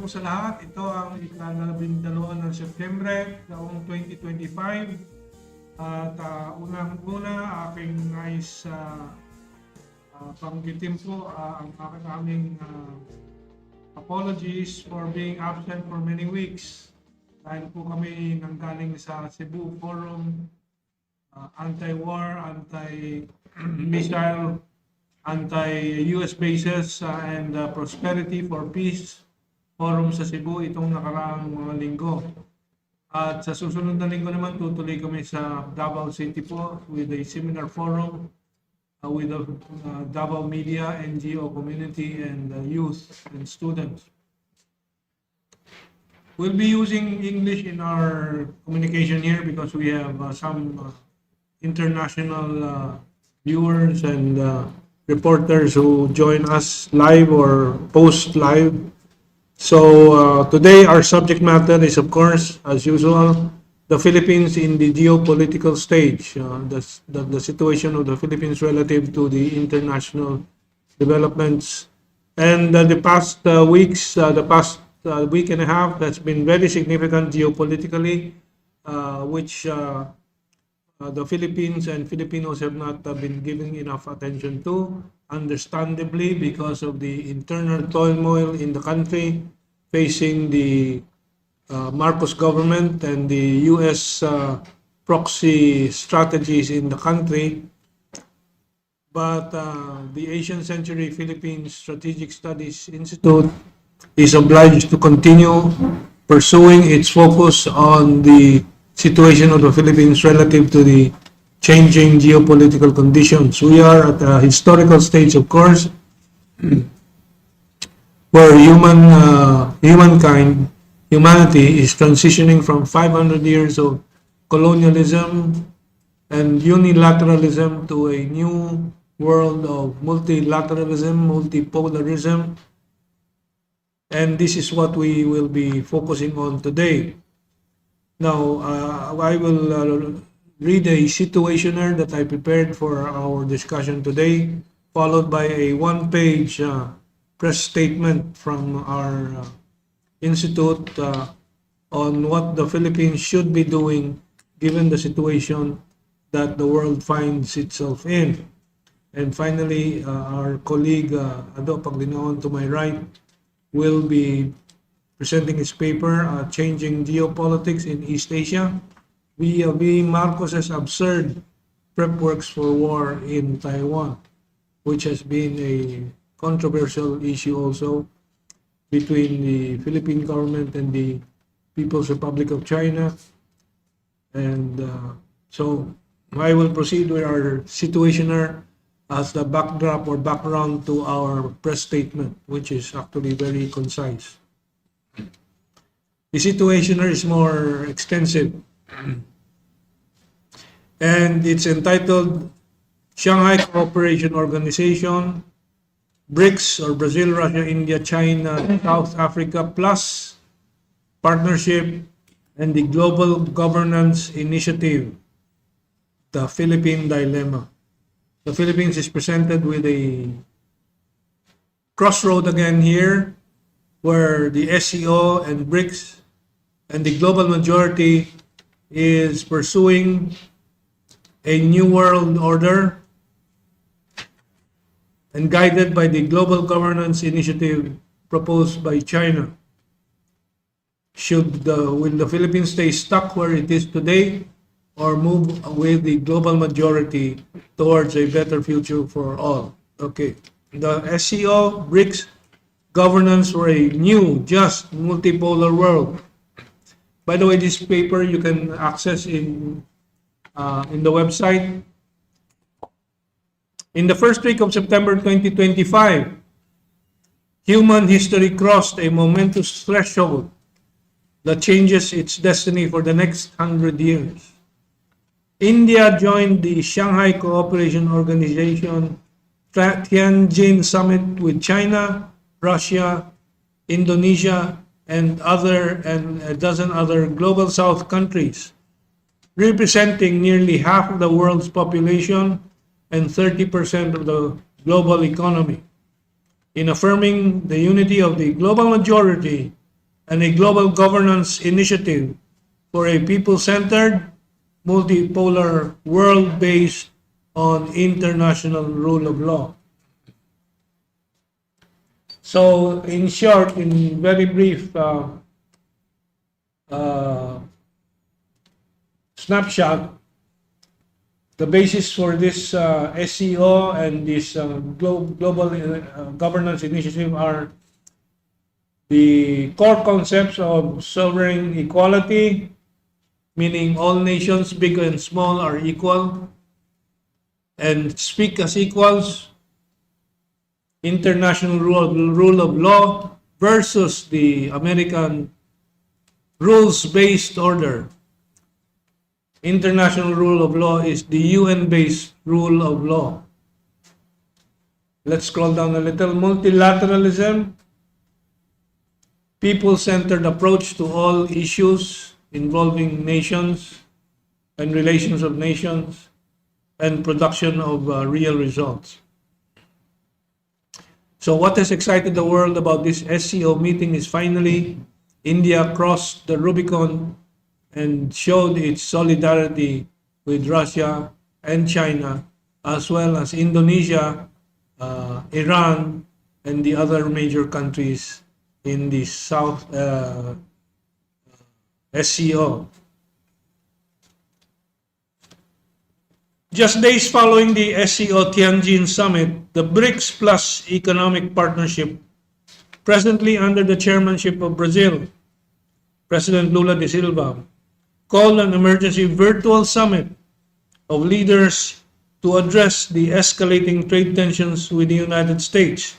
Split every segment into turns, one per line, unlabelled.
po sa lahat. Ito ang ika-12 ng Setyembre taong 2025. At unang-una, aking nais panggitin po ang aming apologies for being absent for many weeks. Dahil po kami nanggaling sa Cebu Forum, anti-war, anti-missile, anti-US bases and prosperity for peace forum sa Cebu itong nakaraang mga linggo. At sa susunod na linggo naman tutuloy kami sa Davao City po with a seminar forum with the Davao media, NGO community and youth and students. We'll be using English in our communication here because we have some international viewers and reporters who join us live or post live. So today our subject matter is, of course, as usual, the Philippines in the geopolitical stage, the situation of the Philippines relative to the international developments. And the past weeks, the past week and a half has been very significant geopolitically, which the Philippines and Filipinos have not been giving enough attention to, understandably, because of the internal turmoil in the country facing the Marcos government and the US proxy strategies in the country. But the Asian Century Philippines Strategic Studies Institute is obliged to continue pursuing its focus on the situation of the Philippines relative to the changing geopolitical conditions. We are at a historical stage, of course, where humanity is transitioning from 500 years of colonialism and unilateralism to a new world of multilateralism, multipolarism, and this is what we will be focusing on today. Now, I will read a situationer that I prepared for our discussion today, followed by a one-page press statement from our institute on what the Philippines should be doing given the situation that the world finds itself in. And finally, our colleague Ado Paglinaon to my right will be presenting his paper, Changing Geopolitics in East Asia, V.L.B. Marcos's Absurd Prep Works for War in Taiwan, which has been a controversial issue also between the Philippine government and the People's Republic of China. And so I will proceed with our situationer as the backdrop or background to our press statement, which is actually very concise. The situationer is more extensive, and it's entitled Shanghai Cooperation Organization, BRICS, or Brazil, Russia, India, China, South Africa, plus partnership and the Global Governance Initiative, the Philippine Dilemma. The Philippines is presented with a crossroad again here, where the SCO and BRICS and the global majority is pursuing a new world order and guided by the Global Governance Initiative proposed by China. Will the Philippines stay stuck where it is today or move with the global majority towards a better future for all? Okay. The SCO, BRICS, governance for a new, just, multipolar world. By the way, this paper you can access in the website. In the first week of September 2025, human history crossed a momentous threshold that changes its destiny for the next 100 years. India joined the Shanghai Cooperation Organization Tianjin Summit with China, Russia, Indonesia, and a dozen other global South countries, representing nearly half of the world's population and 30% of the global economy. In affirming the unity of the global majority and a global governance initiative for a people-centered, multipolar world based on international rule of law. So, in short, in very brief snapshot, the basis for this SCO and this global governance initiative are the core concepts of sovereign equality, meaning all nations, big and small, are equal and speak as equals. International rule of law versus the American rules-based order. International rule of law is the UN-based rule of law. Let's scroll down a little. Multilateralism, people-centered approach to all issues involving nations and relations of nations and production of real results. So what has excited the world about this SCO meeting is finally India crossed the Rubicon and showed its solidarity with Russia and China, as well as Indonesia, Iran, and the other major countries in the South SCO. Just days following the SCO Tianjin Summit, the BRICS Plus Economic Partnership, presently under the chairmanship of Brazil, President Lula da Silva, called an emergency virtual summit of leaders to address the escalating trade tensions with the United States.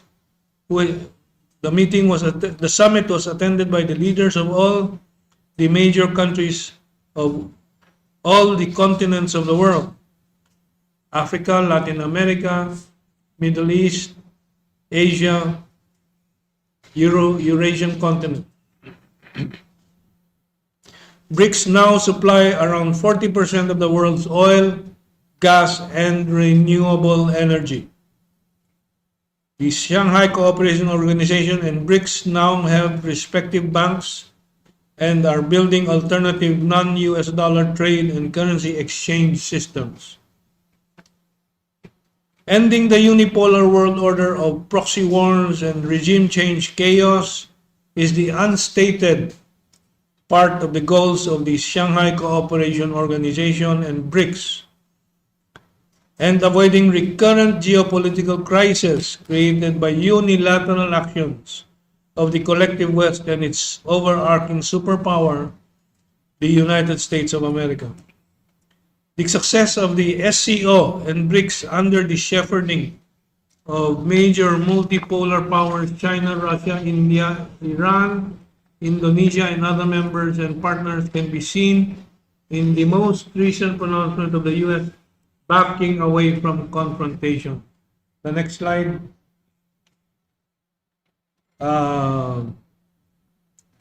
The summit was attended by the leaders of all the major countries of all the continents of the world: Africa, Latin America, Middle East, Asia, Eurasian continent. BRICS now supply around 40% of the world's oil, gas, and renewable energy. The Shanghai Cooperation Organization and BRICS now have respective banks and are building alternative non-US dollar trade and currency exchange systems. Ending the unipolar world order of proxy wars and regime change chaos is the unstated part of the goals of the Shanghai Cooperation Organization and BRICS, and avoiding recurrent geopolitical crises created by unilateral actions of the collective West and its overarching superpower, the United States of America. The success of the SCO and BRICS under the shepherding of major multipolar powers China, Russia, India, Iran, Indonesia, and other members and partners can be seen in the most recent pronouncement of the US backing away from confrontation. The next slide.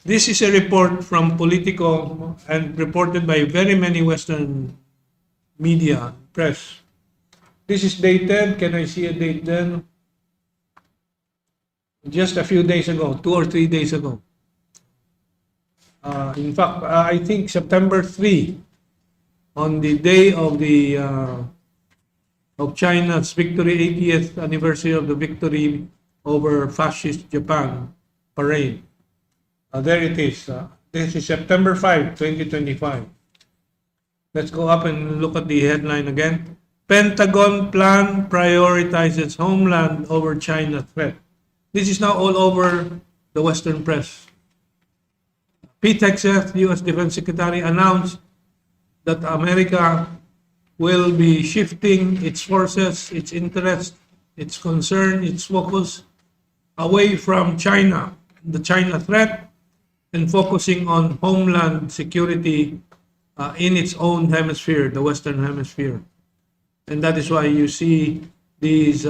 This is a report from Politico and reported by very many Western media, press. This is dated, can I see a date then? Just a few days ago, 2 or 3 days ago. In fact, I think September 3, on the day of the of China's victory, 80th anniversary of the victory over fascist Japan parade. There it is. This is September 5, 2025. Let's go up and look at the headline again. Pentagon plan prioritizes homeland over China threat. This is now all over the Western press. Pete Hegseth, U.S. Defense Secretary, announced that America will be shifting its forces, its interest, its concern, its focus away from China, the China threat, and focusing on homeland security in its own hemisphere, the Western Hemisphere. And that is why you see these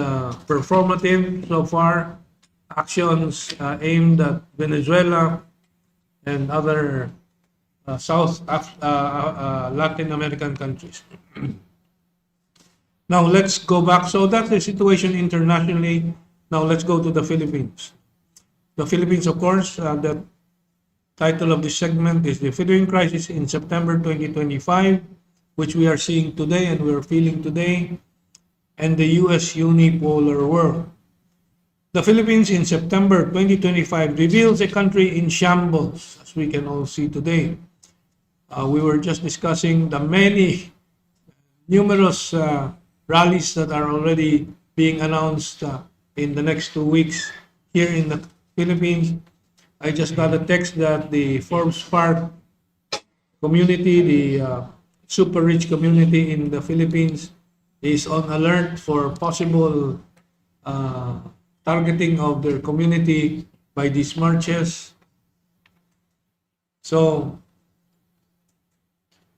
performative, so far, actions aimed at Venezuela and other Latin American countries. Now let's go back. So that's the situation internationally. Now let's go to the Philippines. The Philippines, of course, that Title of this segment is The Philippine Crisis in September 2025, which we are seeing today and we are feeling today, and the U.S. unipolar world. The Philippines in September 2025 reveals a country in shambles, as we can all see today. We were just discussing the numerous rallies that are already being announced in the next 2 weeks here in the Philippines. I just got a text that the Forbes Park community, the super rich community in the Philippines, is on alert for possible targeting of their community by these marches. So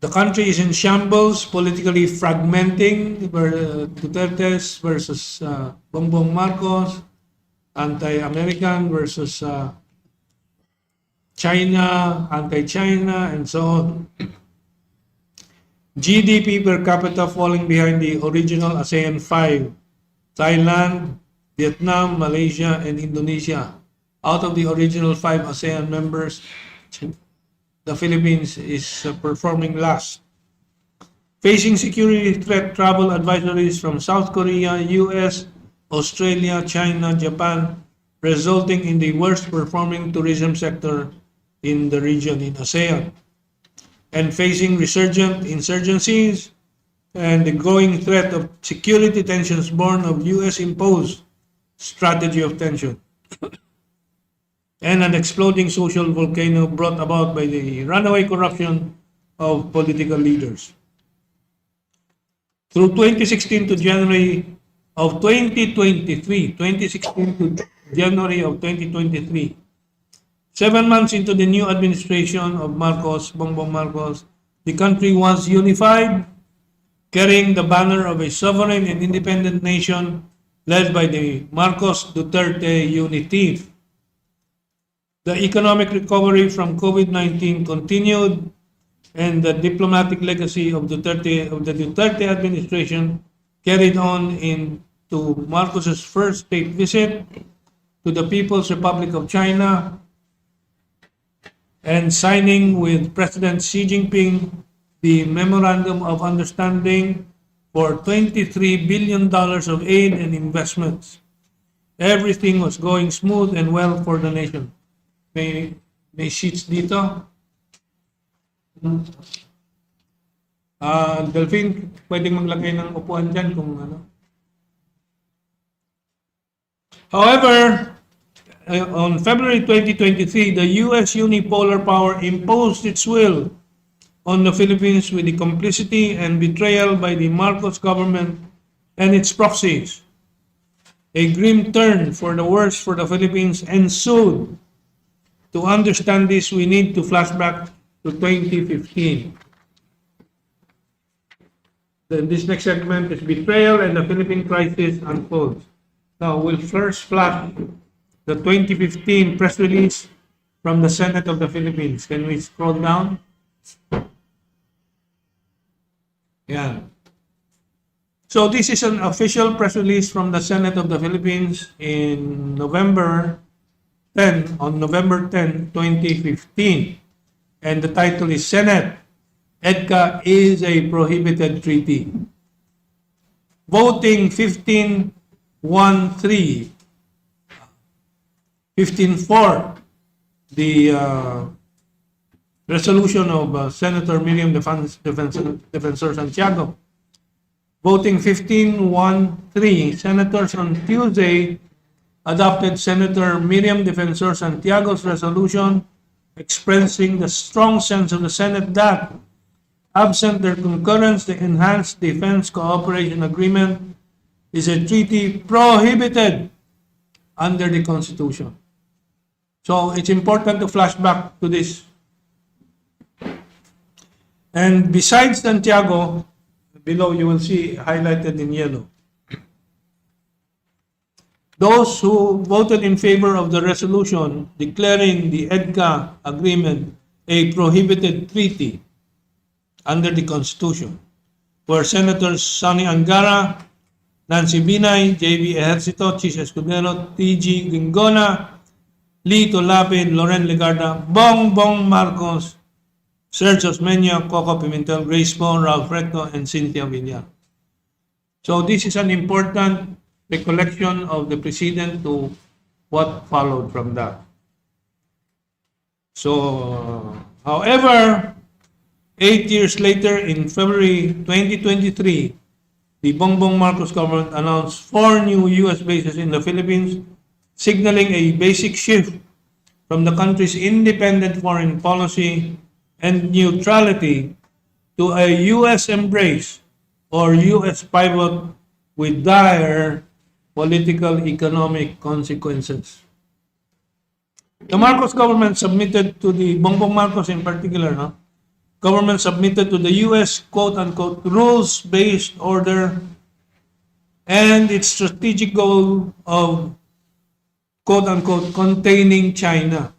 the country is in shambles, politically fragmenting, Duterte versus Bongbong Marcos, anti-American versus China, anti-China, and so on. GDP per capita falling behind the original ASEAN 5, Thailand, Vietnam, Malaysia, and Indonesia. Out of the original 5 ASEAN members, the Philippines is performing last. Facing security threat travel advisories from South Korea, US, Australia, China, Japan, resulting in the worst performing tourism sector in the region in ASEAN. And facing resurgent insurgencies and the growing threat of security tensions born of US-imposed strategy of tension and an exploding social volcano brought about by the runaway corruption of political leaders. Through 2016 to January of 2023, 2016 to January of 2023, 7 months into the new administration of Bongbong Marcos, the country was unified, carrying the banner of a sovereign and independent nation led by the Marcos Duterte unity. The economic recovery from COVID-19 continued, and the diplomatic legacy of the Duterte administration carried on into Marcos's first state visit to the People's Republic of China and signing with President Xi Jinping the Memorandum of Understanding for $23 billion of aid and investments. Everything was going smooth and well for the nation. May sheets dito. Delphine, pwedeng maglagay ng upuan dyan kung ano. However, on February 2023, the U.S. unipolar power imposed its will on the Philippines with the complicity and betrayal by the Marcos government and its proxies. A grim turn for the worse for the Philippines ensued. To understand this, we need to flash back to 2015. Then this next segment is Betrayal and the Philippine Crisis Unfolds. Now, we'll first flash the 2015 press release from the Senate of the Philippines. Can we scroll down? Yeah. So this is an official press release from the Senate of the Philippines in November 10, 2015. And the title is Senate, EDCA is a prohibited treaty. Voting 15-1-3, 15-4, the resolution of Senator Miriam Defensor Santiago. Voting 15-1-3, senators on Tuesday adopted Senator Miriam Defensor Santiago's resolution expressing the strong sense of the Senate that, absent their concurrence, the Enhanced Defense Cooperation Agreement is a treaty prohibited under the Constitution. So it's important to flash back to this. And besides Santiago, below you will see highlighted in yellow, those who voted in favor of the resolution declaring the EDCA agreement a prohibited treaty under the Constitution were Senators Sonny Angara, Nancy Binay, J.B. Ejercito, Chis Escudero, T.G. Gingona, Lito Lapid, Loren Legarda, Bongbong Marcos, Sergio Osmeña, Coco Pimentel, Grace Poe, Ralph Recto, and Cynthia Villar. So this is an important recollection of the precedent to what followed from that. So, however, 8 years later, in February 2023, the Bongbong Marcos government announced 4 new U.S. bases in the Philippines, signaling a basic shift from the country's independent foreign policy and neutrality to a U.S. embrace or U.S. pivot with dire political economic consequences. The Marcos government submitted to the Bongbong Marcos in particular, government submitted to the U.S. quote-unquote rules-based order and its strategic goal of quote-unquote containing China,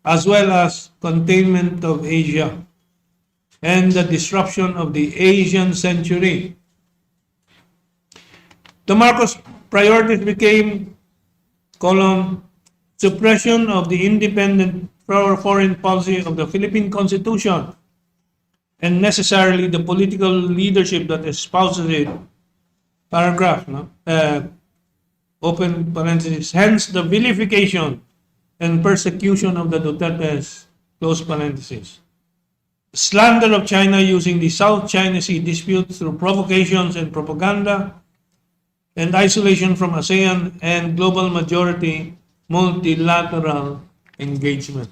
as well as containment of Asia and the disruption of the Asian century. The Marcos priorities became suppression of the independent foreign policy of the Philippine Constitution and necessarily the political leadership that espouses it. Paragraph, open parenthesis, hence the vilification and persecution of the Dutertes, close parenthesis. Slander of China using the South China Sea dispute through provocations and propaganda, and isolation from ASEAN and global majority multilateral engagement.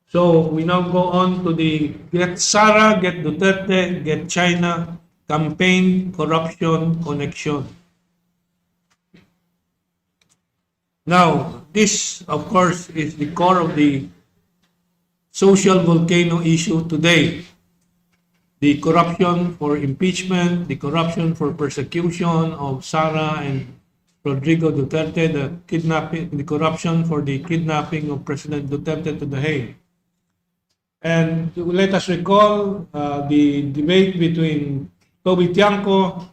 So we now go on to the Get Sara, Get Duterte, Get China campaign corruption connection. Now, this, of course, is the core of the social volcano issue today. The corruption for impeachment, the corruption for persecution of Sara and Rodrigo Duterte, the corruption for the kidnapping of President Duterte to The Hague. And let us recall the debate between Toby Tiangco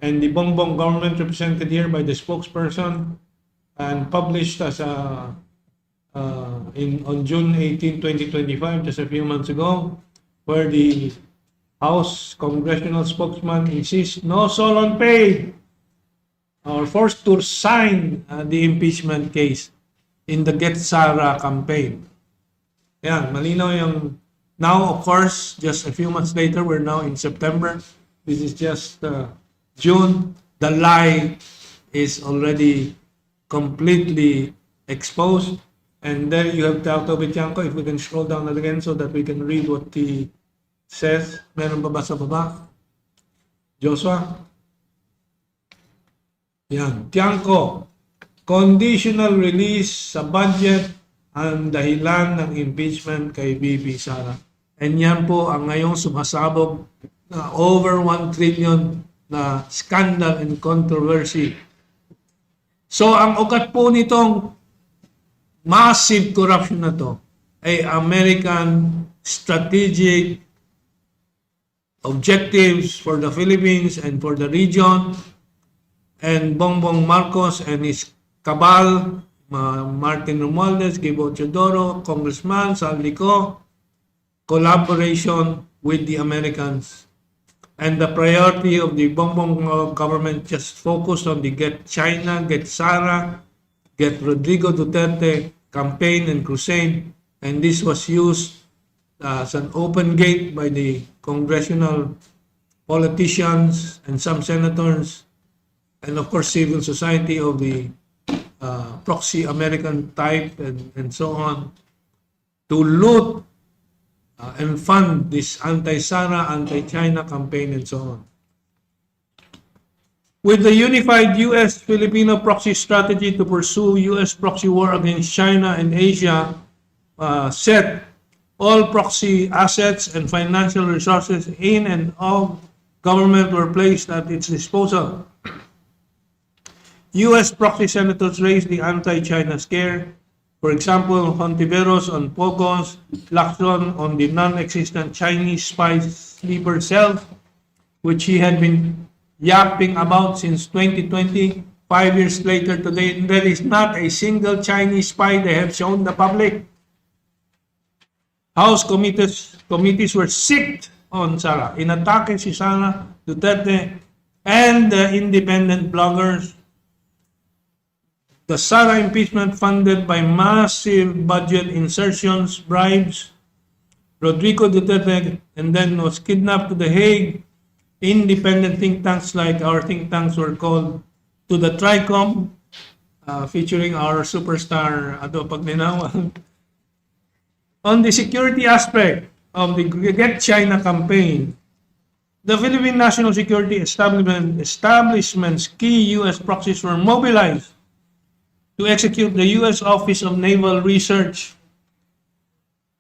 and the Bongbong government, represented here by the spokesperson, and published as on June 18, 2025, just a few months ago, where the House congressional spokesman insists no Solon paid or forced to sign the impeachment case in the Get Sara campaign. Yan, malinaw yung, now of course, just a few months later, we're now in September. This is just June. The lie is already completely exposed. And there you have Toby Tiangco. If we can scroll down that again so that we can read what he says. Meron ba sa baba? Joshua? Yan. Tiangco. Conditional release sa budget ang dahilan ng impeachment kay VP Sara. And yan po ang ngayong sumasabog na over 1 trillion na scandal and controversy. So ang ugat po nitong massive corruption na to ay American strategic objectives for the Philippines and for the region, and Bongbong Marcos and his cabal, Martin Romualdez, Gibo Teodoro, Congressman Saldico, collaboration with the Americans. And the priority of the Bongbong government just focused on the Get China, Get Sara, Get Rodrigo Duterte campaign and crusade. And this was used as an open gate by the congressional politicians and some senators, and of course civil society of the PROXY American type and so on, to loot and fund this anti-Sara, anti-China campaign and so on. With the unified U.S.-Filipino proxy strategy to pursue U.S. proxy war against China and Asia set, all proxy assets and financial resources in and of government were placed at its disposal. U.S. proxy senators raised the anti-China scare. For example, Hontiveros on POGOS, Lacson on the non-existent Chinese spy sleeper cells, which he had been yapping about since 2020, 5 years later today, there is not a single Chinese spy they have shown the public. House committees were sicked on Sara. Inatake si Sara Duterte and the independent bloggers. The Sara impeachment funded by massive budget insertions, bribes. Rodrigo Duterte and then was kidnapped to The Hague. Independent think tanks like our think tanks were called to the TRICOM, featuring our superstar Ado Paglinawa. On the security aspect of the Get China campaign, the Philippine National Security Establishment's key U.S. proxies were mobilized to execute the U.S. Office of Naval Research,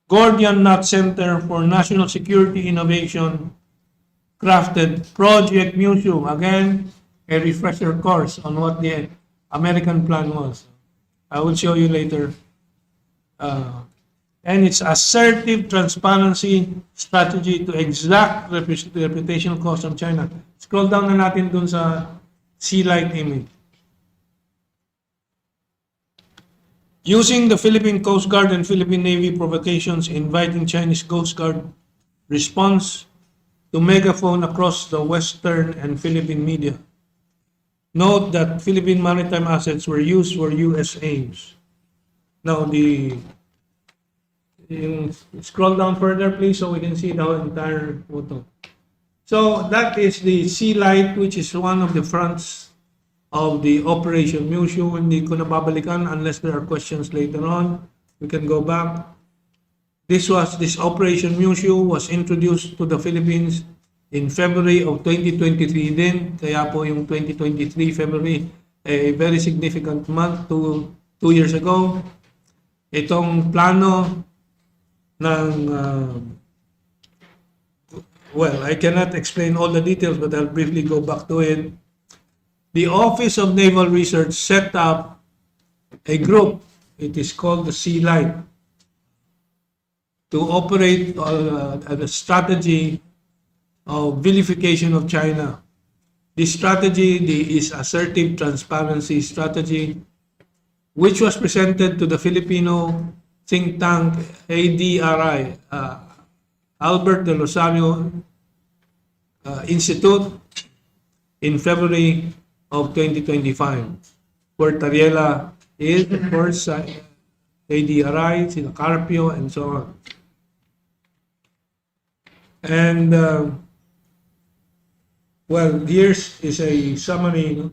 Gordian Knot Center for National Security Innovation, crafted Project Museum. Again, a refresher course on what the American plan was. I will show you later. And its assertive transparency strategy to exact reputational cost of China. Scroll down na natin dun sa sea light image. Using the Philippine Coast Guard and Philippine Navy provocations, inviting Chinese Coast Guard response to megaphone across the Western and Philippine media. Note that Philippine maritime assets were used for U.S. aims. Now, scroll down further, please, so we can see the entire photo. So that is the sea light, which is one of the fronts of the Operation Museum. Hindi ko na babalikan unless there are questions later on. We can go back. This Operation Museum was introduced to the Philippines in February of 2023 din. Kaya po yung 2023 February, a very significant month, two years ago. Itong plano ng well, I cannot explain all the details, but I'll briefly go back to it. The Office of Naval Research set up a group. It is called the Sea Light, to operate a strategy of vilification of China. This strategy is assertive transparency strategy, which was presented to the Filipino think tank ADRI, Albert de Rosario Institute, in February of 2025, where Tariela is, of course, ADRI, Sina Carpio, and so on. And, well, here's is a summary.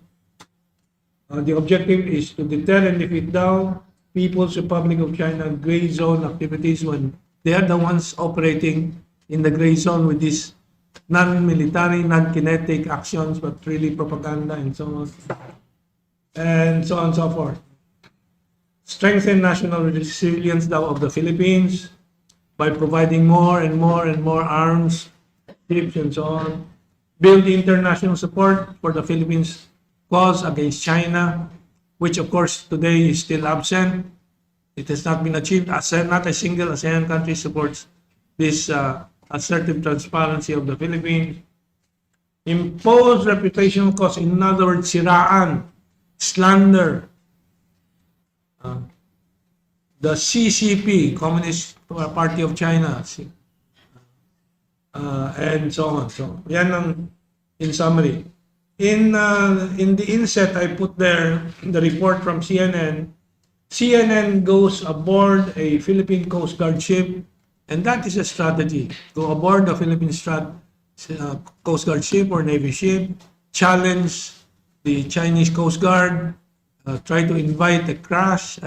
The objective is to deter and defeat down People's Republic of China gray zone activities when they are the ones operating in the gray zone with these non-military, non-kinetic actions, but really propaganda and so on. And so on and so forth. Strengthen national resilience of the Philippines by providing more and more and more arms, ships, and so on. Build international support for the Philippines' cause against China, which of course today is still absent. It has not been achieved. Not a single ASEAN country supports this assertive transparency of the Philippines. Impose reputational costs, in other words, siraan, slander. The CCP, Communist Party of China, and so on. So, yan ang in summary. In the inset, I put there the report from CNN. CNN goes aboard a Philippine Coast Guard ship, and that is a strategy. Go aboard the Philippine Coast Guard ship or Navy ship, challenge the Chinese Coast Guard, try to invite a clash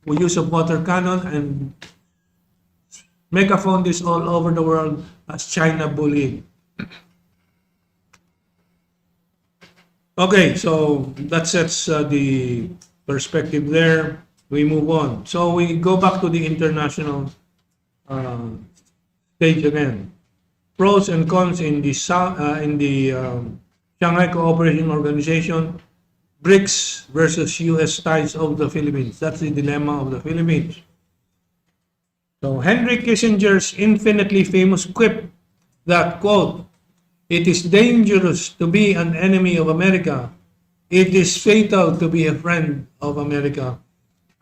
with use of water cannon, and megaphone this all over the world as China bullying. Okay, so that sets the perspective there. We move on. So we go back to the international stage again. Pros and cons in the Shanghai Cooperation Organization, BRICS versus U.S. ties of the Philippines. That's the dilemma of the Philippines. So Henry Kissinger's infinitely famous quip that, quote, "It is dangerous to be an enemy of America It is fatal to be a friend of America,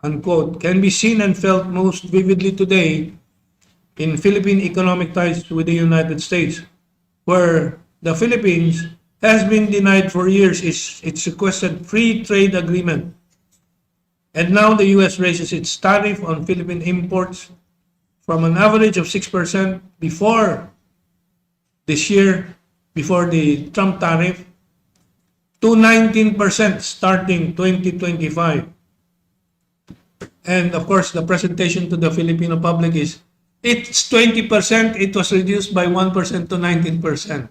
unquote, can be seen and felt most vividly today in Philippine economic ties with the United States, where the Philippines has been denied for years its requested free trade agreement. And now the US raises its tariff on Philippine imports from an average of 6% before this year, before the Trump tariff, to 19% starting 2025. And of course, the presentation to the Filipino public is it's 20%, it was reduced by 1% to 19%.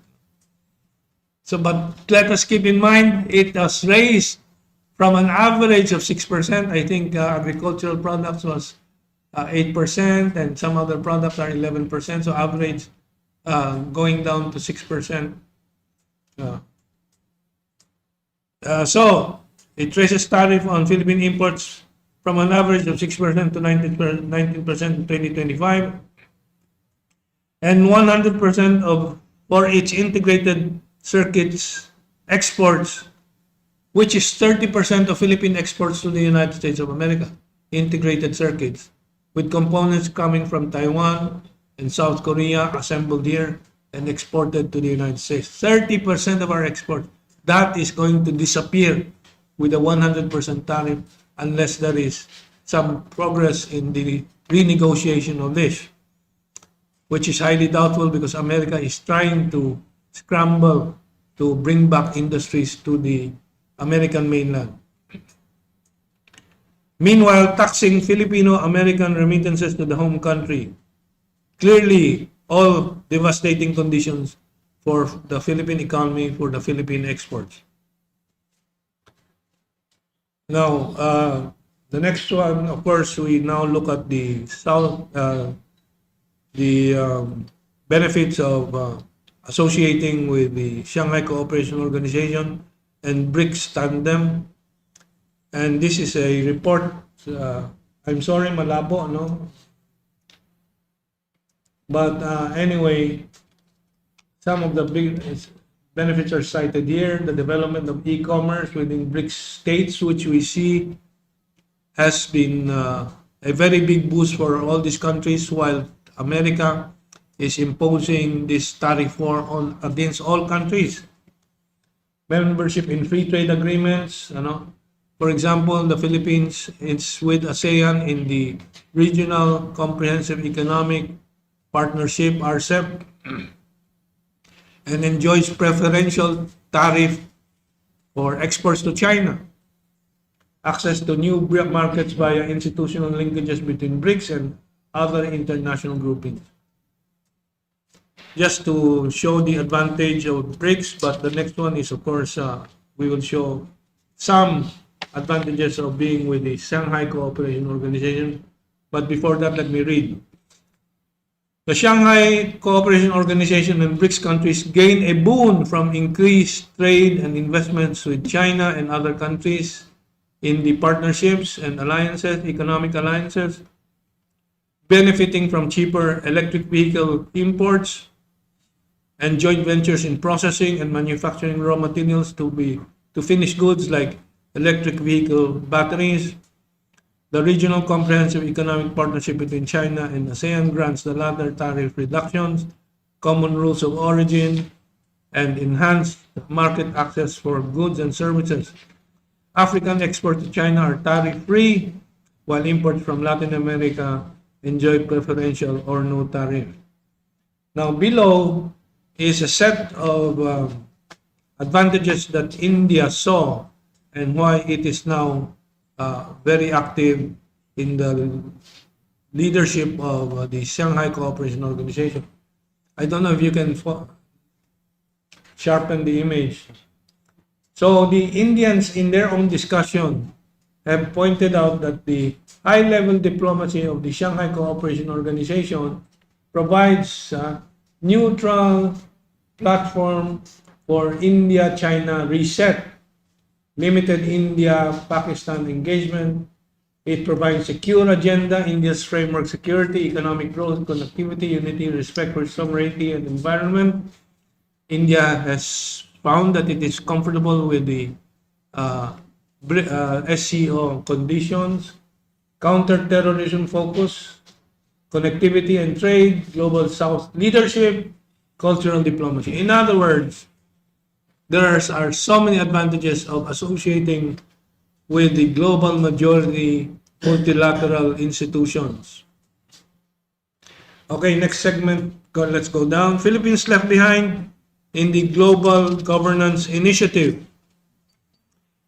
So, but let us keep in mind, it was raised from an average of 6%. I think agricultural products was 8%, and some other products are 11%. So average going down to 6%. So it raises tariff on Philippine imports from an average of 6% to 19% in 2025, and 100% of for its integrated circuits exports, which is 30% of Philippine exports to the United States of America, integrated circuits, with components coming from Taiwan and South Korea assembled here and exported to the United States. 30% of our export, that is going to disappear with a 100% tariff unless there is some progress in the renegotiation of this, which is highly doubtful because America is trying to scramble to bring back industries to the American mainland. Meanwhile, taxing Filipino-American remittances to the home country. Clearly, all devastating conditions for the Philippine economy, for the Philippine exports. Now, the next one, of course, we now look at the benefits of associating with the Shanghai Cooperation Organization and BRICS tandem. And this is a report. I'm sorry, malabo, no? But anyway, some of the big benefits are cited here. The development of e-commerce within BRICS states, which we see has been a very big boost for all these countries, while America is imposing this tariff war on against all countries. Membership in free trade agreements, for example, the Philippines is with ASEAN in the Regional Comprehensive Economic Partnership, RCEP, and enjoys preferential tariff for exports to China, access to new markets via institutional linkages between BRICS and other international groupings. Just to show the advantage of BRICS, but the next one is, of course, we will show some advantages of being with the Shanghai Cooperation Organization. But before that, let me read. The Shanghai Cooperation Organization and BRICS countries gain a boon from increased trade and investments with China and other countries in the partnerships and alliances, economic alliances, benefiting from cheaper electric vehicle imports and joint ventures in processing and manufacturing raw materials to finished goods like electric vehicle batteries. The Regional Comprehensive Economic Partnership between China and ASEAN grants the latter tariff reductions, common rules of origin, and enhanced market access for goods and services. African exports to China are tariff-free, while imports from Latin America enjoy preferential or no tariff. Now, below is a set of advantages that India saw and why it is now very active in the leadership of the Shanghai Cooperation Organization. I don't know if you can sharpen the image. So the Indians, in their own discussion, have pointed out that the high-level diplomacy of the Shanghai Cooperation Organization provides a neutral platform for India-China reset, limited India-Pakistan engagement. It provides secure agenda, India's framework security, economic growth, connectivity, unity, respect for sovereignty and environment. India has found that it is comfortable with the uh, SCO conditions, counter-terrorism focus, connectivity and trade, global south leadership, cultural diplomacy. In other words, there are so many advantages of associating with the global majority multilateral institutions. Okay, next segment, let's go down. Philippines left behind in the Global Governance Initiative.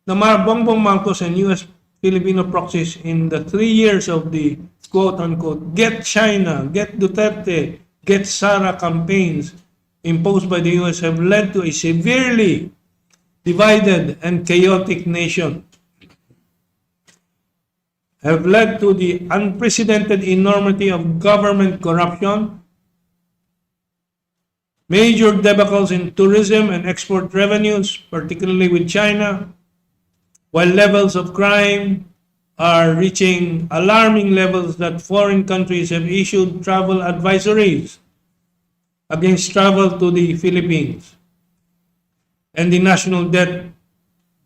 The Bongbong Marcos and US Filipino proxies in the 3 years of the quote-unquote Get China, Get Duterte, Get Sara campaigns imposed by the US have led to a severely divided and chaotic nation, have led to the unprecedented enormity of government corruption, major debacles in tourism and export revenues, particularly with China, while levels of crime are reaching alarming levels that foreign countries have issued travel advisories against travel to the Philippines. And the national debt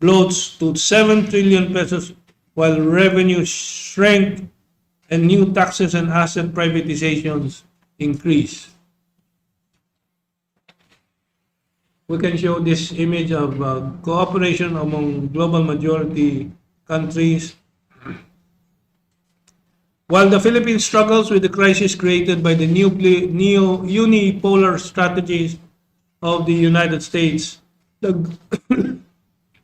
bloats to 7 trillion pesos while revenues shrink and new taxes and asset privatizations increase. We can show this image of cooperation among global majority countries. While the Philippines struggles with the crisis created by the unipolar strategies of the United States, the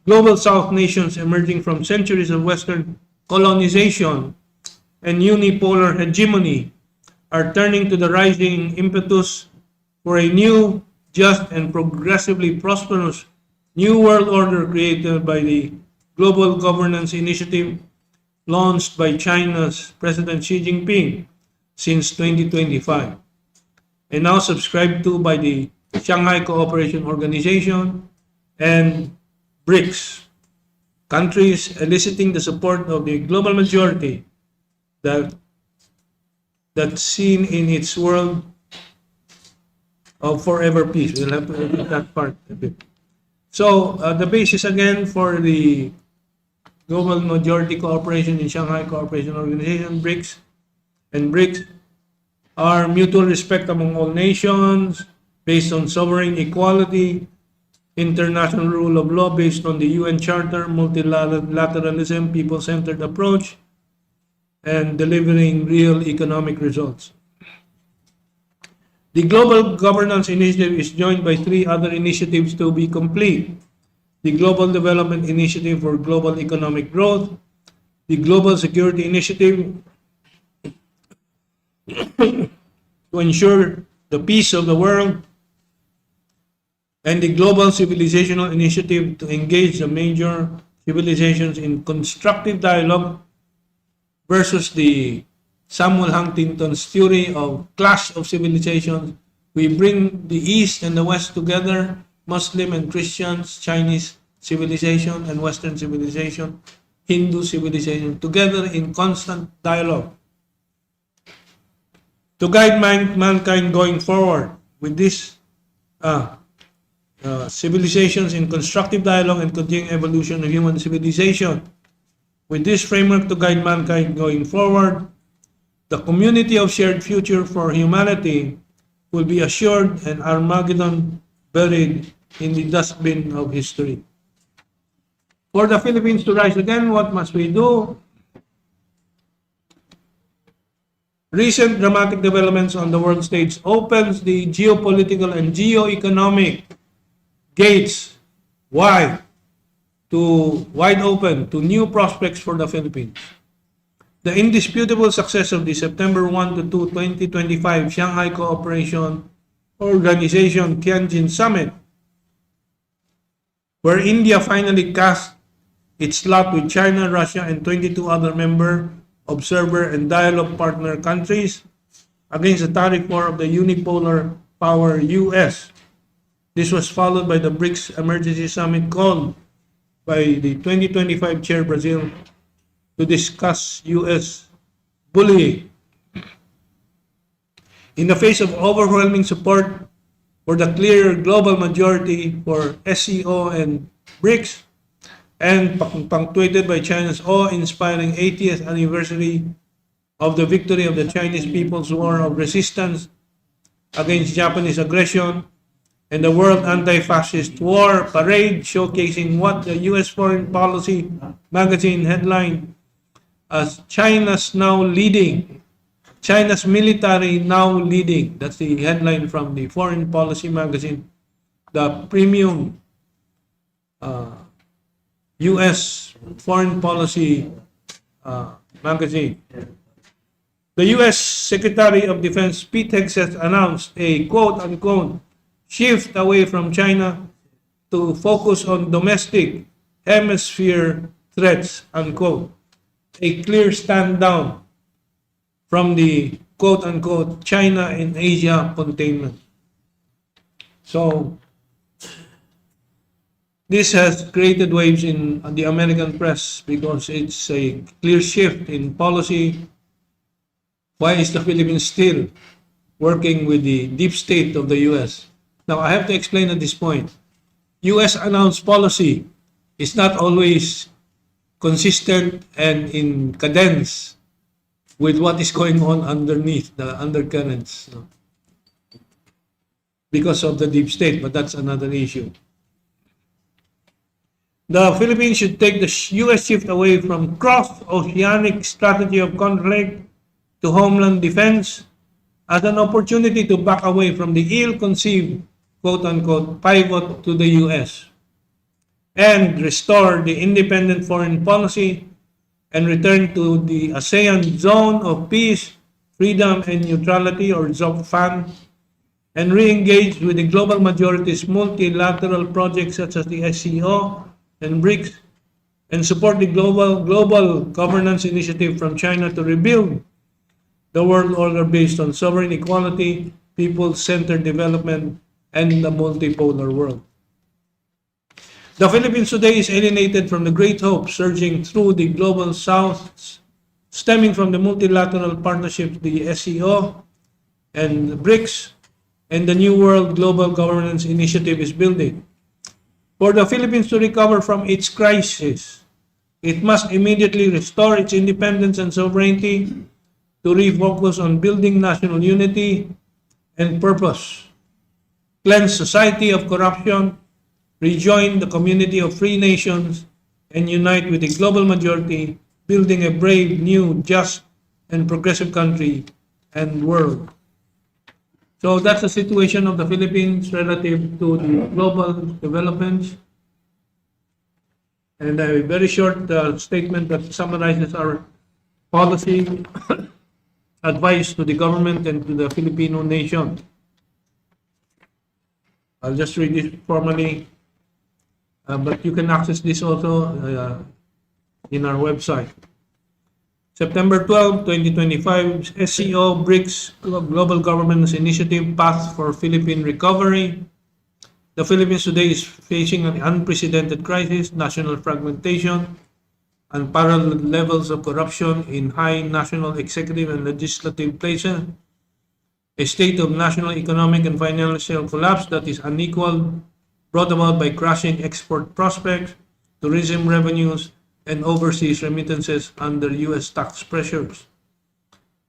global South nations emerging from centuries of Western colonization and unipolar hegemony are turning to the rising impetus for a new, just, and progressively prosperous new world order created by the Global Governance Initiative launched by China's President Xi Jinping since 2025 and now subscribed to by the Shanghai Cooperation Organization and BRICS, countries eliciting the support of the global majority that's seen in its world of forever peace. We'll have to edit that part a bit. So the basis again for the global majority cooperation in Shanghai Cooperation Organization, BRICS, and BRICS are mutual respect among all nations based on sovereign equality, international rule of law based on the UN Charter, multilateralism, people-centered approach, and delivering real economic results. The Global Governance Initiative is joined by 3 other initiatives to be complete. The Global Development Initiative for Global Economic Growth, the Global Security Initiative to ensure the peace of the world, and the Global Civilizational Initiative to engage the major civilizations in constructive dialogue versus the Samuel Huntington's theory of clash of civilizations. We bring the East and the West together, Muslim and Christians, Chinese civilization and Western civilization, Hindu civilization, together in constant dialogue to guide mankind going forward with this civilizations in constructive dialogue and continuing evolution of human civilization. With this framework to guide mankind going forward, the community of shared future for humanity will be assured and Armageddon buried in the dustbin of history. For the Philippines to rise again, what must we do? Recent dramatic developments on the world stage opens the geopolitical and geo-economic gates wide open to new prospects for the Philippines. The indisputable success of the September 1 to 2, 2025 Shanghai Cooperation Organization Tianjin Summit, where India finally cast its lot with China, Russia, and 22 other member, observer, and dialogue partner countries against the tariff war of the unipolar power US. This was followed by the BRICS Emergency Summit called by the 2025 Chair Brazil to discuss US bullying. In the face of overwhelming support for the clear global majority for SCO and BRICS, and punctuated by China's awe-inspiring 80th anniversary of the victory of the Chinese People's War of Resistance against Japanese aggression, and the World Anti-Fascist War Parade, showcasing what the U.S. Foreign Policy magazine headlined as China's military now leading. That's the headline from the Foreign Policy magazine, the premium U.S. Foreign Policy magazine. The U.S. Secretary of Defense Pete Hegseth announced a quote-unquote shift away from China to focus on domestic hemisphere threats, unquote. A clear stand down from the quote-unquote China in Asia containment. So, this has created waves in the American press because it's a clear shift in policy. Why is the Philippines still working with the deep state of the U.S.? Now, I have to explain at this point. U.S. announced policy is not always consistent and in cadence with what is going on underneath the undercurrents, because of the deep state, but that's another issue. The Philippines should take the U.S. shift away from cross-oceanic strategy of conflict to homeland defense as an opportunity to back away from the ill-conceived quote-unquote pivot to the U.S. and restore the independent foreign policy and return to the ASEAN zone of peace, freedom, and neutrality, or ZOFAN, and re-engage with the global majority's multilateral projects such as the SCO and BRICS, and support the global governance initiative from China to rebuild the world order based on sovereign equality, people-centered development, and the multipolar world. The Philippines today is alienated from the great hope surging through the global south, stemming from the multilateral partnerships, the SCO and BRICS, and the New World Global Governance Initiative is building. For the Philippines to recover from its crisis, it must immediately restore its independence and sovereignty, to refocus on building national unity and purpose, cleanse society of corruption, rejoin the community of free nations, and unite with the global majority, building a brave, new, just, and progressive country and world. So that's the situation of the Philippines relative to the global developments. And a very short statement that summarizes our policy advice to the government and to the Filipino nation. I'll just read it formally, but you can access this also in our website. September 12, 2025, SCO BRICS Global Governance Initiative Path for Philippine Recovery. The Philippines today is facing an unprecedented crisis, national fragmentation, unparalleled levels of corruption in high national executive and legislative places, a state of national economic and financial collapse that is unequaled, brought about by crashing export prospects, tourism revenues, and overseas remittances under U.S. tax pressures,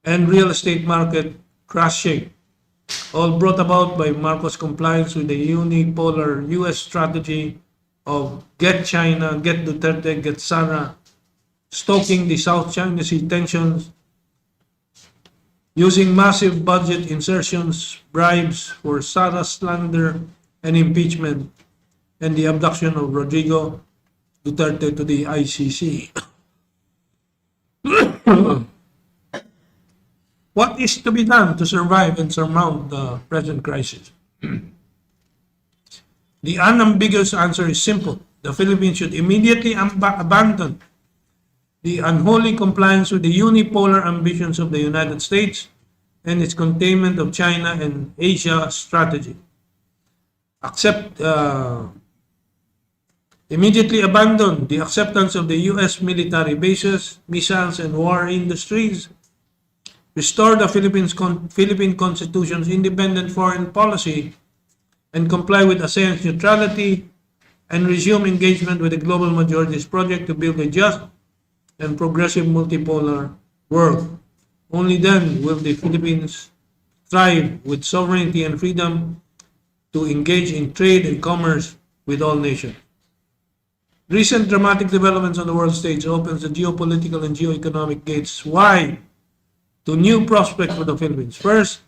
and real estate market crashing, all brought about by Marcos' compliance with the unipolar U.S. strategy of get China, get Duterte, get Sara, stoking the South China Sea tensions, using massive budget insertions, bribes for Sara slander and impeachment, and the abduction of Rodrigo Duterte to the ICC. What is to be done to survive and surmount the present crisis? The unambiguous answer is simple. The Philippines should immediately abandon the unholy compliance with the unipolar ambitions of the United States and its containment of China and Asia strategy. Immediately abandon the acceptance of the U.S. military bases, missiles, and war industries. Restore the Philippine Constitution's independent foreign policy and comply with ASEAN's neutrality, and resume engagement with the global majorities project to build a just and progressive multipolar world. Only then will the Philippines thrive with sovereignty and freedom to engage in trade and commerce with all nations. Recent dramatic developments on the world stage opens the geopolitical and geoeconomic gates wide to new prospects for the Philippines. First,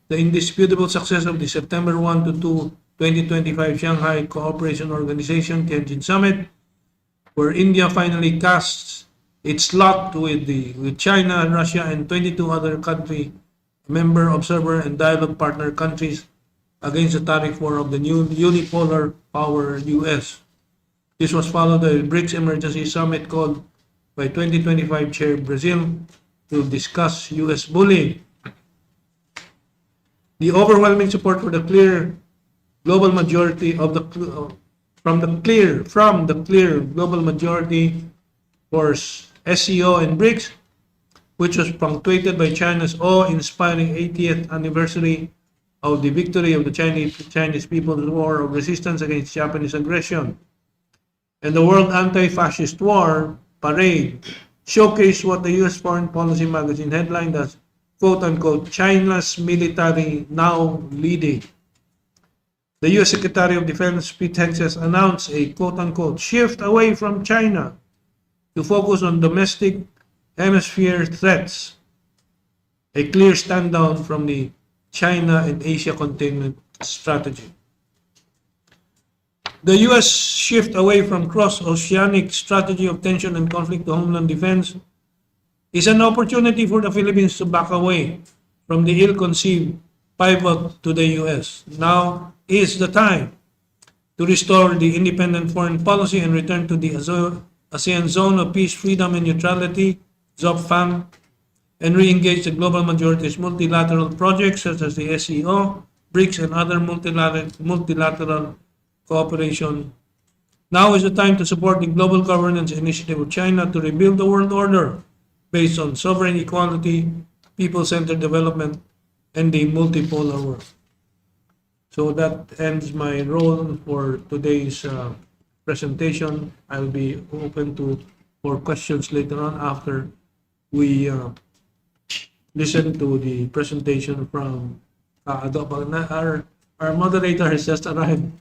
the indisputable success of the September 1 to 2, 2025 Shanghai Cooperation Organization Tianjin Summit, where India finally casts its lot with China, Russia, and 22 other country member, observer, and dialogue partner countries against the tariff war of the new unipolar power US. This was followed by a BRICS Emergency Summit called by 2025 Chair Brazil to discuss US bullying. The overwhelming support for the clear global majority of the from the clear global majority for SCO and BRICS, which was punctuated by China's awe-inspiring 80th anniversary of the victory of the Chinese People's War of Resistance against Japanese aggression, and the World Anti-Fascist War Parade showcased what the U.S. Foreign Policy magazine headlined as quote-unquote China's military now leading. The U.S. Secretary of Defense Pete Hegseth announced a quote-unquote shift away from China to focus on domestic hemisphere threats, a clear stand down from the China and Asia containment strategy. The U.S. shift away from cross-oceanic strategy of tension and conflict to homeland defense is an opportunity for the Philippines to back away from the ill-conceived pivot to the U.S. Now is the time to restore the independent foreign policy and return to the ASEAN zone of peace, freedom, and neutrality, ZOPFAM, and re-engage the global majority's multilateral projects such as the SCO, BRICS, and other multilateral cooperation. Now is the time to support the global governance initiative of China to rebuild the world order based on sovereign equality, people-centered development, and the multipolar world. So that ends my role for today's presentation. I'll be open for questions later on after we listen to the presentation from our moderator has just arrived.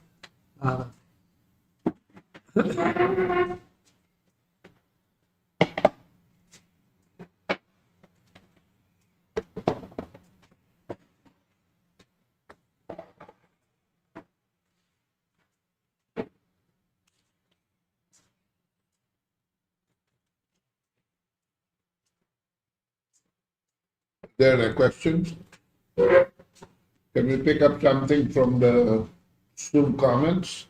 There are questions. Can we pick up something from the Zoom comments?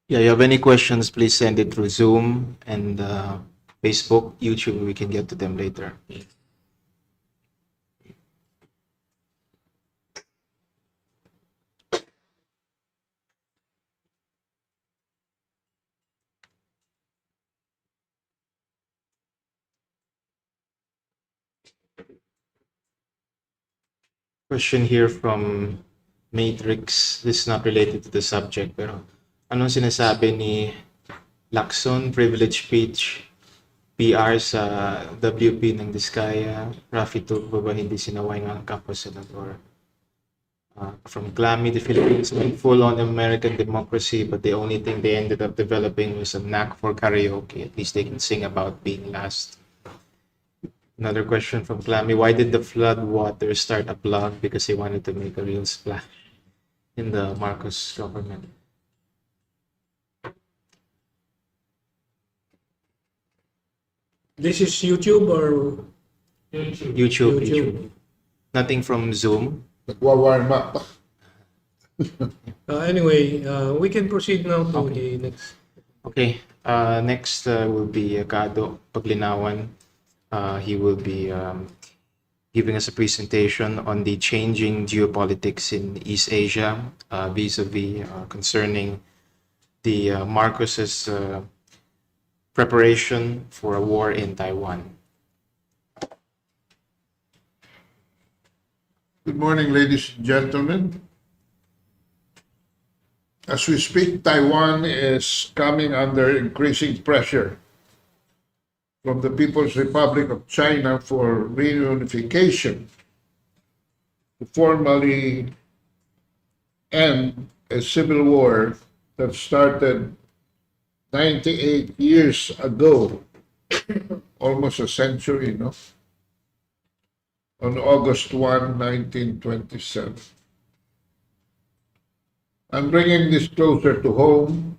Yeah, you have any questions, please send it through Zoom and Facebook, YouTube. We can get to them later. Question here from Matrix. This is not related to the subject, pero anong sinasabi ni Lacson, privilege speech, PR sa WP ng Diskaya, Rafi Tulfo ba hindi sinaway ng campus senador? From Glammy, the Philippines went full on American democracy, but the only thing they ended up developing was a knack for karaoke. At least they can sing about being last. Another question from Glammy. Why did the flood water start a blog? Because he wanted to make a real splash in the Marcos government.
This is YouTube or
YouTube. Nothing from Zoom.
Nagwa-warm up.
Anyway, we can proceed now to the next.
Okay. Next will be Kado Paglinawan. He will be giving us a presentation on the changing geopolitics in East Asia vis-a-vis concerning the Marcos's preparation for a war in Taiwan.
Good morning, ladies and gentlemen. As we speak, Taiwan is coming under increasing pressure from the People's Republic of China for reunification to formally end a civil war that started 98 years ago, almost a century, no? On August 1, 1927. I'm bringing this closer to home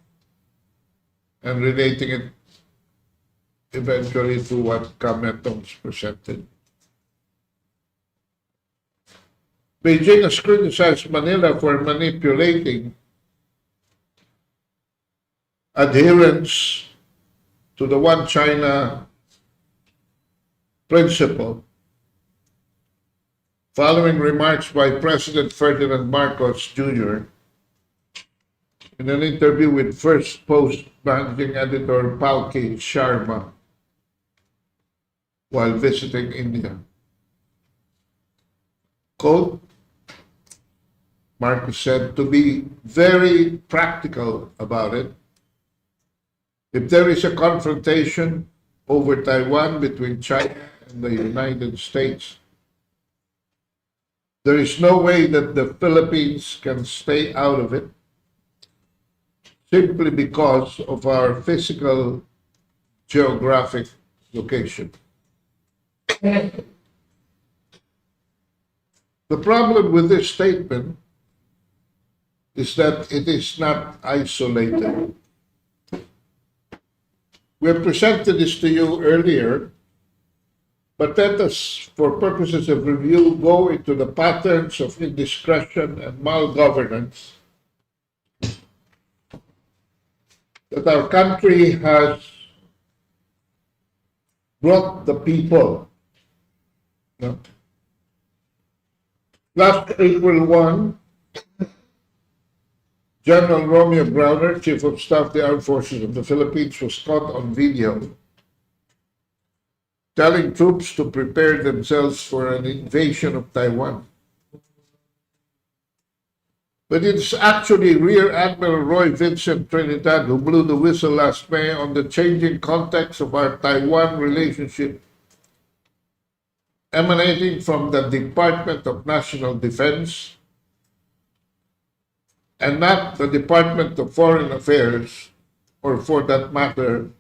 and relating it eventually to what Kametong's presented. Beijing has criticized Manila for manipulating adherence to the One China principle following remarks by President Ferdinand Marcos Jr. in an interview with First Post managing editor Palki Sharma while visiting India. Quote, Marcos said, to be very practical about it, if there is a confrontation over Taiwan between China and the United States, there is no way that the Philippines can stay out of it simply because of our physical geographic location. The problem with this statement is that it is not isolated. We have presented this to you earlier, but let us, for purposes of review, go into the patterns of indiscretion and malgovernance that our country has brought the people. No? Last April 1, General Romeo Browner, Chief of Staff of the Armed Forces of the Philippines, was caught on video telling troops to prepare themselves for an invasion of Taiwan. But it's actually Rear Admiral Roy Vincent Trinidad who blew the whistle last May on the changing context of our Taiwan relationship emanating from the Department of National Defense and not the Department of Foreign Affairs, or for that matter,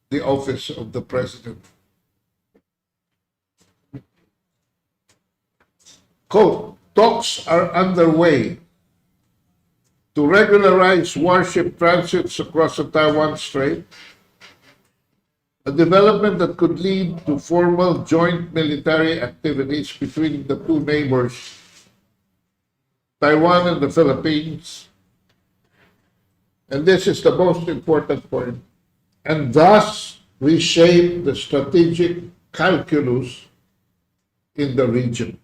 the Office of the President. Quote, talks are underway to regularize warship transits across the Taiwan Strait, a development that could lead to formal joint military activities between the two neighbors, Taiwan and the Philippines, and this is the most important point, and thus reshape the strategic calculus in the region.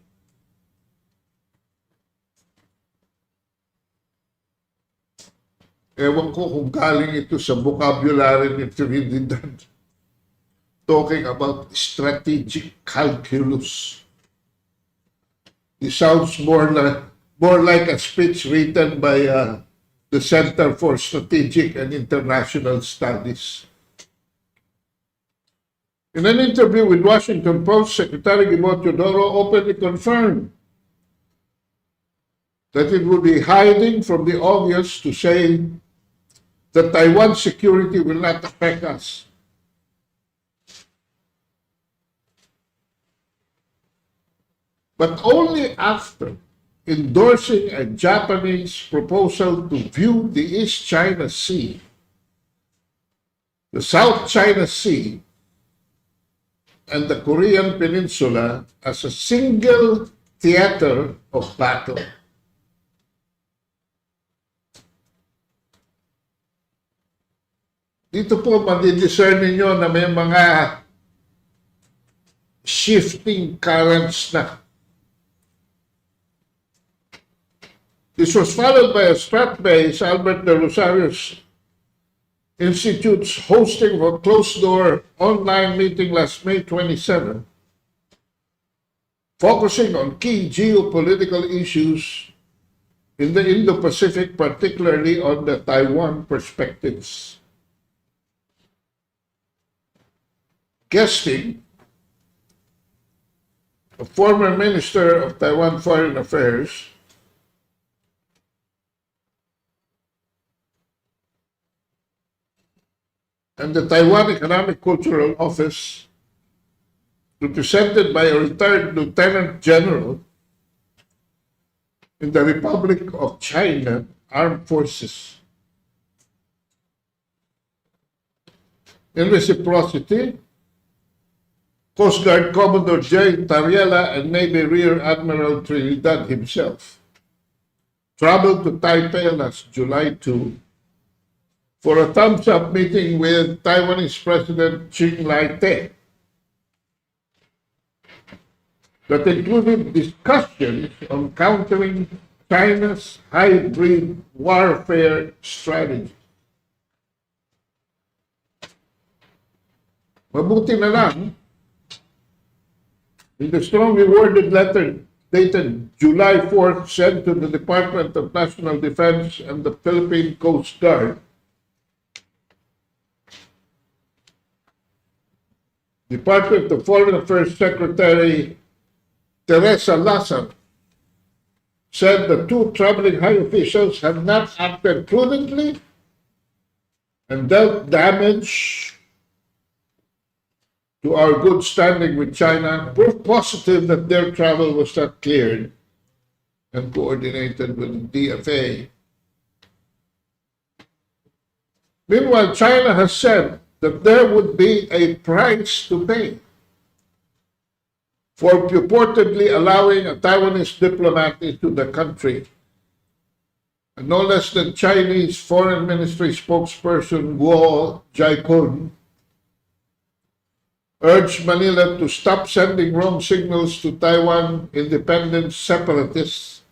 Ewan ko kung galing ito sa vocabulary ni Trinidad, talking about strategic calculus. It sounds more like a speech written by the Center for Strategic and International Studies. In an interview with Washington Post, Secretary Guimo Teodoro openly confirmed that it would be hiding from the obvious to say that Taiwan security will not affect us. But only after endorsing a Japanese proposal to view the East China Sea, the South China Sea, and the Korean Peninsula as a single theater of battle. Dito po madidiscern ninyo na may mga shifting currents na. This was followed by a Strat-based Albert de Rosario's Institute's hosting of a closed-door online meeting last May 27, focusing on key geopolitical issues in the Indo-Pacific, particularly on the Taiwan perspectives. Guesting, a former Minister of Taiwan Foreign Affairs, and the Taiwan Economic Cultural Office, represented by a retired Lieutenant General in the Republic of China Armed Forces. In reciprocity, Coast Guard Commodore J. Tariela and Navy Rear Admiral Trinidad himself traveled to Taipei last July 2 for a thumbs-up meeting with Taiwanese President Ching Lai-te that included discussions on countering China's hybrid warfare strategy. Mabuti na lang, in the strongly worded letter dated July 4th sent to the Department of National Defense and the Philippine Coast Guard, Department of Foreign Affairs Secretary Teresa Lazar said the two traveling high officials have not acted prudently and dealt damage to our good standing with China, proof positive that their travel was not cleared and coordinated with the DFA. Meanwhile, China has said that there would be a price to pay for purportedly allowing a Taiwanese diplomat into the country. And no less than Chinese Foreign Ministry spokesperson Guo Jiakun urged Manila to stop sending wrong signals to Taiwan independent separatists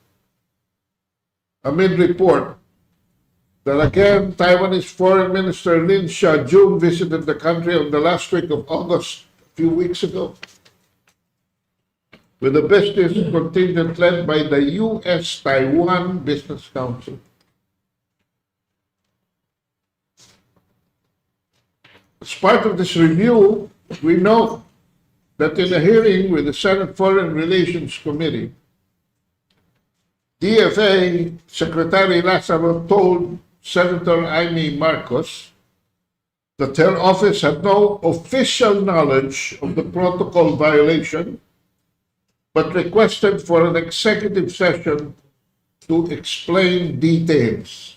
amid report that again Taiwanese Foreign Minister Lin Xiaojun visited the country on the last week of August, a few weeks ago, with a business contingent led by the US-Taiwan Business Council. As part of this review, we know that in a hearing with the Senate Foreign Relations Committee, DFA Secretary Lazaro told Senator Amy Marcos that her office had no official knowledge of the protocol violation, but requested for an executive session to explain details.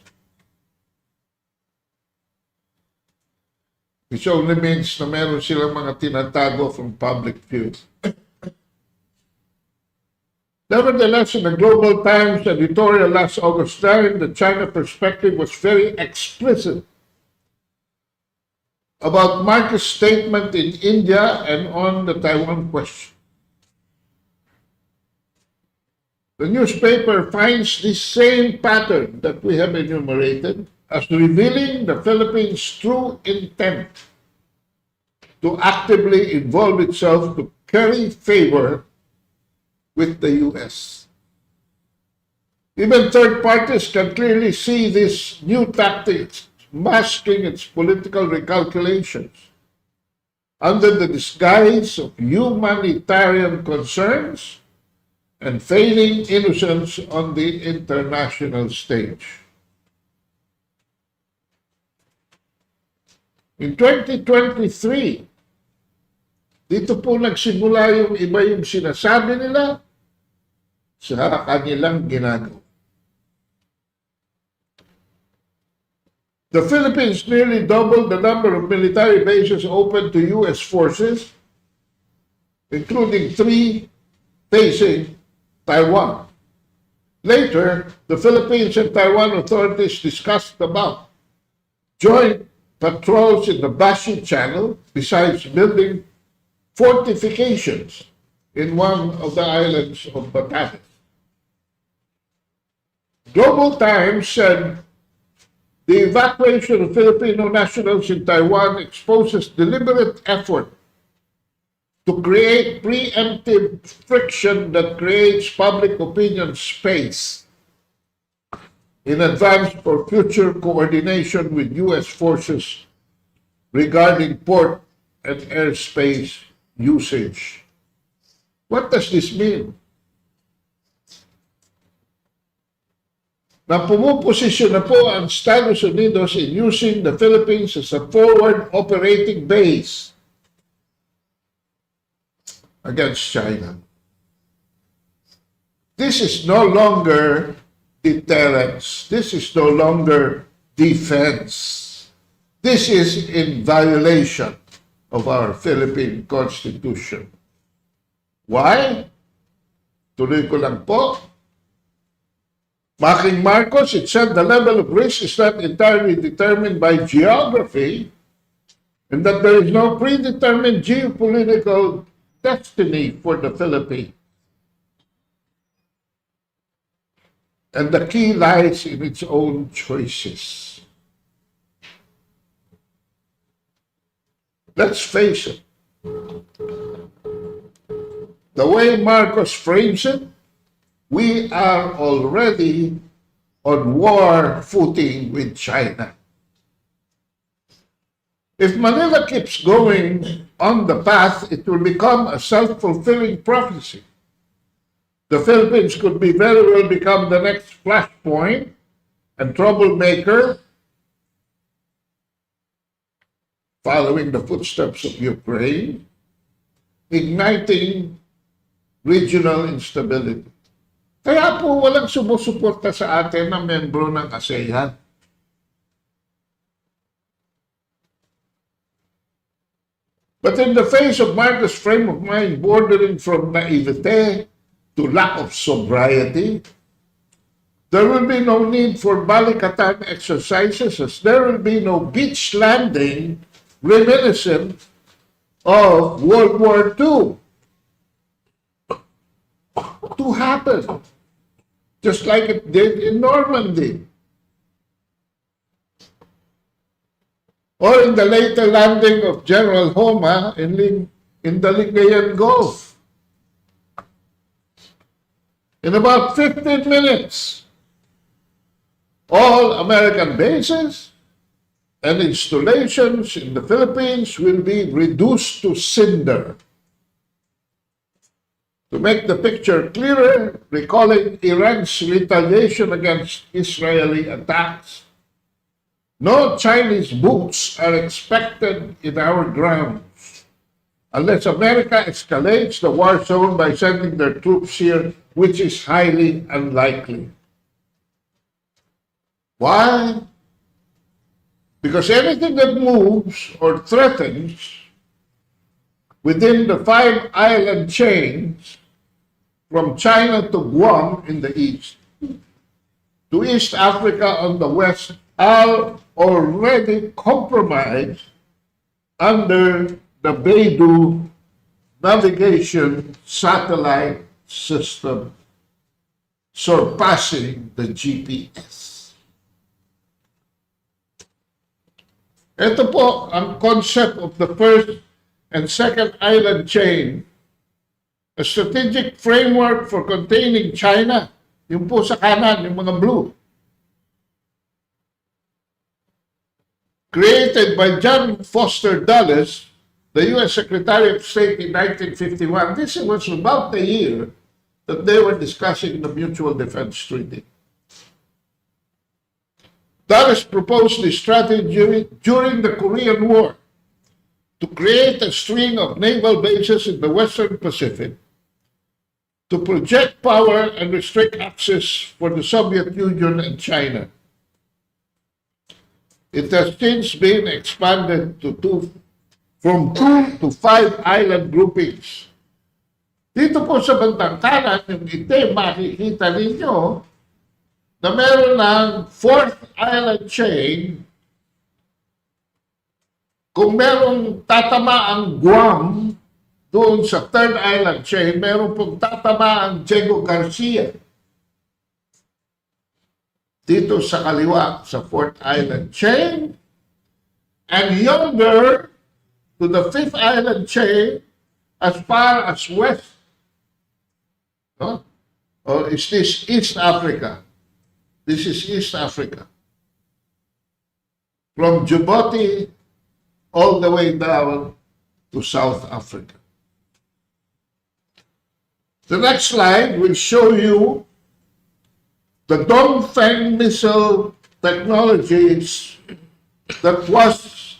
Which only means na meron silang mga tinatago from public view. Nevertheless, in the Global Times editorial last August 9, the China perspective was very explicit about Marcos' statement in India and on the Taiwan question. The newspaper finds this same pattern that we have enumerated as revealing the Philippines' true intent to actively involve itself to curry favor with the U.S. Even third parties can clearly see this new tactics masking its political recalculations under the disguise of humanitarian concerns and feigning innocence on the international stage. In 2023, dito po nagsimula yung iba yung sinasabi nila sa kanilang ginagawa. The Philippines nearly doubled the number of military bases open to U.S. forces, including 3 facing Taiwan. Later, the Philippines and Taiwan authorities discussed about joint patrols in the Bashi Channel, besides building fortifications in one of the islands of Batanes. Global Times said the evacuation of Filipino nationals in Taiwan exposes deliberate effort to create preemptive friction that creates public opinion space in advance for future coordination with U.S. forces regarding port and airspace usage. What does this mean? Na pumuposisyon na po ang Estados Unidos in using the Philippines as a forward operating base against China. This is no longer deterrence. This is no longer defense. This is in violation of our Philippine Constitution. Why? Tuloy ko lang po. Mocking Marcos, it said the level of risk is not entirely determined by geography and that there is no predetermined geopolitical destiny for the Philippines. And the key lies in its own choices. Let's face it. The way Marcos frames it, we are already on war footing with China. If Manila keeps going on the path, it will become a self-fulfilling prophecy. The Philippines could be very well become the next flashpoint and troublemaker, following the footsteps of Ukraine, igniting regional instability. Kaya po walang sumusuporta sa atin na membro ng ASEAN. But in the face of Marcos' frame of mind bordering from naivete to lack of sobriety, there will be no need for balikatan exercises as there will be no beach landing reminiscent of World War II to happen, just like it did in Normandy. Or in the later landing of General Homa in the Lingayen Gulf. In about 15 minutes, all American bases and installations in the Philippines will be reduced to cinder. To make the picture clearer, recalling Iran's retaliation against Israeli attacks, no Chinese boots are expected in our grounds unless America escalates the war zone by sending their troops here, which is highly unlikely. Why? Because anything that moves or threatens within the five-island chains from China to Guam in the east, to East Africa on the west, are already compromised under the Beidou navigation satellite system, surpassing the GPS. Ito po ang concept of the first and second island chain, a strategic framework for containing China, yung po sa kanan, yung mga blue. Created by John Foster Dulles, the U.S. Secretary of State in 1951. This was about the year that they were discussing the Mutual Defense Treaty. Dulles proposed this strategy during the Korean War to create a string of naval bases in the Western Pacific to project power and restrict access for the Soviet Union and China. It has since been expanded from 2 to 5 island groupings. Dito po sa bandang kanan, yung itim, makikita ninyo na meron ng 4th island chain. Kung merong tatama ang Guam doon sa 3rd island chain, meron pong tatama ang Diego Garcia dito sa kaliwa sa 4th island chain, and yonder to the 5th island chain as far as west. No? Or is this East Africa? This is East Africa. From Djibouti all the way down to South Africa. The next slide will show you the Dongfeng missile technologies that was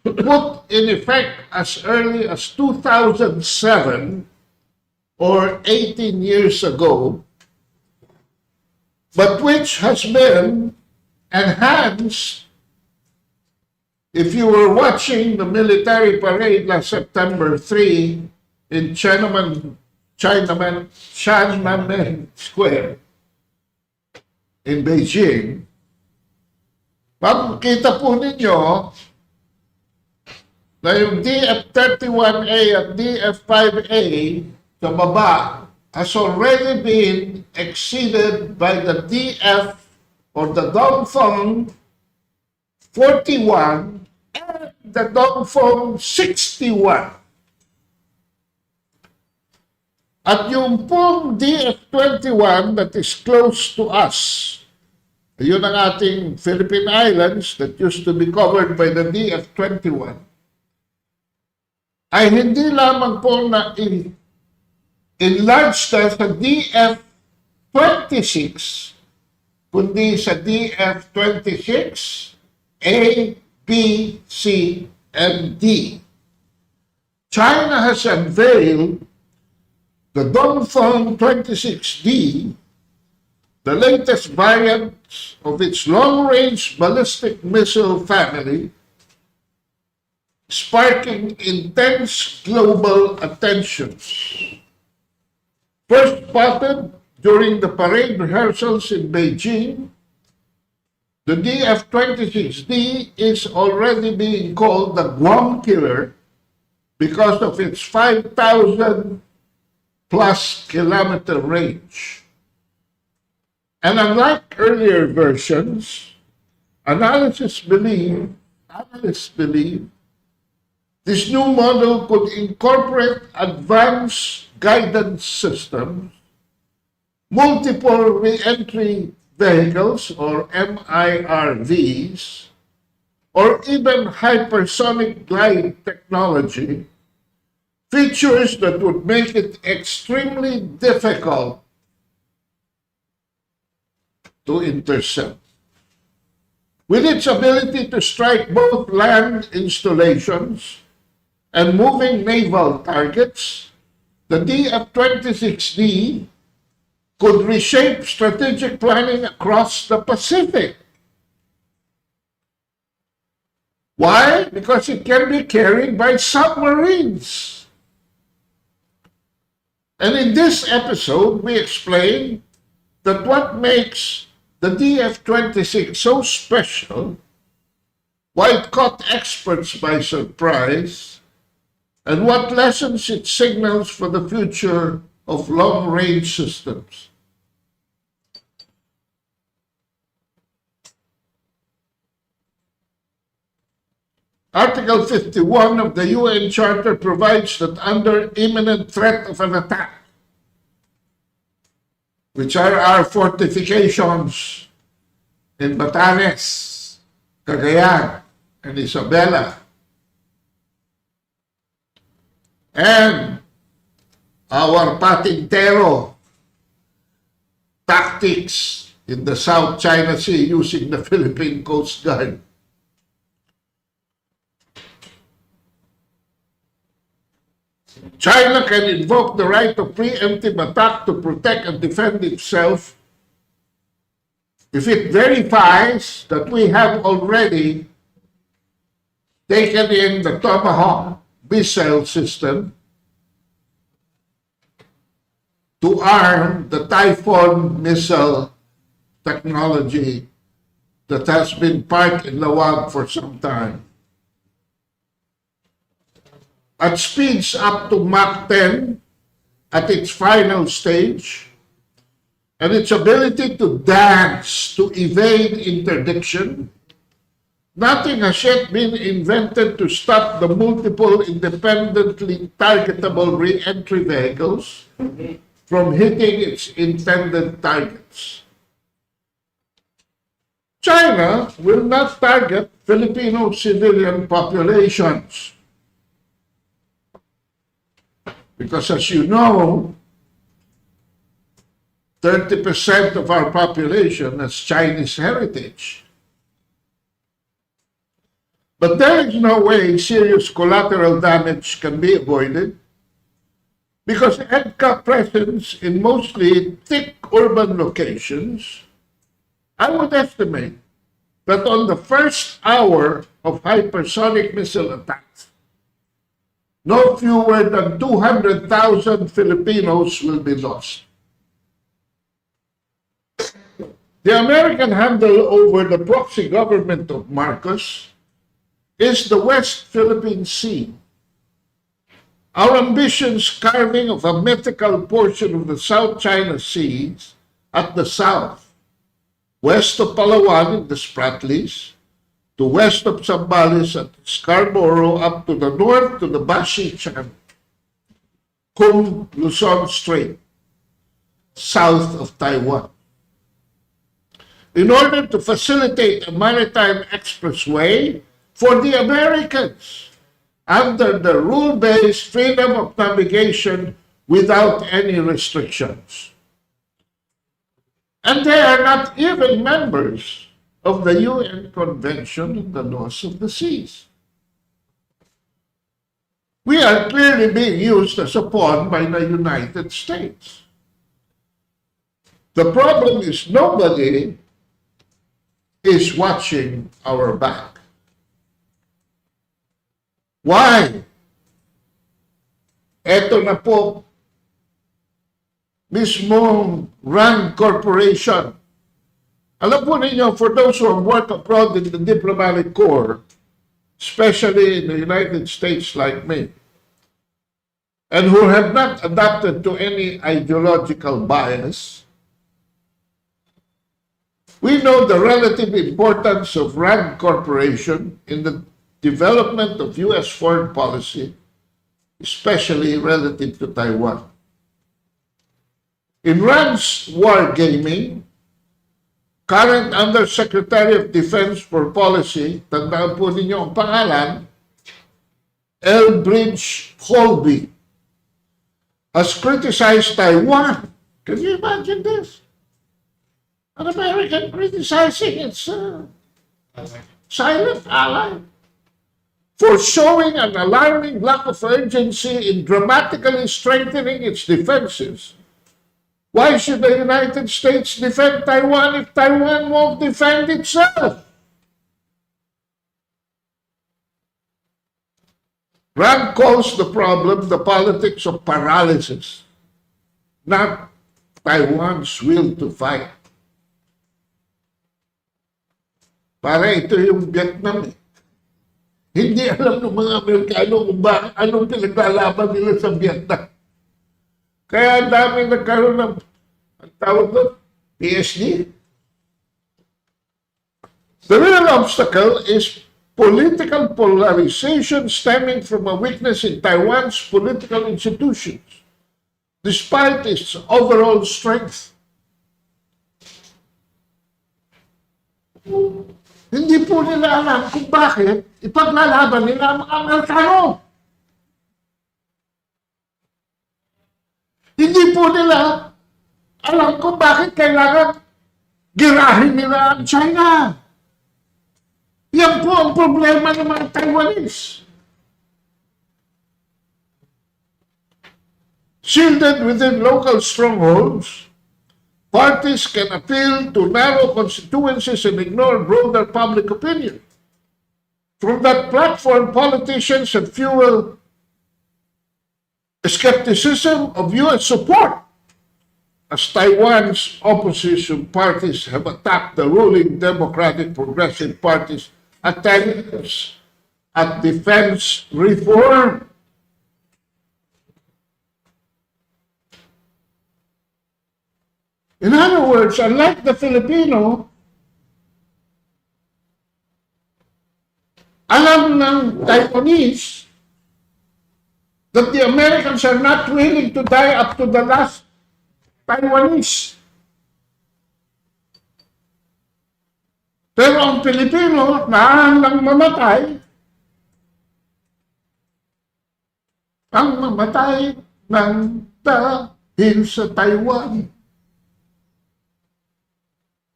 put in effect as early as 2007 or 18 years ago, but which has been enhanced. If you were watching the military parade last September 3 in Tiananmen Square in Beijing, makikita po ninyo na yung DF-31A at DF-5A sa baba has already been exceeded by the DF or the Dongfeng 41 and the Dongfeng 61. At yung pong DF-21 that is close to us, yun ang ating Philippine Islands that used to be covered by the DF-21, ay hindi lamang po na enlarged na sa DF-26, kundi sa DF-26, A, B, C, and D. China has unveiled the Dongfeng 26D, the latest variant of its long-range ballistic missile family, sparking intense global attention. First spotted during the parade rehearsals in Beijing, the DF-26D is already being called the Guam Killer because of its 5,000 plus kilometer range. And unlike earlier versions, analysts believe this new model could incorporate advanced guidance systems, multiple re-entry vehicles or MIRVs, or even hypersonic glide technology, features that would make it extremely difficult to intercept. With its ability to strike both land installations and moving naval targets, the DF-26D could reshape strategic planning across the Pacific. Why? Because it can be carried by submarines. And in this episode, we explain that what makes the DF-26 so special, why it caught experts by surprise, and what lessons it signals for the future of long-range systems. Article 51 of the UN Charter provides that under imminent threat of an attack, which are our fortifications in Batanes, Cagayan, and Isabela, and our patintero tactics in the South China Sea using the Philippine Coast Guard. China can invoke the right of preemptive attack to protect and defend itself if it verifies that we have already taken in the Tomahawk missile system to arm the Typhoon missile technology that has been parked in Lawag for some time. At speeds up to Mach 10 at its final stage, and its ability to dance to evade interdiction nothing has yet been invented to stop the multiple independently targetable re-entry vehicles from hitting its intended targets. China will not target Filipino civilian populations because, as you know, 30% of our population has Chinese heritage. But there is no way serious collateral damage can be avoided because EDCA presence in mostly thick urban locations, I would estimate that on the first hour of hypersonic missile attacks, no fewer than 200,000 Filipinos will be lost. The American handle over the proxy government of Marcos is the West Philippine Sea. Our ambitions carving of a mythical portion of the South China Seas at the south, west of Palawan in the Spratlys, to west of Zambales at Scarborough, up to the north to the Bashi Channel, Kung Luzon Strait, south of Taiwan. In order to facilitate a maritime expressway for the Americans under the rule-based freedom of navigation without any restrictions. And they are not even members of the UN Convention on the Laws of the Seas. We are clearly being used as a pawn by the United States. The problem is nobody is watching our back. Why? Eto na po, mismong RAND Corporation. Alam po ninyo, for those who have worked abroad in the diplomatic corps, especially in the United States like me, and who have not adapted to any ideological bias, we know the relative importance of RAND Corporation in the development of U.S. foreign policy, especially relative to Taiwan. In RAND's wargaming, current Undersecretary of Defense for Policy, tandaan po ninyo ang pangalan, Elbridge Colby, has criticized Taiwan. Can you imagine this? An American criticizing its silent ally for showing an alarming lack of urgency in dramatically strengthening its defenses. Why should the United States defend Taiwan if Taiwan won't defend itself? Rand calls the problem the politics of paralysis, not Taiwan's will to fight. Para ito yung Vietnam eh. Hindi alam ng mga Amerikano kung anong pinaglalaban nila sa Vietnam. Kaya ang dami nagkaroon ng, ang tawag doon, PSD. The real obstacle is political polarization stemming from a weakness in Taiwan's political institutions, despite its overall strength. Hindi po nila alam kung bakit ipaglalaban nila ang mga Amerikano. Hindi po nila alam kung bakit kailangan girahin nila ang China. Yan po ang problema ng mga Taiwanese. Shielded within local strongholds, parties can appeal to narrow constituencies and ignore broader public opinion. From that platform, politicians have fueled skepticism of U.S. support as Taiwan's opposition parties have attacked the ruling Democratic Progressive Party's attempts at defense reform. In other words, unlike the Filipino, ng Taiwanese that the Americans are not willing to die up to the last Taiwanese. Pero ang Pilipino, nahandang mamatay, ang mamatay ng dahil sa Taiwan.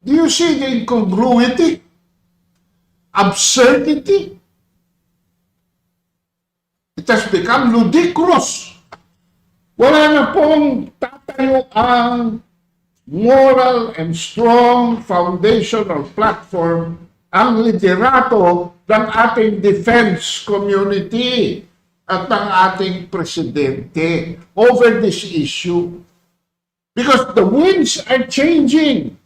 Do you see the incongruity? Absurdity? It has become ludicrous. Wala na pong tatayo ang moral and strong foundation or platform ang liderato ng ating defense community at ng ating presidente over this issue. Because the winds are changing.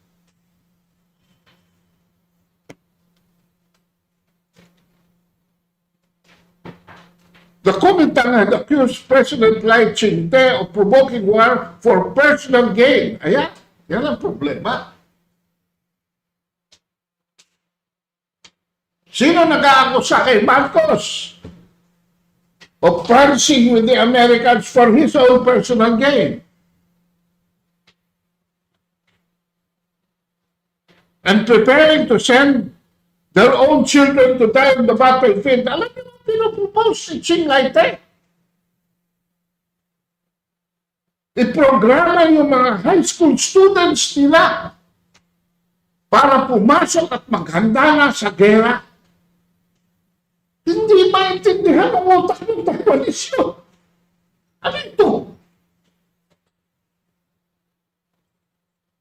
The Kuomintang had accused President Lai Ching-te of provoking war for personal gain. Ayan, yan ang problema. Sino nag-aakusa kay Marcos of prancing with the Americans for his own personal gain? And preparing to send their own children to die on the battlefield. Alam niyo, pinopropose si Shanghai. Iprograma yung mga high school students nila para pumasok at maghanda na sa gera. Hindi maintindihan ang utak ng Taiwanese yun. Ano ito?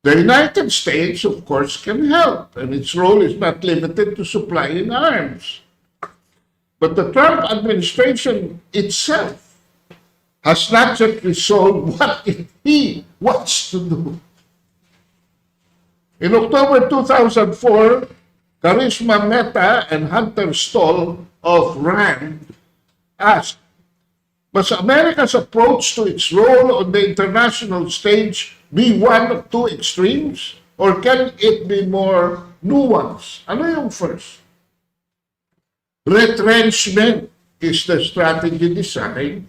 The United States, of course, can help, and its role is not limited to supplying arms. But the Trump administration itself has not yet resolved what he wants to do. In October 2004, Charisma Mehta and Hunter Stoll of RAND asked, must America's approach to its role on the international stage be one of two extremes? Or can it be more nuanced? Ano yung first? Retrenchment is the strategy designed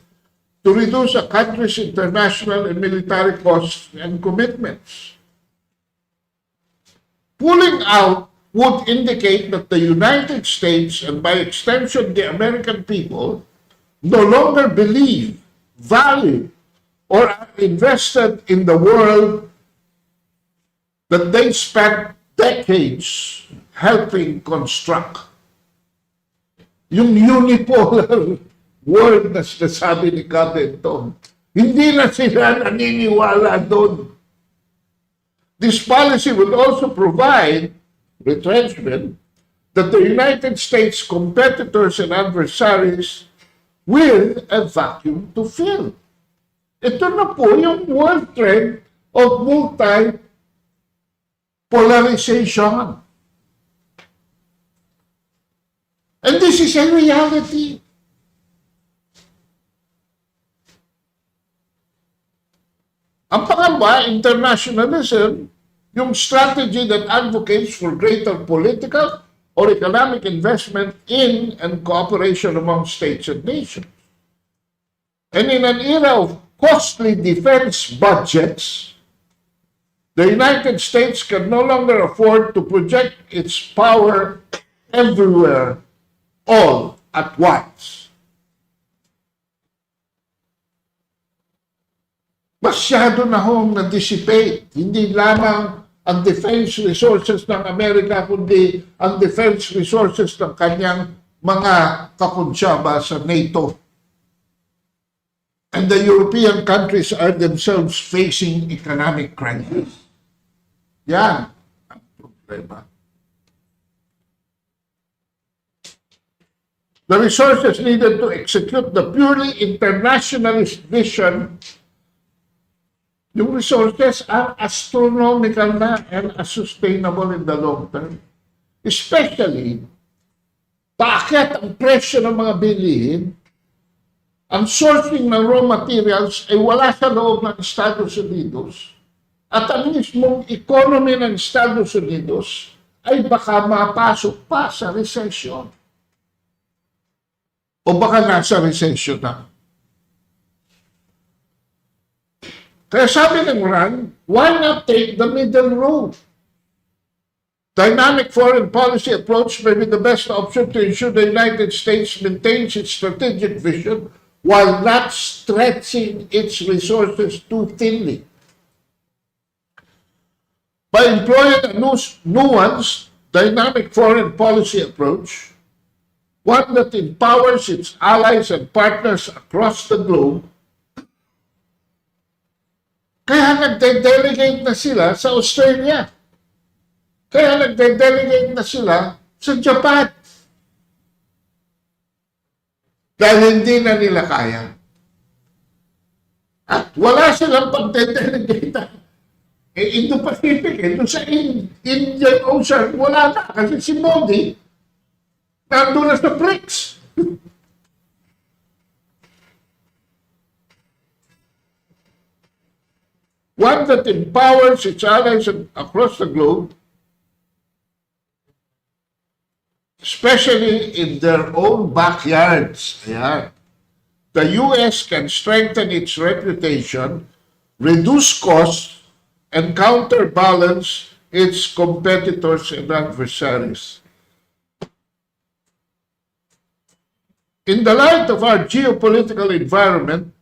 to reduce a country's international and military costs and commitments. Pulling out would indicate that the United States, and by extension the American people, no longer believe, value, or are invested in the world that they spent decades helping construct. Yung unipolar world na sinasabi ni Captain, hindi na sila naniniwala doon. This policy will also provide retrenchment that the United States competitors and adversaries with a vacuum to fill. Ito na po yung world trend of multi-polarization. And this is a reality. Ang pangalawa, internationalism, yung strategy that advocates for greater political or economic investment in and cooperation among states and nations. And in an era of costly defense budgets, the United States can no longer afford to project its power everywhere all at once. Masyado na hong na-dissipate, hindi lamang ang defense resources ng Amerika, kundi ang defense resources ng kanyang mga kakunsyaba sa NATO. And the European countries are themselves facing economic crisis. Yan ang problema. The resources needed to execute the purely internationalist vision, yung resources are astronomical na and unsustainable in the long term. Especially, bakit ang presyo ng mga bilihin, ang sourcing ng raw materials ay wala sa loob ng Estados Unidos at ang mismong economy ng Estados Unidos ay baka mapasok pa sa recession. O baka nasa recession na? Kaya sabi ng Rand, why not take the middle road? Dynamic foreign policy approach may be the best option to ensure the United States maintains its strategic vision while not stretching its resources too thinly. By employing a nuanced, dynamic foreign policy approach, one that empowers its allies and partners across the globe, kaya nagde-delegate na sila sa Australia. Kaya nagde-delegate na sila sa Japan. Dahil hindi na nila kaya. At wala silang pagde-delegate na. Indo-Pacific, doon sa Indian Ocean, wala na. Kasi si Modi, nandun na sa BRICS. One that empowers its allies across the globe, especially in their own backyards. Ayan. The U.S. can strengthen its reputation, reduce costs, and counterbalance its competitors and adversaries. In the light of our geopolitical environment,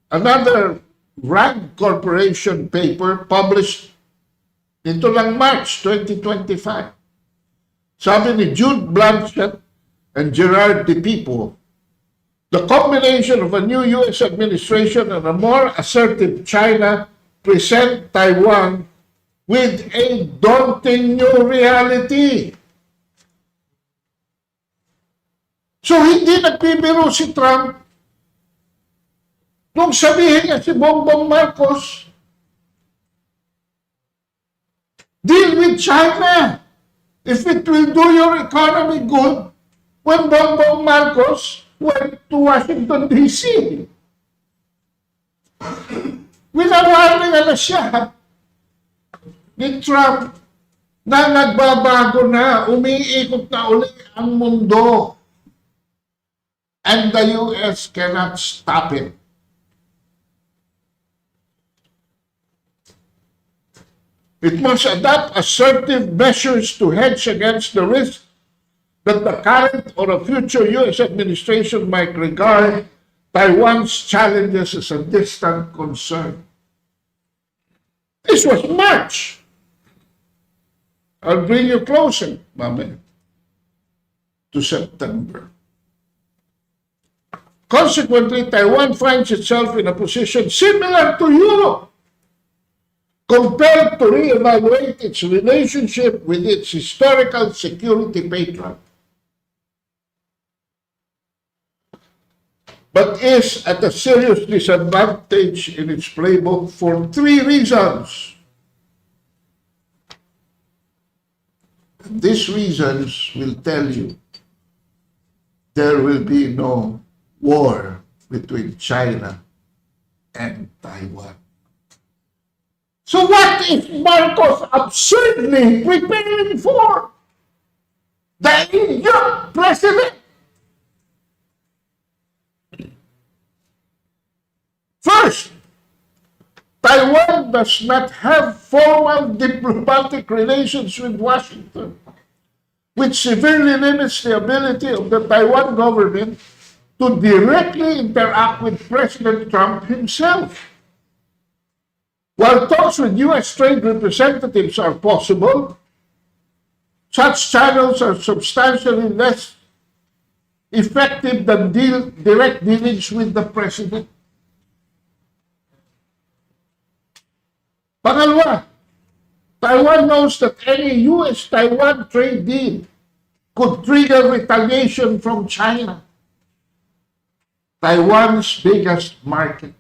another Rand Corporation paper published nito lang March 2025. Sabi ni Jude Blanchett and Gerard De Pipo, the combination of a new U.S. administration and a more assertive China present Taiwan with a daunting new reality. So hindi nagbibiro si Trump nung sabihin niya si Bongbong Marcos, deal with China. If it will do your economy good, when Bongbong Marcos went to Washington, D.C. Winawarning na siya ni Trump na nagbabago na, umiikot na uli ang mundo. And the U.S. cannot stop it. It must adopt assertive measures to hedge against the risk that the current or a future U.S. administration might regard Taiwan's challenges as a distant concern. This was March. I'll bring you closer, Mame, to September. Consequently, Taiwan finds itself in a position similar to Europe, compelled to reevaluate its relationship with its historical security patron, but is at a serious disadvantage in its playbook for three reasons. And these reasons will tell you there will be no war between China and Taiwan. So what is Marcos absurdly preparing for? The Indian president. First, Taiwan does not have formal diplomatic relations with Washington, which severely limits the ability of the Taiwan government to directly interact with President Trump himself. While talks with U.S. trade representatives are possible, such channels are substantially less effective than direct dealings with the President. Pangalawa, Taiwan knows that any U.S.-Taiwan trade deal could trigger retaliation from China, Taiwan's biggest market.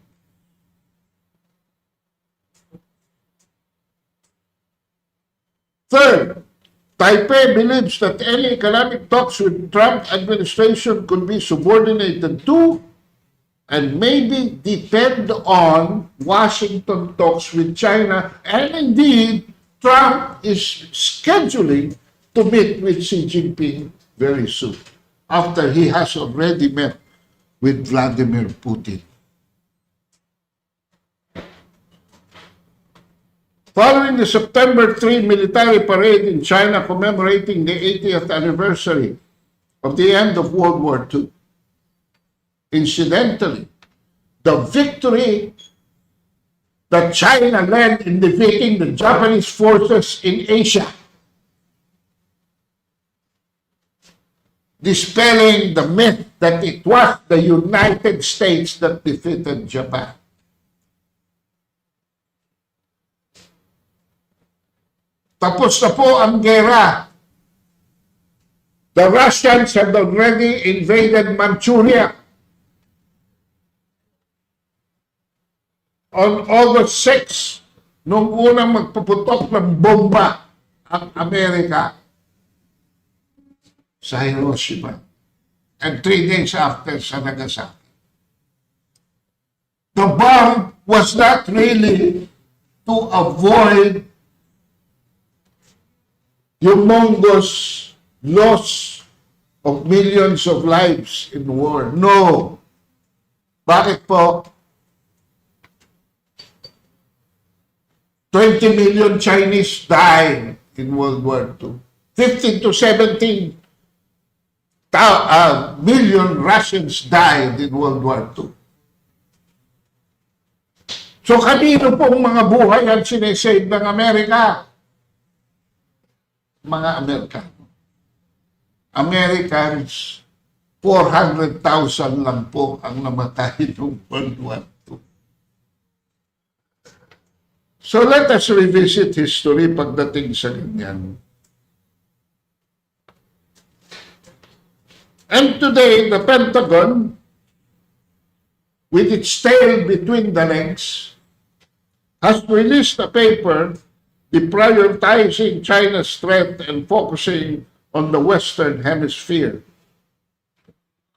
Third, Taipei believes that any economic talks with Trump administration could be subordinated to and maybe depend on Washington talks with China, and indeed, Trump is scheduling to meet with Xi Jinping very soon. after he has already met with Vladimir Putin. Following the September 3 military parade in China commemorating the 80th anniversary of the end of World War II, incidentally, the victory that China led in defeating the Japanese forces in Asia, dispelling the myth that it was the United States that defeated Japan. Tapos na po ang gera. The Russians had already invaded Manchuria. On August 6, nung unang magpuputok ng bomba ang Amerika sa Hiroshima, and 3 days after sa Nagasaki. The bomb was not really to avoid humongous loss of millions of lives in war. No. Bakit po? 20 million Chinese died in World War II. 15 to 17 million Russians died in World War II. So kanino pong mga buhay ang sinesave ng Amerika? Mga Amerikano. Americans, 400,000 lang po ang namatay noong World War II. So let us revisit history pagdating sa ganyan. And today, the Pentagon, with its tail between the legs, has released a paper deprioritizing China's threat and focusing on the Western Hemisphere.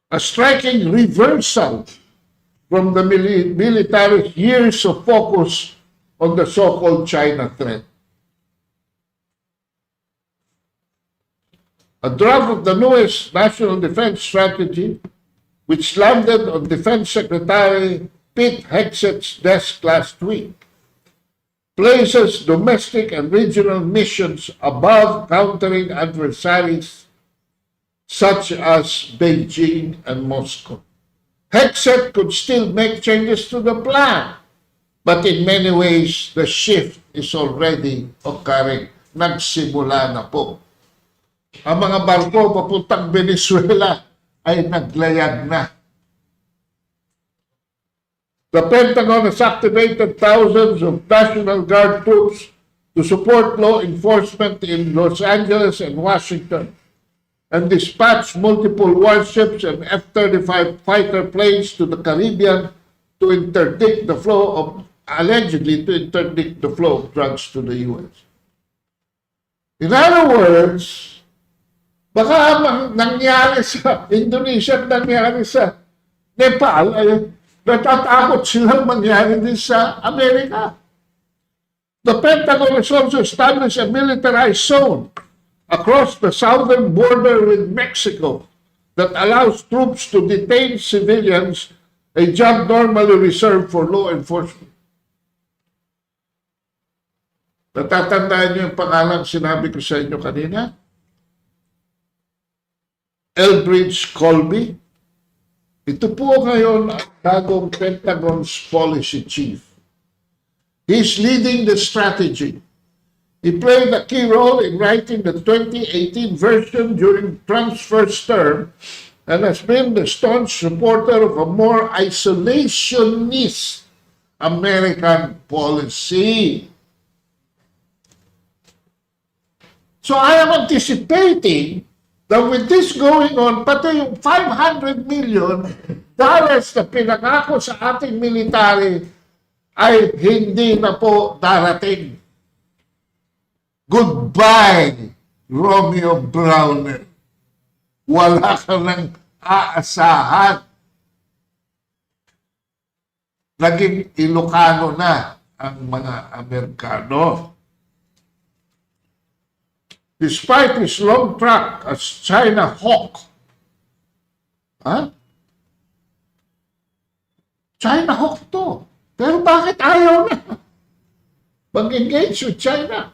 A striking reversal from the military years of focus on the so-called China threat. A draft of the newest National Defense Strategy, which landed on Defense Secretary Pete Hegseth's desk last week, places domestic and regional missions above countering adversaries such as Beijing and Moscow. Hegseth could still make changes to the plan, but in many ways, the shift is already occurring. Nagsimula na po. Ang mga barko papuntang Venezuela ay naglayag na. The Pentagon has activated thousands of National Guard troops to support law enforcement in Los Angeles and Washington, and dispatched multiple warships and F-35 fighter planes to the Caribbean to interdict the flow of, allegedly to interdict the flow of drugs to the U.S. In other words, baka nangyari sa Indonesia, nangyari sa Nepal, ay natatakot silang mangyari din sa Amerika. The Pentagon has also established a militarized zone across the southern border with Mexico that allows troops to detain civilians, a job normally reserved for law enforcement. Natatandaan niyo yung pangalang sinabi ko sa inyo kanina? Elbridge Colby. Ito po ngayon ang bagong Pentagon's policy chief. He's leading the strategy. He played a key role in writing the 2018 version during Trump's first term and has been the staunch supporter of a more isolationist American policy. So I am anticipating that with this going on, pati yung $500 million na pinangako sa ating military ay hindi na po darating. Goodbye, Romeo Browner. Wala ka nang aasahan. Naging Ilocano na ang mga Amerikano. Despite his long track as China hawk, Ha? China hawk to. Pero bakit ayaw na mag-engage with China?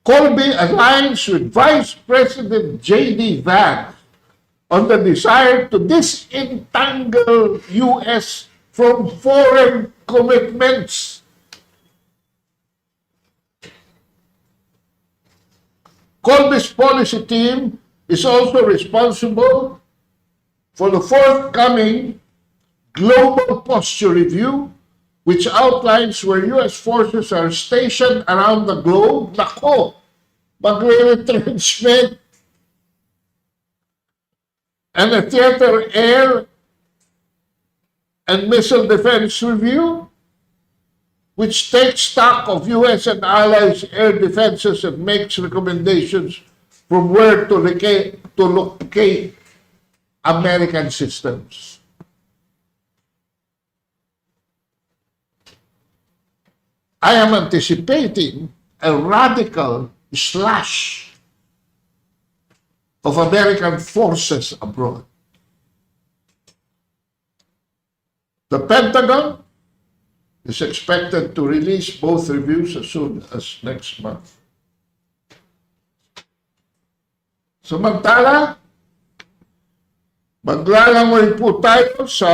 Colby aligns with Vice President J.D. Vance on the desire to disentangle U.S. from foreign commitments. Colby's policy team is also responsible for the forthcoming Global Posture Review, which outlines where U.S. forces are stationed around the globe. Nako, magre-retrenchment. And a theater, air, and missile defense review, which takes stock of U.S. and allies' air defenses and makes recommendations from where to locate American systems. I am anticipating a radical slash of American forces abroad. The Pentagon is expected to release both reviews as soon as next month. Samantala, maglalangoy po tayo sa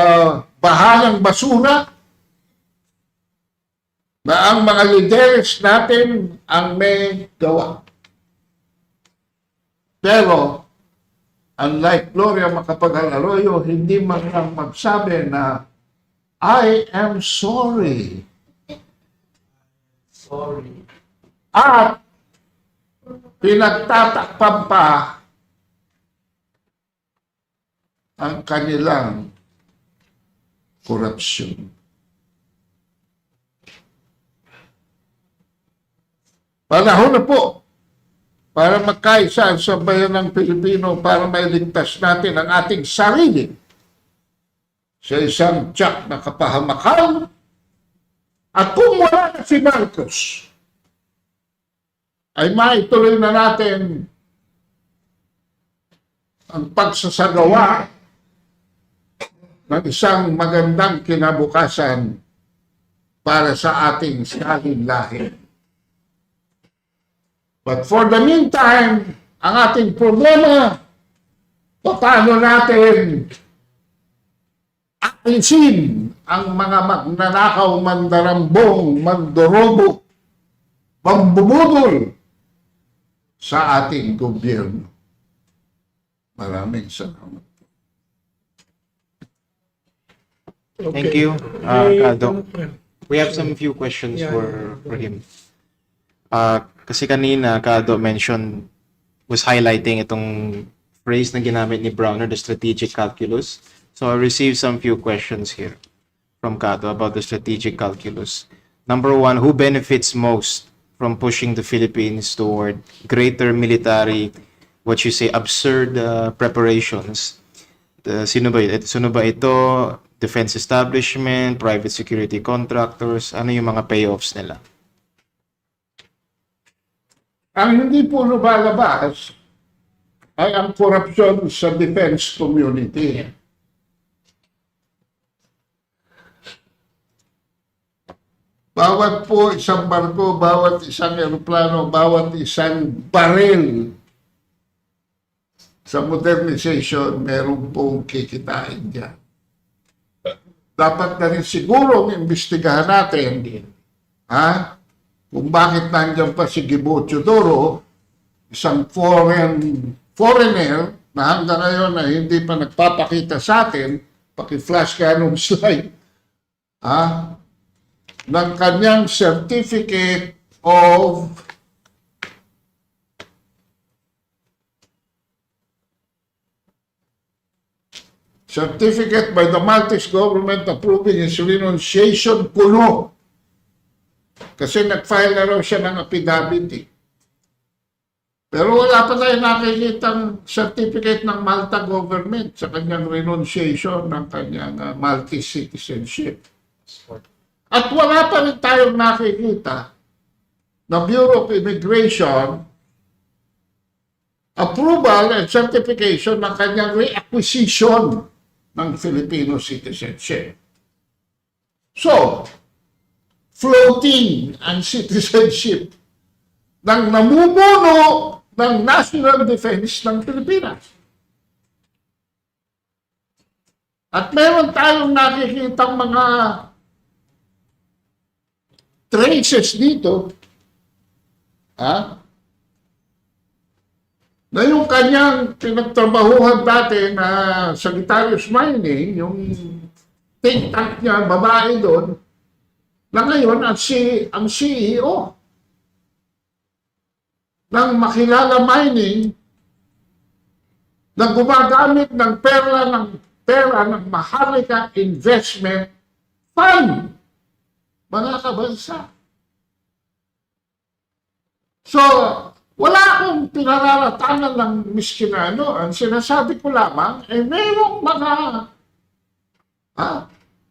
bahalang basura na ang mga leaders natin ang may gawa. Pero, unlike Gloria Macapagal-Arroyo, hindi man lang magsabi na, I am sorry.
Sorry.
At pinagtatakpan pa ang kanilang korupsyon. Panahon na po para magkaisa ang sambayan ng Pilipino para mailigtas natin ang ating sarili sa isang tiyak na kapahamakan. At kung wala na si Marcos, ay maituloy na natin ang pagsasagawa ng isang magandang kinabukasan para sa ating saling lahi. But for the meantime, ang ating problema, paano natin alisin ang mga magnanakaw, mandarambong, mandorobo, pambubudol sa ating gobyerno. Maraming salamat.
Thank you, Kado. We have some few questions for him. Kasi kanina, Kado was highlighting itong phrase na ginamit ni Browner, the strategic calculus. So I received some few questions here from Kado about the strategic calculus. Number one, who benefits most from pushing the Philippines toward greater military, what you say, absurd preparations? Sino ba ito? Defense establishment, private security contractors, ano yung mga payoffs nila?
Ang hindi po lumalabas ay ang korupsyon sa defense community. Bawat po isang barko, bawat isang eroplano, bawat isang baril sa modernization, meron pong kikitain dyan. Dapat na rin sigurong imbestigahan natin, kung bakit nandiyan pa si Gibo Teodoro, isang foreigner na hanggang ngayon na hindi pa nagpapakita sa atin, paki-flash ka nung slide, ng kanyang certificate of by the Maltese government approving his renunciation kuno. Kasi nag-file na raw siya ng affidavit. Pero wala pa tayo nakikitang certificate ng Malta government sa kanyang renunciation ng kanyang Maltese citizenship. At wala pa rin tayong nakikita na Bureau of Immigration approval and certification ng kanyang reacquisition ng Filipino citizenship. So, floating ang citizenship ng namumuno ng national defense ng Pilipinas. At meron tayong nakikitang mga traces dito, na yung kanyang pinagtrabahuhan dati na Sagittarius Mining, yung think tank niya, babae doon, na ngayon ang CEO ng Makilala Mining na gumagamit ng pera ng Maharlika Investment Fund, mga kabansa. So, wala akong pinararatangan ng miskinano. Ang sinasabi ko lamang, mayroong mga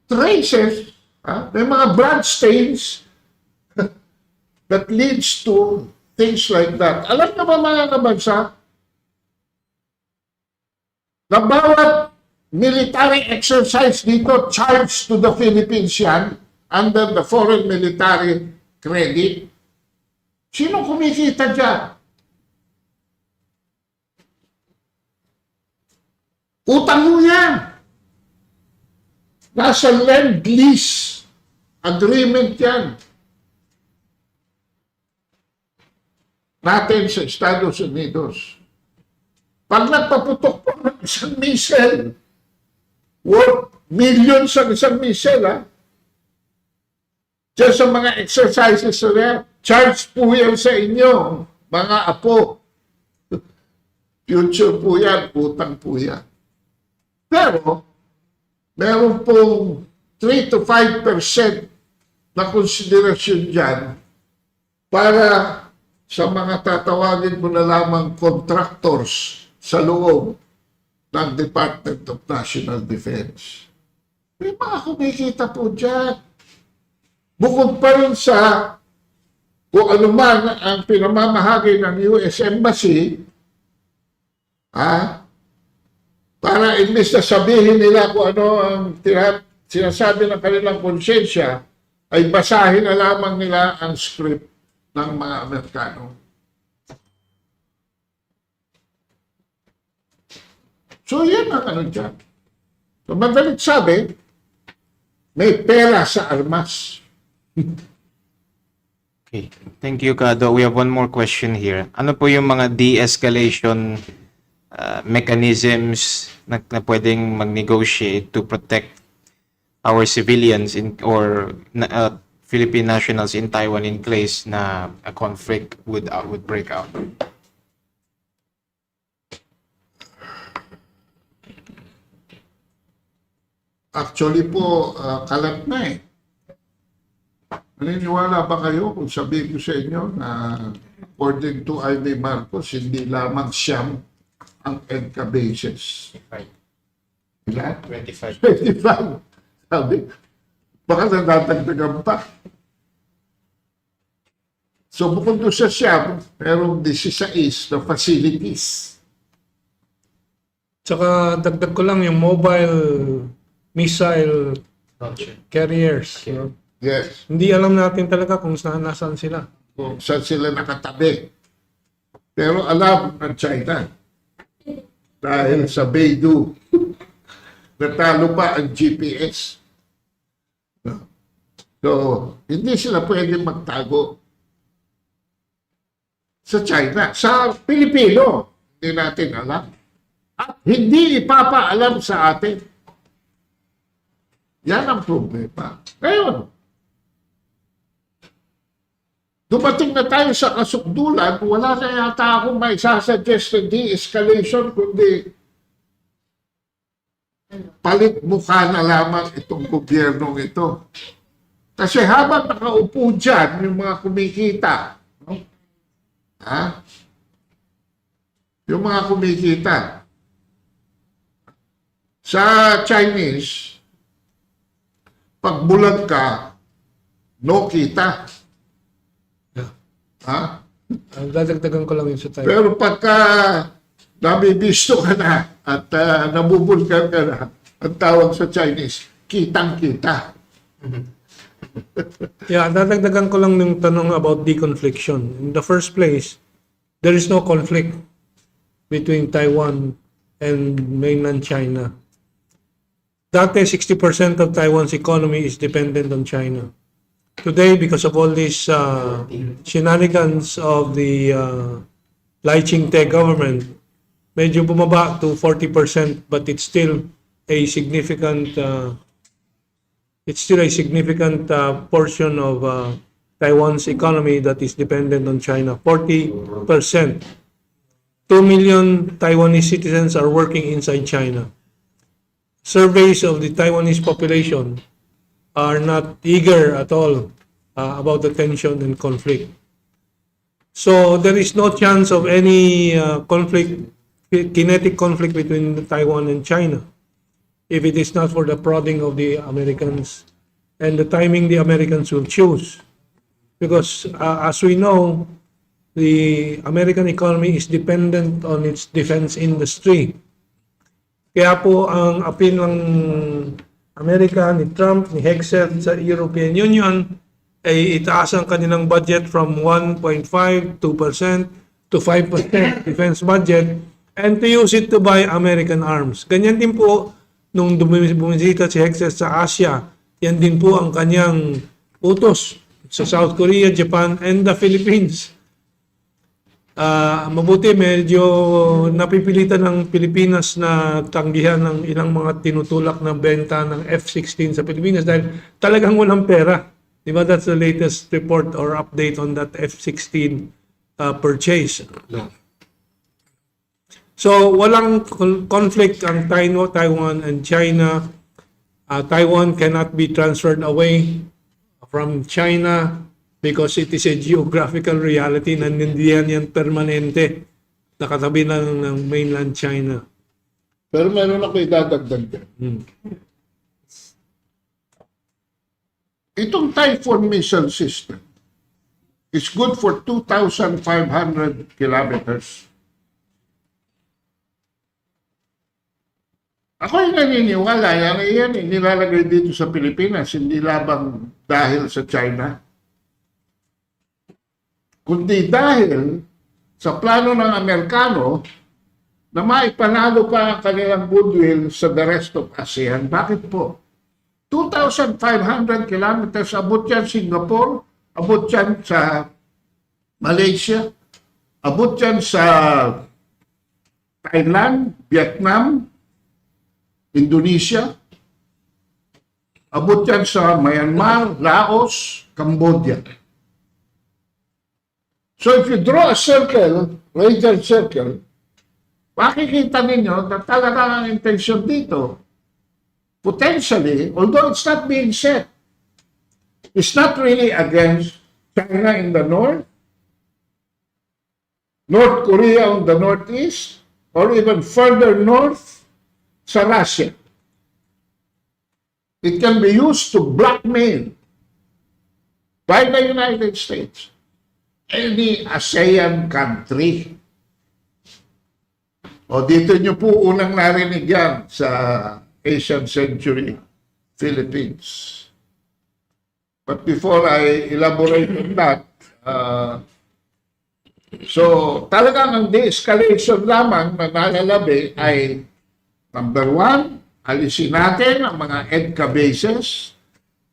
traces, may mga blood stains that leads to things like that. Alam na ba mga kabansa, na bawat military exercise dito charged to the Philippines yan under the foreign military credit? Sino kumikita dyan? Utang mo yan. Nasa lend-lease agreement yan. Natin sa Estados Unidos. Pag nagpaputok po ng isang missile, worth millions ang isang missile, diyan sa mga exercises na charge po yan sa inyo, mga apo. Future po yan, utang po yan. Pero, meron pong 3 to 5% na konsiderasyon dyan para sa mga tatawagin mo na lamang contractors sa loob ng Department of National Defense. May mga kumikita po dyan. Bukod pa rin sa kung ano man ang pinamamahagi ng US Embassy, para imbis na sabihin nila kung ano ang sinasabi ng kanilang konsensya, ay basahin na lamang nila ang script ng mga Amerikano. So yan ang ano dyan. So madalit sabi, may pera sa armas.
Okay. Thank you, Kado. We have one more question here. Ano po yung mga de-escalation mechanisms na pwedeng mag-negotiate to protect our civilians or Philippine nationals in Taiwan in case na a conflict would break out?
Actually po, kalat na eh. Naniniwala ba kayo kung sabihin ko sa inyo na according to Ivy Marcos, hindi lamang siyam ang EDCA bases? Ilan?
25.
25. Sabi, baka nadadagdagan pa. So bukod doon sa siyam, merong 16 na facilities.
Tsaka dagdag ko lang yung mobile missile carriers. So,
Yes.
hindi alam natin talaga kung nasaan sila.
Kung saan sila nakatabi. Pero alam ng China. Dahil sa Beidou, natalo pa ang GPS. So, hindi sila pwede magtago sa China. Sa Pilipino, hindi natin alam. At hindi ipapaalam sa atin. Yan ang problema. Ngayon, dumating na tayo sa kasukdulan, wala na yata akong may sasuggest na de-escalation, kundi palit mukha na lamang itong gobyernong ito. Kasi habang nakaupo dyan, yung mga kumikita, no? Yung mga kumikita, sa Chinese, pag bulag ka, no kita.
Dadagdagan ko lang yun sa Taiwan.
Pero pagka nabibisto ka na at nabubulkan ka na, ang tawag sa Chinese, kitang-kita.
Yeah, dadagdagan ko lang yung tanong about deconfliction. In the first place, there is no conflict between Taiwan and mainland China. Dati, 60% of Taiwan's economy is dependent on China. Today, because of all these shenanigans of the Lai Ching-te government, medyo bumaba to 40%, but it's still a significant portion of Taiwan's economy that is dependent on China. 40%. 2 million Taiwanese citizens are working inside China. Surveys of the Taiwanese population are not eager at all about the tension and conflict. So there is no chance of any kinetic conflict between Taiwan and China if it is not for the prodding of the Americans and the timing the Americans will choose. Because as we know, the American economy is dependent on its defense industry. Kaya po ang appeal ng Amerika, ni Trump, ni Hegseth sa European Union ay itaas ang kanilang budget from 1.5, 2% to 5% defense budget and to use it to buy American arms. Ganyan din po nung bumisita si Hegseth sa Asia, yan din po ang kanyang utos sa South Korea, Japan, and the Philippines. Mabuti medyo napipilitan ng Pilipinas na tanggihan ng ilang mga tinutulak na benta ng F-16 sa Pilipinas dahil talagang walang pera. Di ba? That's the latest report or update on that F-16 purchase. So, walang conflict ang Taiwan and China. Taiwan cannot be transferred away from China because it is a geographical reality na hindi yan permanente nakatabi ng mainland China.
Pero meron ako idadagdag din. Itong Typhoon missile system is good for 2,500 kilometers. Ako yung naniniwala, yan nilalagay dito sa Pilipinas, hindi labang dahil sa China, kundi dahil sa plano ng Amerikano na maipanalo pa ang kanilang goodwill sa the rest of ASEAN. Bakit po? 2,500 kilometers, abot yan Singapore, abot yan sa Malaysia, abot yan sa Thailand, Vietnam, Indonesia, abot yan sa Myanmar, Laos, Cambodia. So if you draw a circle, radial circle, makikita ninyo na talaga ang intention dito, potentially, although it's not being said, it's not really against China in the north, North Korea on the northeast, or even further north sa Russia. It can be used to blackmail by the United States any ASEAN country. O dito nyo po unang narinig yan sa Asian Century Philippines. But before I elaborate on that, so talagang ang de-escalation lamang na nalalabi ay number 1, alisin natin ang mga EDCA bases.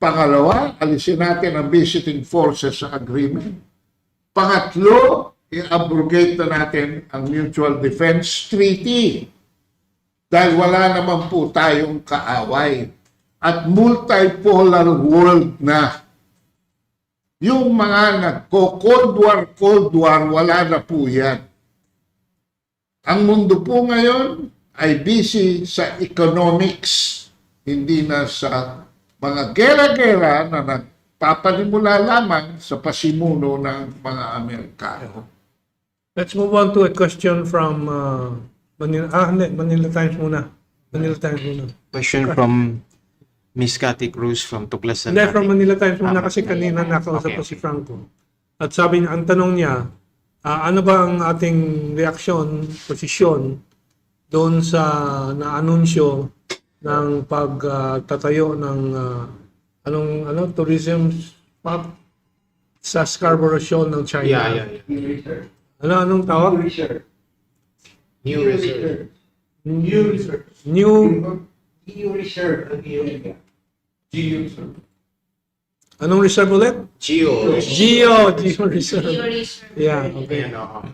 Pangalawa, alisin natin ang visiting forces sa agreement. Pangatlo, i-abrogate na natin ang Mutual Defense Treaty dahil wala naman po tayong kaaway at multipolar world na. Yung mga nagko-Cold War, wala na po yan. Ang mundo po ngayon ay busy sa economics, hindi na sa mga gera-gera na nagpapanimula lamang sa pasimuno ng mga Amerikano.
Let's move on to a question from Manila. Manila Times muna. Manila Times muna.
Question from Miss Cathy Cruz from Tuklasan.
Hindi, from Manila Times muna kasi kanina nakausap ko si Franco. At sabi niya, ang tanong niya, Ano ba ang ating reaksyon, posisyon doon sa naanunsyo ng pagtatayo ng tourism spot sa Scarborough Shoal ng China?
Yeah.
Anong tawag?
New reserve.
New Anong reserve ulit? Geo reserve. Yeah, okay.
Ayan,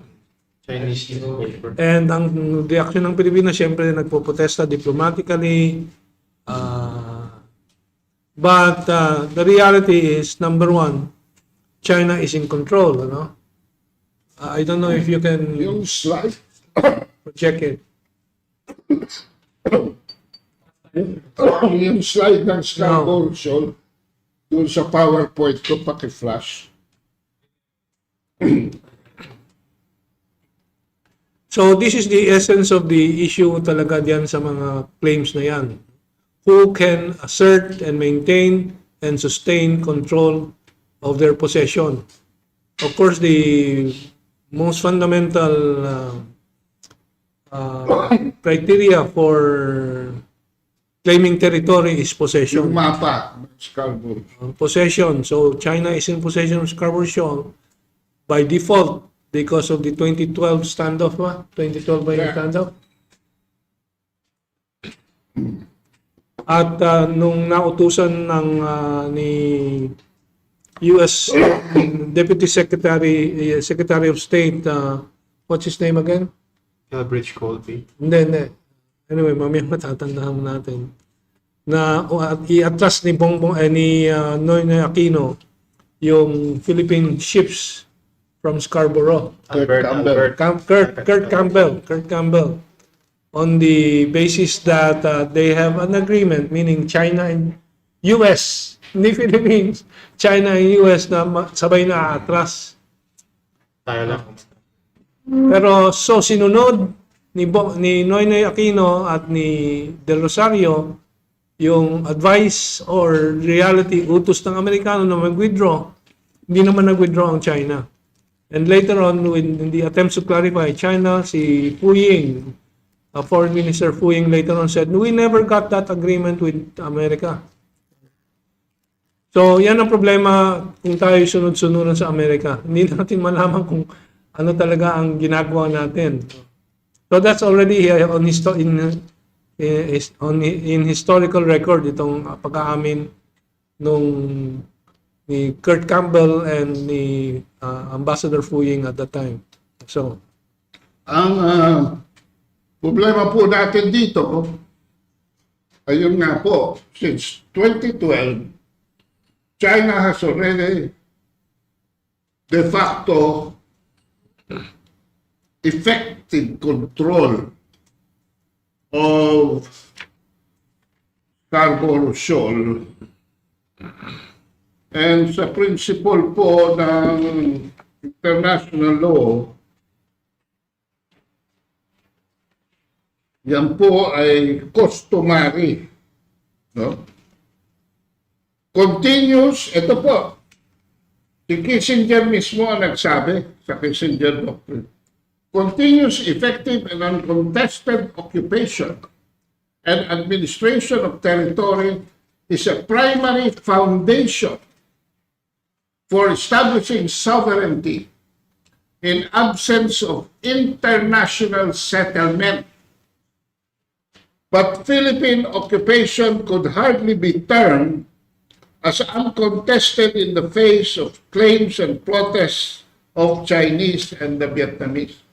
Chinese newspaper.
And ang reaksyon ng Pilipinas, syempre nagpo-protesta diplomatically. But the reality is, number one, China is in control. I don't know if you can
Yung slide,
check it.
yung slide ng Scarborough Shoal, doon sa PowerPoint ko, paki-flash.
So this is the essence of the issue talaga diyan sa mga claims na yan. Who can assert and maintain and sustain control of their possession? Of course, the most fundamental criteria for claiming territory is
Yung
possession.
mapa ng Scarborough.
Possession. So China is in possession of Scarborough Shoal by default because of the 2012 standoff ba? 2012 ba yung
Yeah.
standoff? At nung nautusan ng ni US Deputy Secretary of State, what's his name again?
Elbridge Colby.
Hindi. Anyway, mamaya matatandaan mo natin na i-atras ni Noynoy Aquino yung Philippine ships from Scarborough. Kurt Campbell on the basis that they have an agreement, meaning China and US, hindi Philippines, China and US na sabay na atras.
Tayo lang.
Pero so sinunod ni Noynoy Aquino at ni Del Rosario yung advice or reality utos ng Amerikano na mag-withdraw, hindi naman nag-withdraw ang China. And later on, in the attempts to clarify China, si Fu Ying, Foreign Minister Fu Ying later on said, we never got that agreement with America. So, yan ang problema kung tayo sunod-sunuran sa Amerika. Hindi natin malaman kung ano talaga ang ginagawa natin. So that's already in historical record itong pag-aamin nung ni Kurt Campbell and ni Ambassador Fu Ying at that time. So,
Ang problema po natin dito, ayun nga po, since 2012, China has already de facto effective control of Scarborough Shoal. And sa principle po ng international law, yan po ay customary. No? Continuous, ito po, si Kissinger mismo ang nagsabi sa Kissinger Doctrine. Continuous, effective, and uncontested occupation and administration of territory is a primary foundation for establishing sovereignty in absence of international settlement. But Philippine occupation could hardly be termed as uncontested in the face of claims and protests of Chinese and the Vietnamese.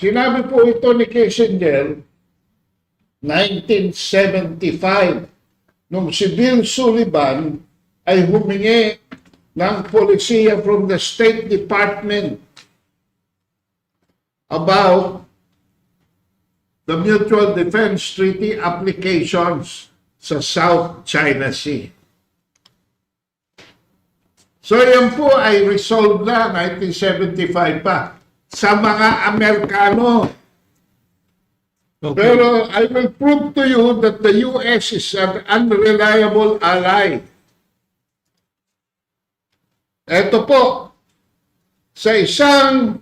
Sinabi po ito ni Kissinger, 1975, nung si Bill Sullivan ay humingi ng polisiya from the State Department about the Mutual Defense Treaty applications sa South China Sea. So yan po ay resolved na 1975 pa sa mga Amerikano.
okay.
Pero I will prove to you that the US is an unreliable ally. Ito po, sa isang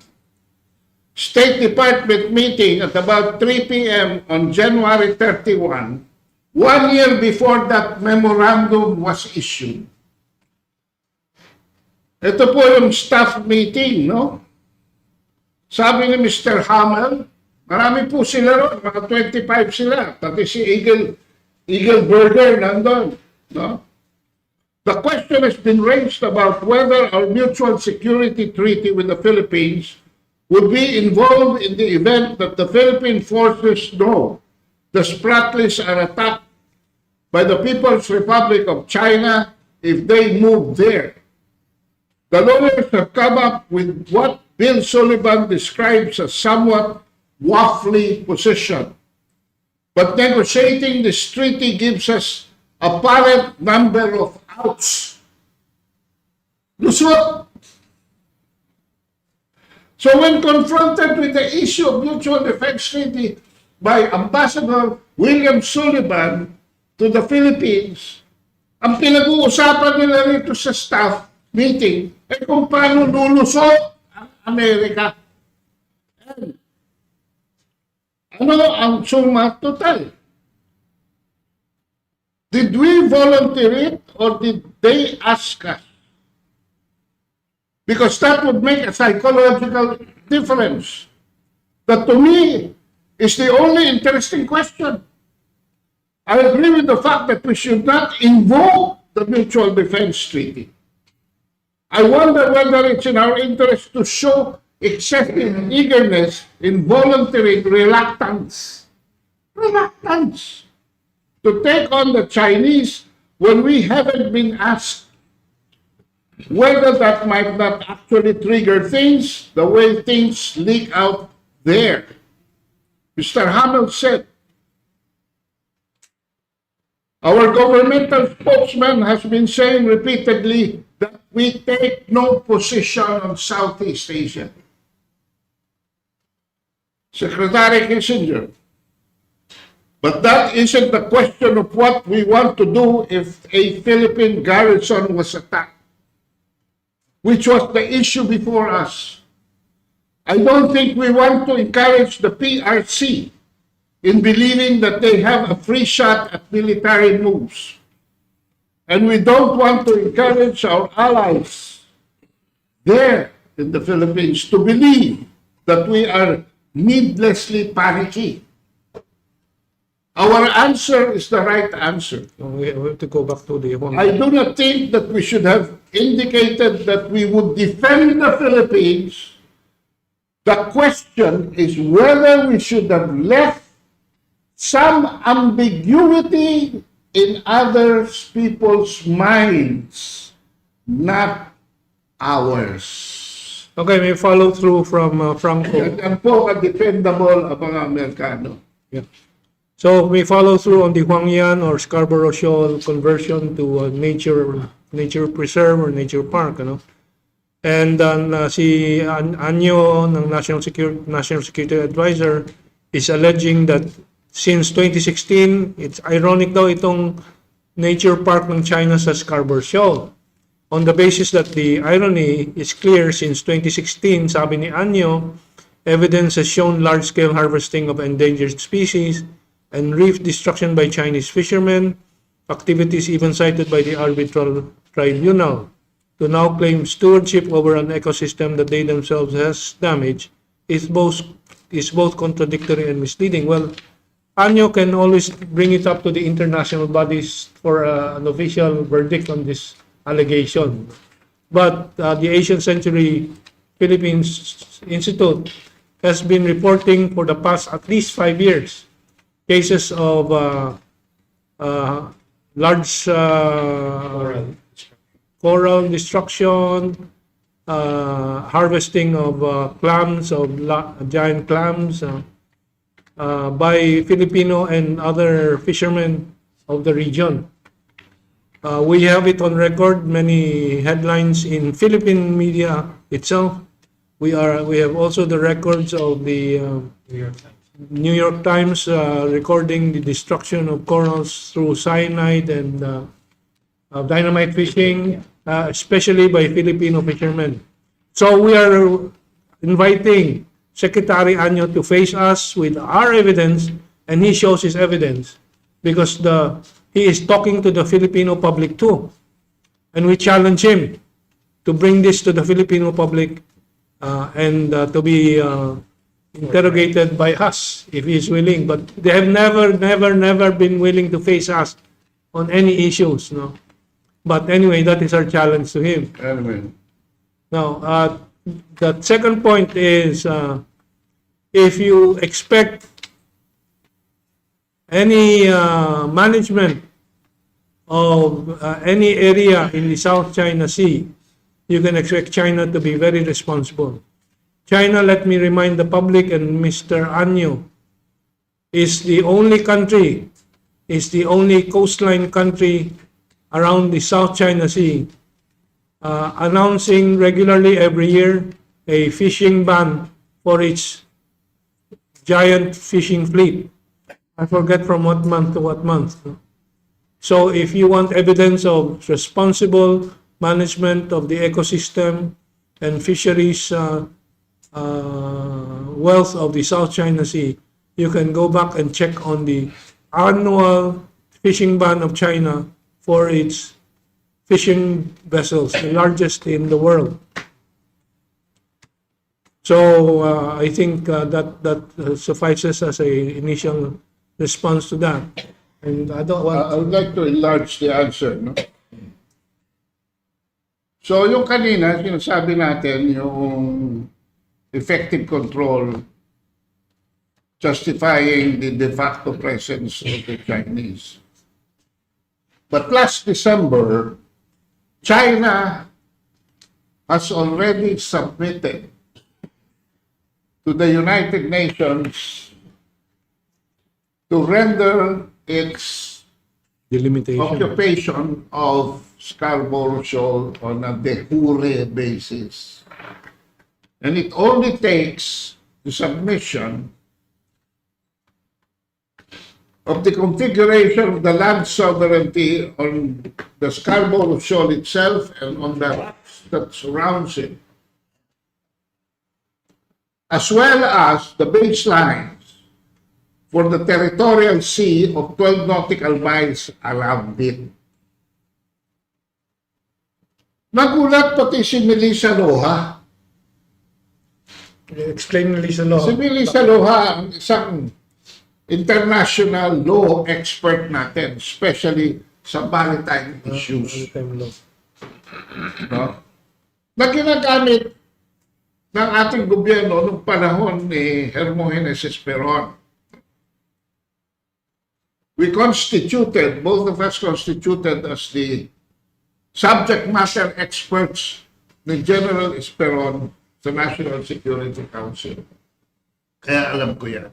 State Department meeting at about 3 p.m. on January 31, 1 year before that memorandum was issued. Ito po yung staff meeting, no? Sabi ni Mr. Hamel, marami po sila ron, mga 25 sila, pati si Eagle Burger nandun, no? The question has been raised about whether our mutual security treaty with the Philippines would be involved in the event that the Philippine forces know the Spratlys are attacked by the People's Republic of China if they move there. The lawyers have come up with what Bill Sullivan describes as somewhat waffly position. But negotiating this treaty gives us a apparent number of outs. Lusot! So when confronted with the issue of mutual defense treaty by Ambassador William Sullivan to the Philippines, ang pinag-uusapan nila rito sa staff meeting ay kung paano lulusot ang Amerika. And ano ang suma total? Did we volunteer it or did they ask us? Because that would make a psychological difference. That to me is the only interesting question. I agree with the fact that we should not invoke the Mutual Defense Treaty. I wonder whether it's in our interest to show excessive eagerness in volunteering reluctance to take on the Chinese when we haven't been asked, whether that might not actually trigger things the way things leak out there. Mr. Hamel said, our governmental spokesman has been saying repeatedly that we take no position on Southeast Asia. Secretary Kissinger, but that isn't the question of what we want to do if a Philippine garrison was attacked, which was the issue before us. I don't think we want to encourage the PRC in believing that they have a free shot at military moves. And we don't want to encourage our allies there in the Philippines to believe that we are needlessly panicky. Our answer is the right answer.
We have to go back to the one.
I do not think that we should have indicated that we would defend the Philippines. The question is whether we should have left some ambiguity in other people's minds, not ours.
Okay, may follow through from Franco.
Yan po ka-dependable ang mga Amerikano.
Yeah. So we follow through on the Huangyan or Scarborough Shoal conversion to a nature preserve or nature park, ano? And then si Anyo ng National Security Advisor is alleging that since 2016, it's ironic daw itong nature park ng China sa Scarborough Shoal. On the basis that the irony is clear, since 2016, sabi ni Anyo, evidence has shown large-scale harvesting of endangered species and reef destruction by Chinese fishermen, activities even cited by the arbitral tribunal, to now claim stewardship over an ecosystem that they themselves has damaged is both contradictory and misleading. Well, Anyo can always bring it up to the international bodies for an official verdict on this allegation. But the Asian Century Philippines Institute has been reporting for the past at least 5 years cases of large coral destruction, harvesting of clams, of giant clams by Filipino and other fishermen of the region. We have it on record, many headlines in Philippine media itself. We have also the records of the New York Times recording the destruction of corals through cyanide and dynamite fishing, especially by Filipino fishermen. So we are inviting Secretary Anyo to face us with our evidence, and he shows his evidence because he is talking to the Filipino public too. And we challenge him to bring this to the Filipino public and to be interrogated by us if he is willing. But they have never been willing to face us on any issues. No? But anyway, that is our challenge to him.
Anyway,
Now, the second point is if you expect any management of any area in the South China Sea, you can expect China to be very responsible. China, let me remind the public and Mr. Anyo, is the only country, is the only coastline country around the South China Sea announcing regularly every year a fishing ban for its giant fishing fleet. I forget from what month to what month. So if you want evidence of responsible management of the ecosystem and fisheries wealth of the South China Sea, you can go back and check on the annual fishing ban of China for its fishing vessels, the largest in the world. So I think that suffices as an initial response to that. And I don't want.
I would like to enlarge the answer. No? So yung kanina, sinasabi natin yung effective control justifying the de facto presence of the Chinese. But last December, China has already submitted to the United Nations to render its
Delimitation.
occupation of Scarborough Shoal on a de jure basis. And it only takes the submission of the configuration of the land sovereignty on the Scarborough Shoal itself and on the rocks that surrounds it, as well as the baselines for the territorial sea of 12 nautical miles around it. Nagulat pati si Melissa Loha.
Explain Lisa Law.
Si Melissa Loha, ang isang international law expert natin, especially sa maritime issues. No? Na ginagamit ng ating gobyerno noong panahon ni Hermogenes Esperon. We constituted, both of us constituted as the subject matter experts ni General Esperon sa National Security Council. Kaya alam ko yan.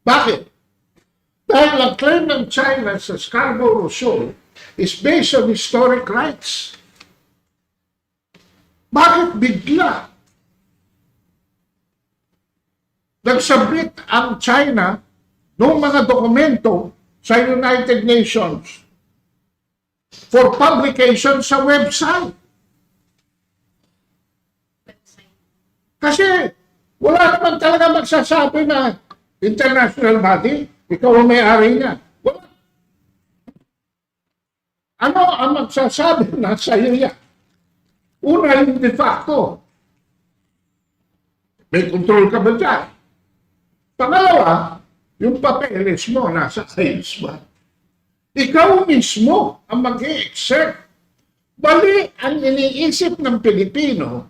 Bakit? Dahil ang claim ng China sa Scarborough Shoal is based on historic rights. Bakit bigla nagsubmit ang China ng mga dokumento sa United Nations for publication sa website? Kasi wala naman talaga magsasabi na international body, ikaw ang may-ari niya. Wala. Ano ang magsasabi na sa iyo yan? Una, yung de facto. May control ka ba dyan? Pangalawa, yung papeles mo nasa ayos ba? Ikaw mismo ang mag-i-exert. Bali ang iniisip ng Pilipino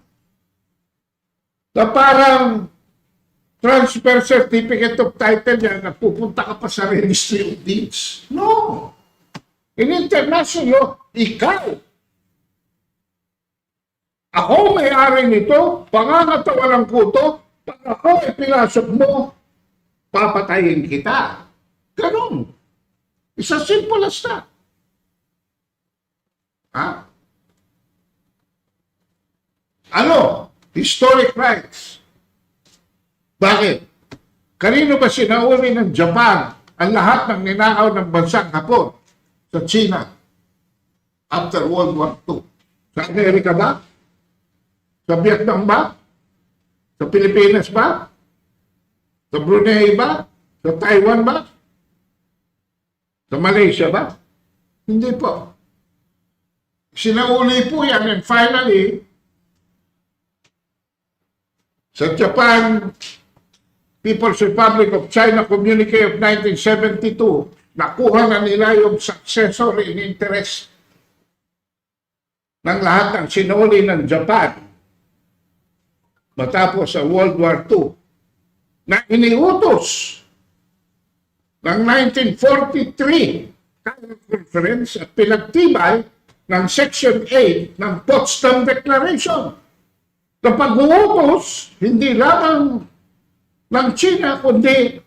na parang transfer certificate of title yan na pupunta ka pa sa registry of deeds. No! In international law, ikaw. Ako may-ari nito, pangangatawanan ko ito, pag ako ipinasok mo, papatayin kita. Ganon. It's as simple as that. Ha? Ano? Historic rights. Bakit? Kanino ba sinauli ng Japan ang lahat ng ninakaw ng bansang Hapon sa China after World War II? Sa Amerika ba? Sa Vietnam ba? Sa Pilipinas ba? Sa Brunei ba? Sa Taiwan ba? Sa Malaysia ba? Hindi po. Sinauli po yan, and finally, sa Japan, People's Republic of China Communique of 1972, nakuha na nila yung successor in interest ng lahat ng sinuli ng Japan matapos sa World War II na iniutos ng 1943 conference at pinagtibay ng Section 8 ng Potsdam Declaration. Na pag-uutos, hindi lamang ng China, kundi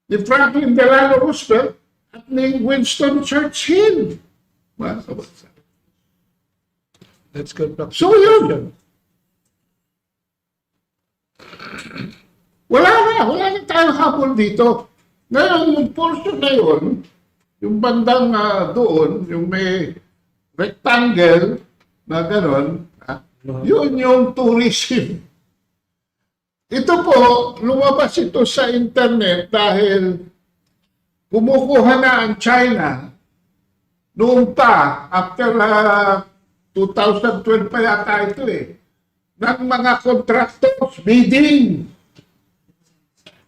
ni Franklin Delano Roosevelt at ni Winston Churchill.
That's good practice.
So yun. Wala na tayong habol dito. Ngayon, yung portion na yun, yung bandang doon, yung may rectangle na gano'n, yun yung tourism. Ito po, lumabas ito sa internet dahil kumukuha na ang China noon pa, after 2012 pa yata ito ng mga contractors bidding.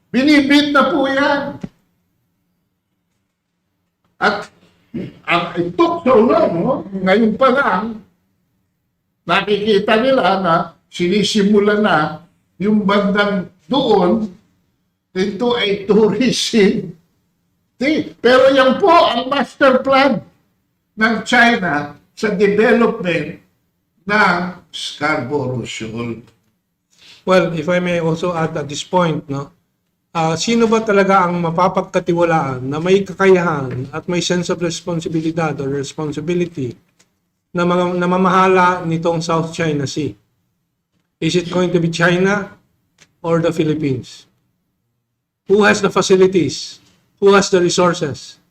Binibid na po yan. At it took so long, no? Ngayon pa lang, nakikita nila na sinisimula na yung bandang doon into a tourism. Pero yan po ang master plan ng China sa development ng Scarborough Shoal.
Well, if I may also add at this point, no? Sino ba talaga ang mapapagkatiwalaan na may kakayahan at may sense of responsibilidad or responsibility na mamahala nitong South China Sea? Is it going to be China or the Philippines? Who has the facilities? Who has the resources?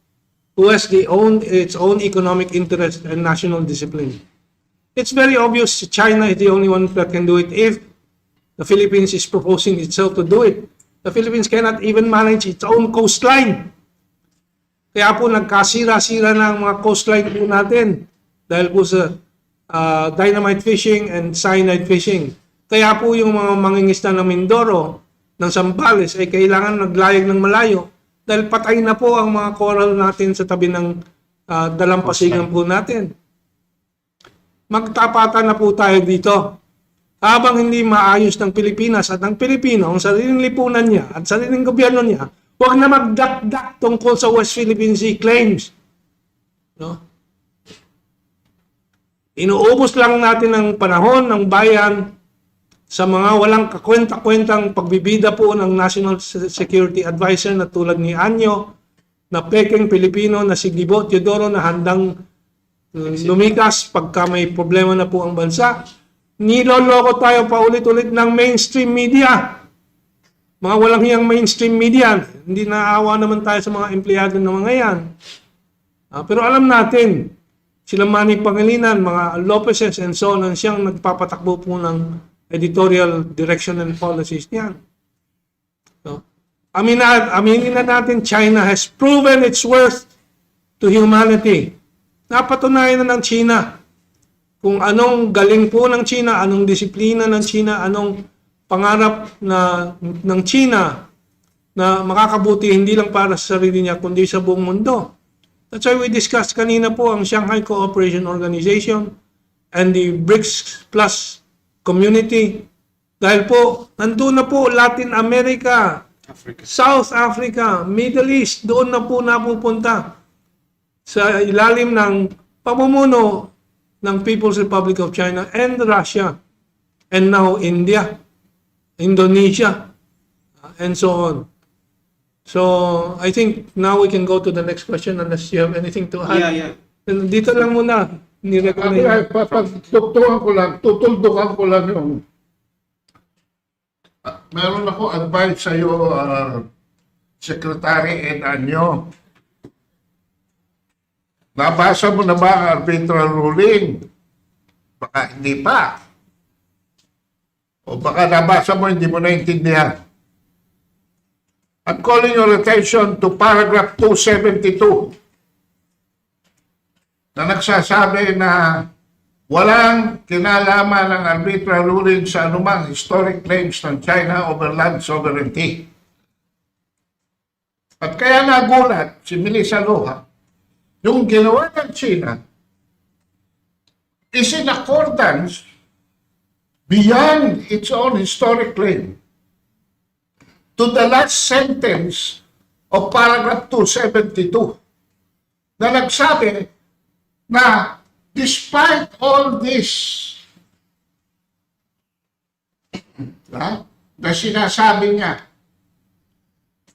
Who has its own economic interest and national discipline? It's very obvious China is the only one that can do it if the Philippines is proposing itself to do it. The Philippines cannot even manage its own coastline. Kaya po nagkasira-sira na ang mga coastline po natin dahil po sa dynamite fishing and cyanide fishing. Kaya po yung mga mangingisda ng Mindoro, ng Zambales ay kailangan naglayag ng malayo dahil patay na po ang mga coral natin sa tabi ng dalampasigan po natin. Magtapatan na po tayo dito. Habang hindi maayos ng Pilipinas at ng Pilipino ang sariling lipunan niya at sariling gobyerno niya, huwag na magdakdak tungkol sa West Philippine Sea claims. No? Inuubos lang natin ang panahon ng bayan sa mga walang kakwenta-kwentang pagbibida po ng National Security Advisor na tulad ni Anyo, na peking Pilipino na si Gibo Teodoro na handang lumikas pagka may problema na po ang bansa. Niloloko tayo paulit-ulit ng mainstream media. Mga walang hiyang mainstream media. Hindi naawa naman tayo sa mga empleyado ng mga yan. Pero alam natin, sila Manny Pangilinan, mga Lopezes and so on, siyang nagpapatakbo po ng editorial direction and policies niyan. So, aminin na natin, China has proven its worth to humanity. Napatunayan na ng China kung anong galing po ng China, anong disiplina ng China, anong pangarap ng China na makakabuti hindi lang para sa sarili niya kundi sa buong mundo. That's why we discussed kanina po ang Shanghai Cooperation Organization and the BRICS Plus community. Dahil po, nandun na po Latin America,
Africa,
South Africa, Middle East, doon na po napupunta sa ilalim ng pamumuno ng People's Republic of China and Russia and now India, Indonesia, and so on. So, I think now we can go to the next question unless you have anything to add.
Yeah.
Dito lang muna.
Tutuldukan ko lang yung meron ako advice sa iyo, Secretary Ed Anyo. Nabasa mo na ba ang arbitral ruling? Baka hindi pa. O baka nabasa mo, hindi mo naintindihan. I'm calling your attention to paragraph 272 na nagsasabi na walang kinalaman ng arbitral ruling sa anumang historic claims ng China over land sovereignty. At kaya nagulat si Melissa Loha, yung ginawa ng China is in accordance beyond its own historic claim to the last sentence of paragraph 272 na nagsabi na despite all this na sinasabi niya,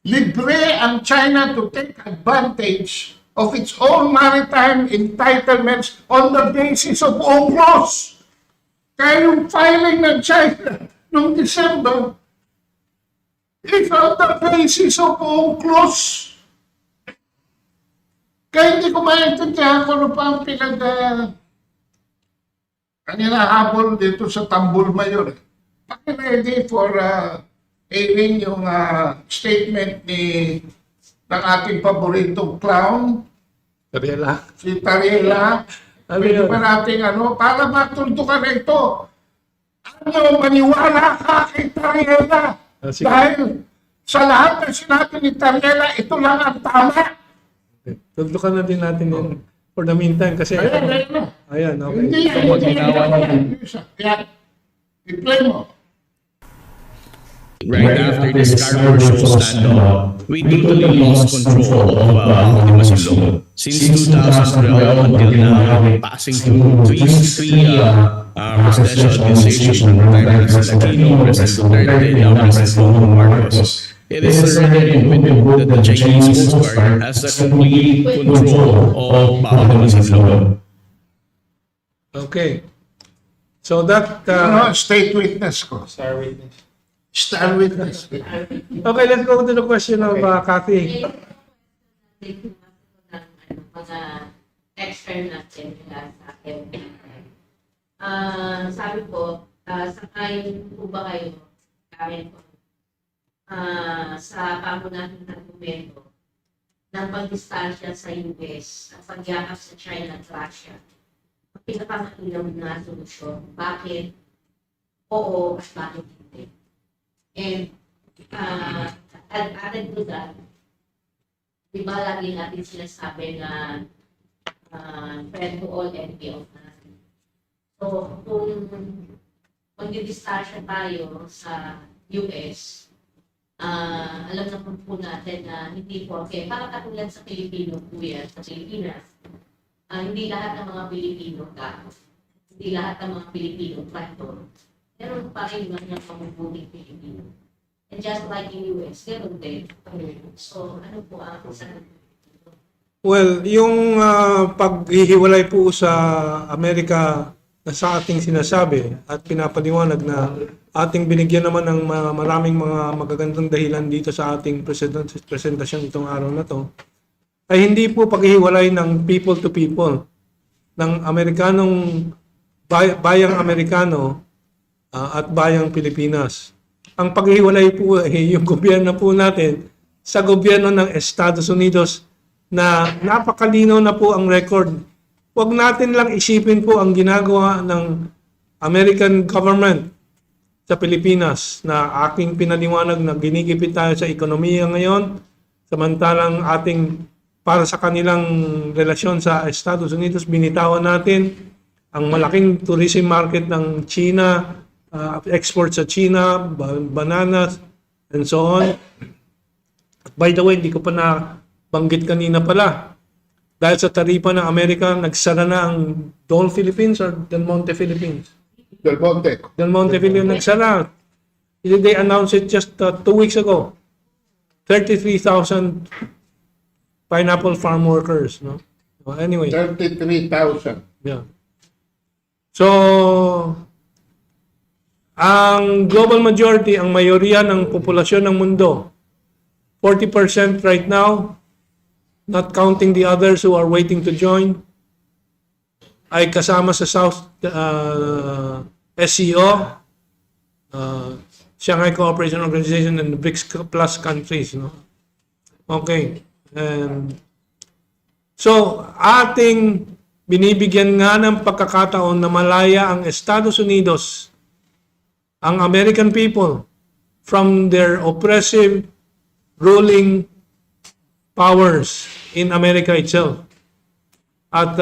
libre ang China to take advantage of its own maritime entitlements on the basis of UNCLOS. Kaya yung filing ng China noong December is on the basis of UNCLOS. Kaya hindi ko maintindihan kung ano pa ang kanina habol dito sa Tambol Mayor. Ready for airing yung statement ng ating paboritong clown,
Gabriela.
si Tariela. Pwede ba natin para matuldukan na ito? Maniwala ka kay Tariela. Dahil sa lahat ng sinabi ni Tariela, ito lang ang tama.
Tuldukan na din natin yun for the meantime kasi... Ayan, okay.
Hindi yan. Kaya, i-play mo.
Right after this Carter show standoff, we totally lost control of Masinloc. Since 2012 until now, passing through three presidential administration from Prime Minister Aquino, President Duterte, now President Bongbong Marcos. It is already admitted that the Chinese Coast Guard has the complete control of Masinloc.
Okay. So that...
State witness ko.
Star witness.
Star witness.
Okay, let's go to the question of Kathy.
Mga extern natin nila sa akin. Sabi ko, sakayin po ba kayo kami sa pamunahan ng argumento ng pagdistansya sa US at pagyakap sa China at Russia? Ang pinakamakilaw na solusyon. Bakit oo at bakit hindi? And added to that, di ba lagi natin sinasabi na friend to all, enemy of none. So, kung mag-distansya tayo sa US, alam na po natin na hindi po, okay, para katulad sa Pilipino po yan, sa Pilipinas, hindi lahat ng mga Pilipino hindi lahat ng mga Pilipino traktor. Meron pa rin mga pamumuling Pilipino. And just like in US, meron din. So, ano po ang isang...
Well, yung paghihiwalay po sa Amerika na sa ating sinasabi at pinapaliwanag na ating binigyan naman ng maraming mga magagandang dahilan dito sa ating presentasyon itong araw na to, ay hindi po paghihiwalay ng people to people, ng Amerikanong, bayang Amerikano at bayang Pilipinas. Ang paghihiwalay po ay yung gobyerno po natin sa gobyerno ng Estados Unidos na napakalino na po ang record. Huwag natin lang isipin po ang ginagawa ng American government sa Pilipinas na aking pinaliwanag na ginigipit tayo sa ekonomiya ngayon, samantalang ating para sa kanilang relasyon sa Estados Unidos, binitawan natin ang malaking tourism market ng China, export sa China, bananas, and so on. At by the way, hindi ko pa nabanggit kanina pala. Dahil sa taripa ng Amerika, nagsara na ang Dole Philippines or Del Monte Philippines?
Del Monte.
Del Monte Philippines nagsara. They announced it just 2 weeks ago. 33,000 pineapple farm workers. No? So anyway.
33,000.
Yeah. So, ang global majority, ang mayoriya ng populasyon ng mundo, 40% right now, not counting the others who are waiting to join, ay kasama sa South SCO, Shanghai Cooperation Organization and the BRICS plus countries, no? Okay. And so, ating binibigyan nga ng pagkakataon na malaya ang Estados Unidos, ang American people, from their oppressive ruling powers in America itself. At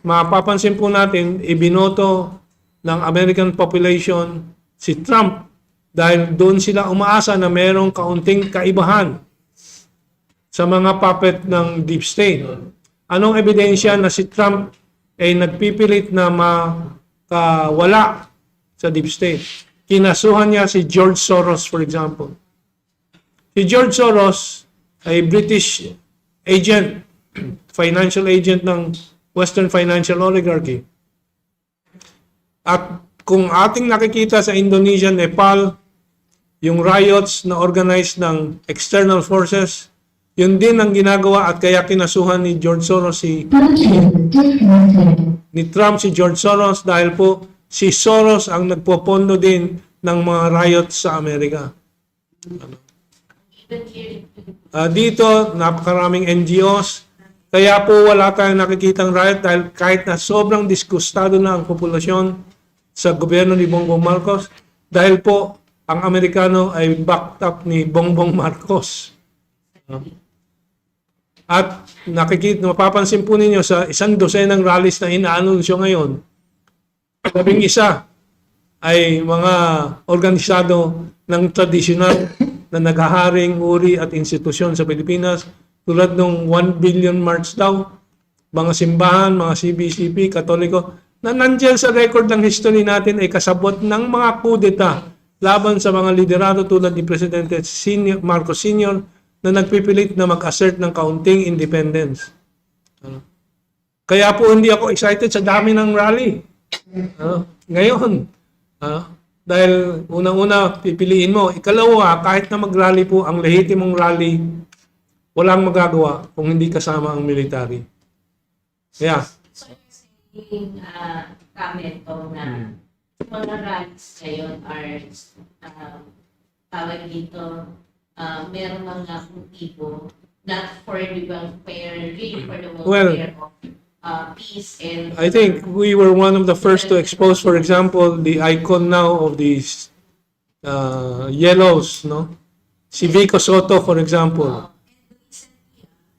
mapapansin po natin, ibinoto ng American population si Trump dahil doon sila umaasa na merong kaunting kaibahan sa mga puppet ng deep state. Anong ebidensya na si Trump ay nagpipilit na makawala sa deep state? Kinasuhan niya si George Soros, for example. Si George Soros ay British agent, financial agent ng Western financial oligarchy. At kung ating nakikita sa Indonesia, Nepal, yung riots na organized ng external forces, yun din ang ginagawa at kaya kinasuhan ni George Soros ni Trump si George Soros dahil po si Soros ang nagpopondo din ng mga riots sa Amerika. Dito, napakaraming NGOs. Kaya po wala tayong nakikitang riot dahil kahit na sobrang diskustado na ang populasyon sa gobyerno ni Bongbong Marcos dahil po ang Amerikano ay backed up ni Bongbong Marcos. At mapapansin po ninyo sa 100 rallies na inaanunsyo ngayon, 11 ay mga organisado ng tradisyonal na naghaharing uri at institusyon sa Pilipinas tulad ng 1 billion march daw, mga simbahan, mga CBCP, Katoliko, na nandiyan sa record ng history natin ay kasabot ng mga kudeta laban sa mga liderato tulad ni Presidente Marcos Sr. na nagpipilit na mag-assert ng kaunting independence. Kaya po hindi ako excited sa dami ng rally. Ngayon, dahil unang-una pipiliin mo, ikalawa, kahit na mag-rally po, ang lehitimong rally, walang magagawa kung hindi kasama ang military. Yeah.
So, yung comment ko na mga rallies ngayon are tawag dito, meron mga motibo not for the welfare, really for the welfare of peace and...
I think we were one of the first to expose, for example, the icon now of these yellows, no? Si Vico Soto, for example.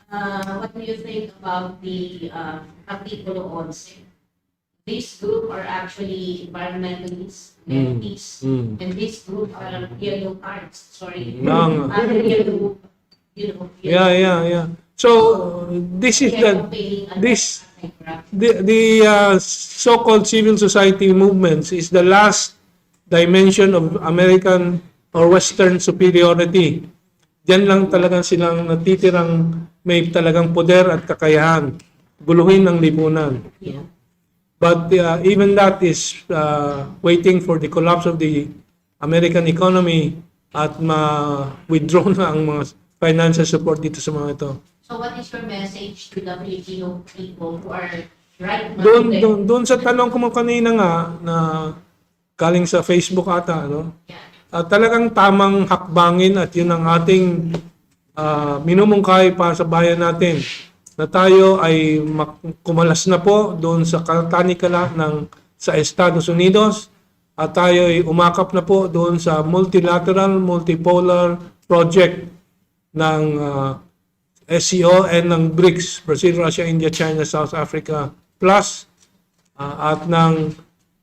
What do you think about the Artikulo 11? This group are actually environmentalists, peace, and this group are yellow cards. Sorry, yellow,
Yeah. So this is the so-called civil society movements is the last dimension of American or Western superiority. Diyan lang talagang silang natitirang may talagang poder at kakayahan, guluhin ng lipunan.
Yeah.
But even that is waiting for the collapse of the American economy at ma-withdraw na ang mga financial support dito sa mga ito.
So what is your message to the Filipino people who are right now?
Doon sa tanong ko mo kanina nga na galing sa Facebook ata, no?
Yeah.
Talagang tamang hakbangin at yun ang ating minumungkay para sa bayan natin na tayo ay kumalas na po doon sa katanikala sa Estados Unidos at tayo ay umakap na po doon sa multilateral, multipolar project ng SCO and ng BRICS, Brazil, Russia, India, China, South Africa plus at ng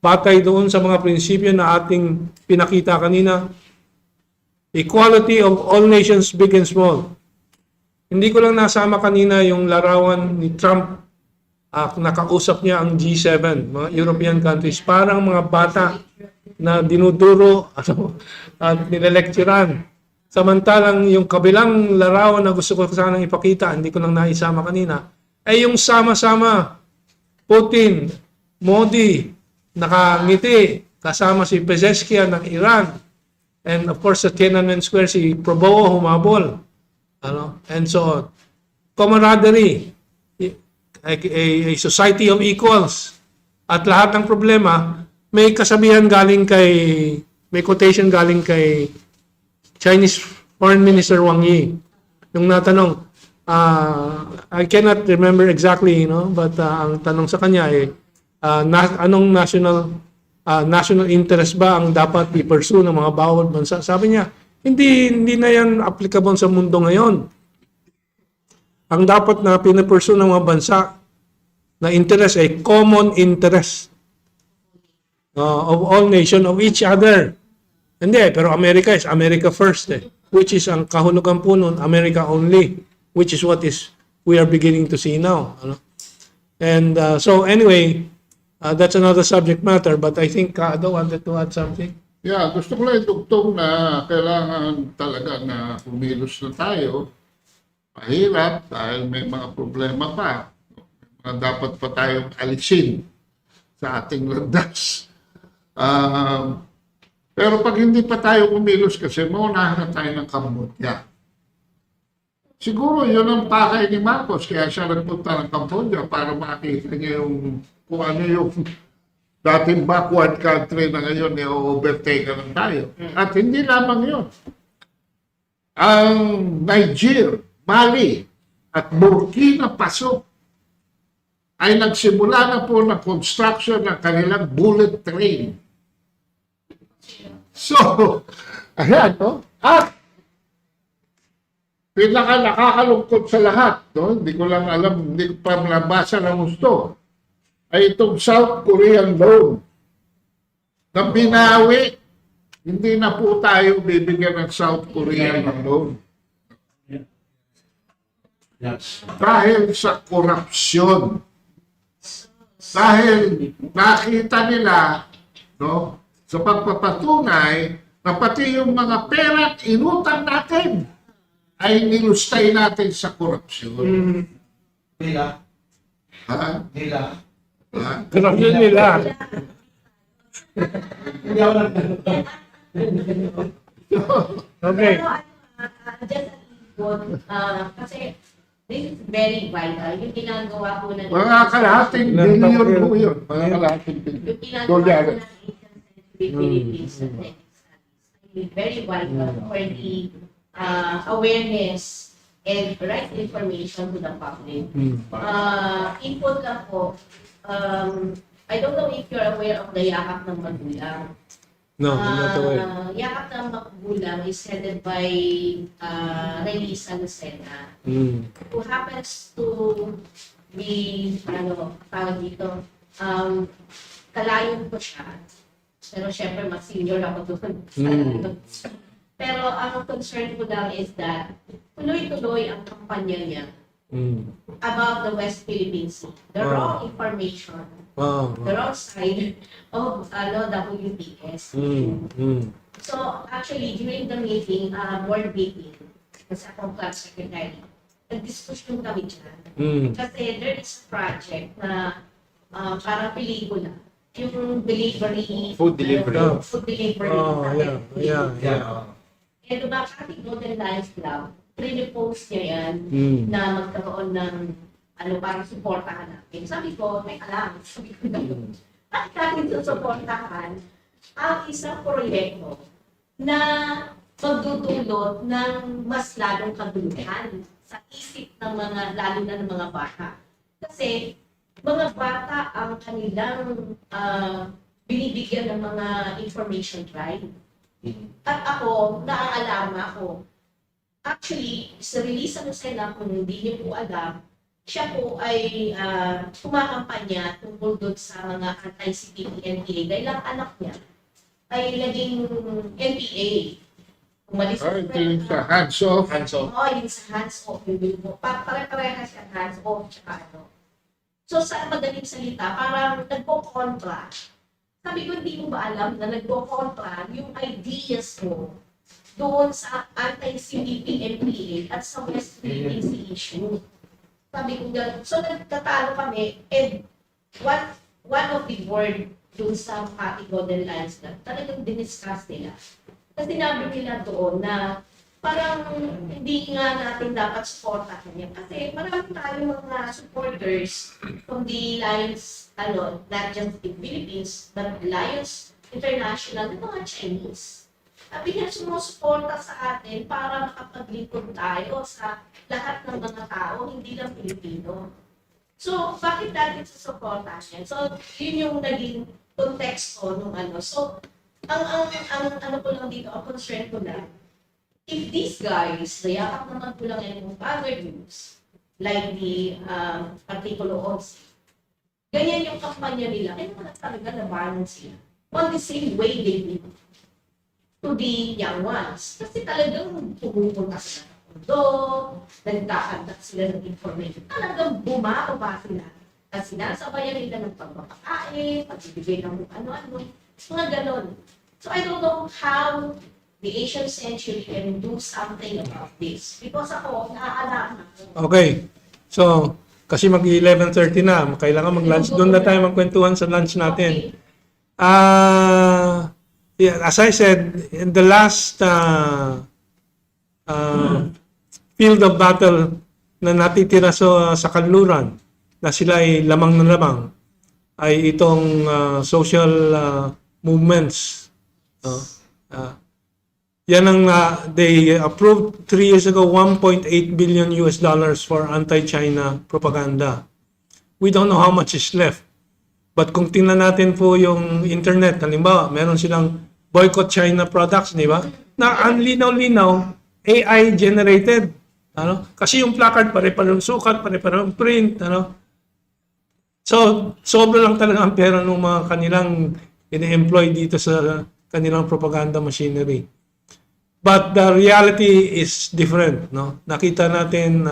batay doon sa mga prinsipyo na ating pinakita kanina, equality of all nations, big and small. Hindi ko lang nasama kanina yung larawan ni Trump, nakausap niya ang G7, mga European countries, parang mga bata na dinuduro at nilelecturean. Samantalang yung kabilang larawan na gusto ko sanang ipakita, hindi ko lang naisama kanina, ay yung sama-sama, Putin, Modi, nakangiti, kasama si Pezeshkian ng Iran, and of course sa Tiananmen Square si Prabowo humabol. And so, camaraderie, a society of equals. At lahat ng problema, may kasabihan galing kay may quotation galing kay Chinese Foreign Minister Wang Yi. Nung natanong, I cannot remember exactly, but ang tanong sa kanya anong national interest ba ang dapat i-pursue ng mga bawat bansa? Sabi niya, hindi na yan applicable sa mundo ngayon. Ang dapat na pinapursue ng mga bansa na interest ay common interest of all nations, of each other. Hindi, pero America is America first, which is ang kahulugan po nun, America only, which is what we are beginning to see now. And so anyway, that's another subject matter, but I think Ado wanted to add something.
Yeah, gusto ko lang idugtong na kailangan talaga na kumilos na tayo. Mahirap dahil may mga problema pa. May mga dapat pa tayong alisin sa ating landas. Pero pag hindi pa tayo kumilos kasi maunahan na tayo ng Cambodia. Siguro yun ang pakay ni Marcos kaya siya nagpunta ng Cambodia para makita niya kung ano yung dating backward country na ngayon i-overtake na tayo. At hindi lamang yun. Ang Niger, Mali, at Burkina Faso ay nagsimula na po ng construction ng kanilang bullet train. So, ayan, no? At pinaka-nakakalungkot sa lahat, no? Hindi ko lang alam, hindi ko pa nabasa ng gusto, ay itong South Korean loan na binawi. Hindi na po tayo bibigyan ng South Korean loan. Dahil sa korupsyon. Dahil nakita nila, no, sa pagpapatunay na pati yung mga pera inutang natin ay nilustay natin sa korupsyon.
Nila.
Ha?
Nila.
Ha?
Corruption nila.
Hindi ako nag-
Okay.
Just kasi this is very vital. Yung ginagawa po ng
Mga kalahating billion po yun. Mga kalahating billion.
yung ginagawa po
Dolyares.
ng Philippines and very vital for the awareness and right information to the public. Input lang po, I don't know if you're aware of the yakap ng magulang.
No, not aware.
Yakap ng magulang is headed by Reyisa Lucena, who happens to be, tawag dito, kalayon ko siya. Pero syempre, mas senior ako doon. Pero ang concern ko lang is that tuloy-tuloy ang kampanya niya about the West Philippine Sea. The wrong information, the wrong side of WPS. So actually, during the meeting, board meeting, kasi akong class secretary, nag-discussion kami dyan. Kasi there is a project na parang pelikula. Yung delivery.
Food delivery.
Food delivery.
Yeah.
And diba, ating Golden Lions Club, pre-post niya yan na magkaroon ng parang supportahan natin. Sabi ko, may alam. Sabi ko naman, bakit natin susuportahan ang isang proyekto na magdudulot ng mas lalong kabuluhan sa isip ng mga, lalo na ng mga bata. Kasi, mga bata ang kanilang binibigyan ng mga information drive. At ako, naaalama ko, actually, sa release ng Sena, kung hindi niyo po alam, siya po ay kumakampanya tungkol doon sa mga anti-CPP NPA dahil ang anak niya ay naging NPA. Umalis
Ay, ito yung sa hands-off.
Oo, yung sa hands-off. Pare-parehas siya hands-off. So sa madaling salita, parang nagpo-kontra. Sabi ko, hindi mo ba alam na nagpo-kontra yung ideas mo doon sa anti-CPP NPA at sa West Philippine Sea issue. Sabi ko gano'n. So nagtatalo kami and one of the board doon sa Makati Golden Lions na talagang diniscuss nila. Kasi sinabi nila doon na parang hindi nga natin dapat supportahan niya. Kasi marami tayong mga supporters from the Lions, not just in Philippines, but Lions international ng mga Chinese. Sabi niya, sumusuporta sa atin para makapaglingkod tayo sa lahat ng mga tao, hindi lang Pilipino. So, bakit natin susuporta yan? So, yun yung naging konteksto nung ano. So, ang ano ko lang dito, ang concern ko lang, if these guys, nayakap naman ko lang yung other news, like the Artikulo 11, ganyan yung kampanya nila, kaya naman talaga na-balance sila. On the same way they did to the young ones. Kasi talagang pumupunta sila ng mundo, nagkakandak sila ng information. Talagang bumaba sila. Kasi sinasabayan nila ng pagpapakain, pagbibigay ng ano-ano, mga ganon. So I don't know how the Asian century can do something about this. Because ako, naaalala ko.
Okay. So, kasi mag-11:30 na, kailangan mag-lunch. Doon na tayo magkwentuhan sa lunch natin. Yeah, as I said, in the last field of battle na natitira sa kanluran, na sila ay lamang na lamang, ay itong social movements. Yan ang they approved 3 years ago $1.8 billion for anti-China propaganda. We don't know how much is left. But kung tingnan natin po yung internet, halimbawa, meron silang boycott China products, di ba? Na ang linaw-linaw, AI generated. Ano? Kasi yung placard, pare-parehong sukat, pare-parehong print. Ano? So, sobra lang talaga ang pera ng mga kanilang ini-employ dito sa kanilang propaganda machinery. But the reality is different. No? Nakita natin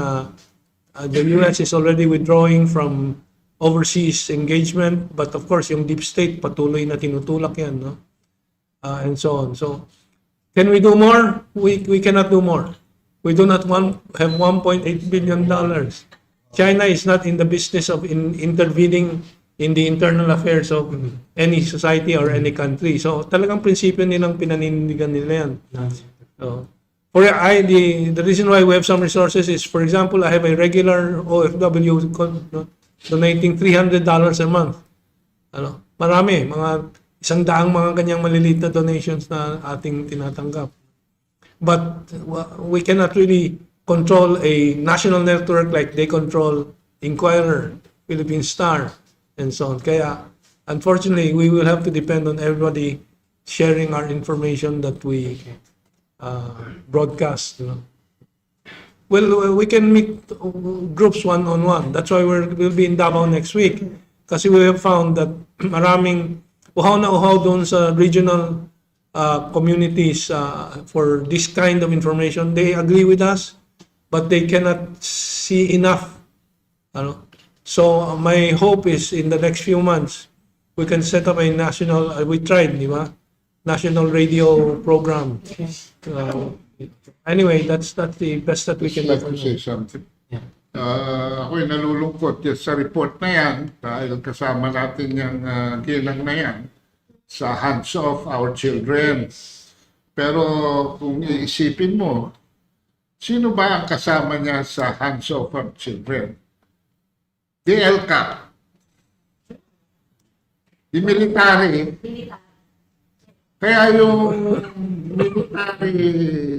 the US is already withdrawing from overseas engagement, but of course, yung deep state, patuloy na tinutulak yan, no? And so on. So, can we do more? We cannot do more. We do not have $1.8 billion. China is not in the business of intervening in the internal affairs of any society or any country. So, talagang prinsipyo nilang pinanindigan nila yan. So, the reason why we have some resources is, for example, I have a regular OFW donating $300 a month. Ano? Marami, mga 100 mga kanyang maliliit na donations na ating tinatanggap. But we cannot really control a national network like they control Inquirer, Philippine Star, and so on. Kaya, unfortunately, we will have to depend on everybody sharing our information that we broadcast. You know. Well, we can meet groups one-on-one. That's why we'll be in Davao next week. Kasi we have found that maraming uhaw na uhaw doon sa regional communities for this kind of information. They agree with us, but they cannot see enough. Ano? So my hope is in the next few months, we can set up a national, we tried, di ba? National radio program. Anyway, that's the best that we can do.
I'd like to say something. Ako'y nalulungkot sa report na yan dahil kasama natin yung ginang na yan sa hands of our children. Pero kung iisipin mo, sino ba ang kasama niya sa hands of our children? The LCAP. The military. Kaya yung military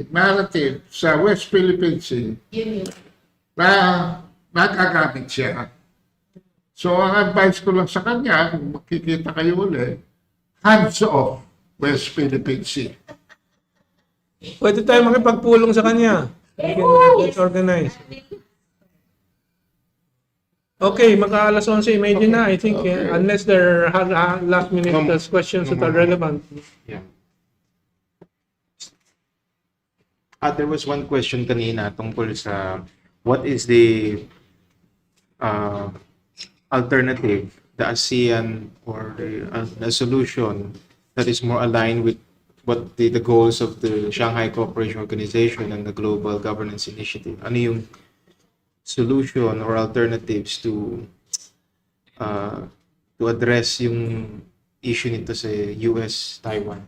narrative sa West Philippine Sea na nagagamit siya. So, ang advice ko lang sa kanya, kung makikita kayo ulit, hands off West Philippine Sea.
Pwede tayo makipagpulong sa kanya. Let's organize. Okay, mag-aalas 11:30 na, I think.
Okay.
Unless there are last-minute questions that are relevant.
Yeah. There was one question kanina tungkol sa what is the alternative, the ASEAN or the solution that is more aligned with what the goals of the Shanghai Cooperation Organization and the Global Governance Initiative. Ano yung solution or alternatives to address yung issue nito sa US-Taiwan?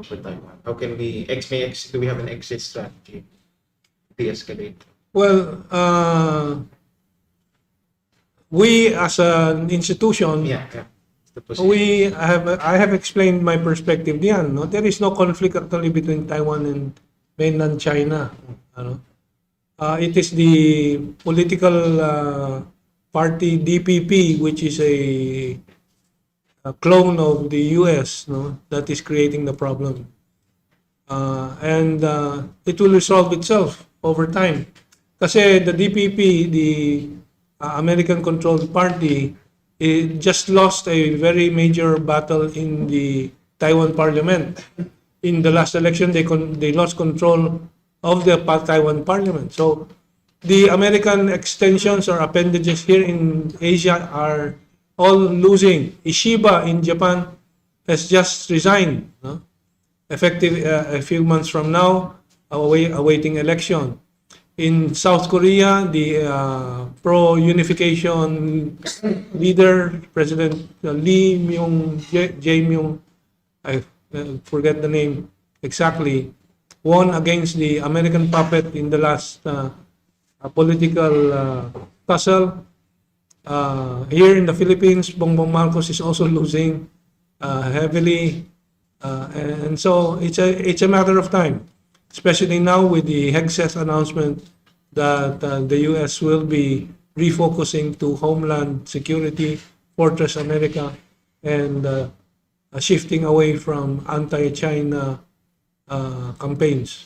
For Taiwan. How can we do we have an exit strategy to de-escalate?
Well, we as an institution,
Yeah. the position.
I have explained my perspective diyan, no? There is no conflict actually between Taiwan and mainland China. Ano? It is the political party DPP, which is a clone of the US, no, that is creating the problem. And it will resolve itself over time. Kasi the DPP, the American-controlled party, it just lost a very major battle in the Taiwan parliament. In the last election, they lost control of the Taiwan parliament. So the American extensions or appendages here in Asia are all losing. Ishiba in Japan has just resigned, no? Effective a few months from now, awaiting election. In South Korea, the pro-unification leader, President Lee Jae-myung, I forget the name exactly, won against the American puppet in the last political tussle. Here in the Philippines, Bongbong Marcos is also losing heavily, and so it's a matter of time, especially now with the Hegseth announcement that the U.S. will be refocusing to homeland security, Fortress America, and shifting away from anti-China campaigns.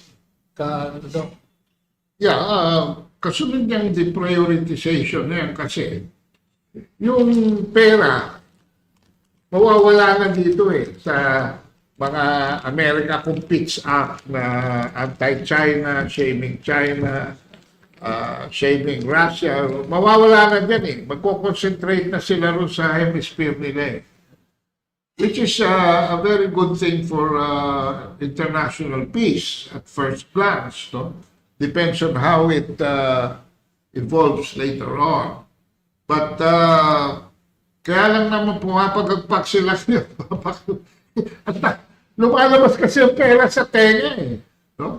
Kasunod niyang deprioritization na yan kasi yung pera mawawala na dito sa mga America Competes Act na anti-China, shaming China, shaming Russia. Mawawala na dyan Magko-concentrate na sila rin sa hemisphere nila which is a very good thing for international peace at first glance, no? Depends on how it evolves later on. But kaya lang naman pumapagagpak sila lumalabas kasi ang pera sa tenga no?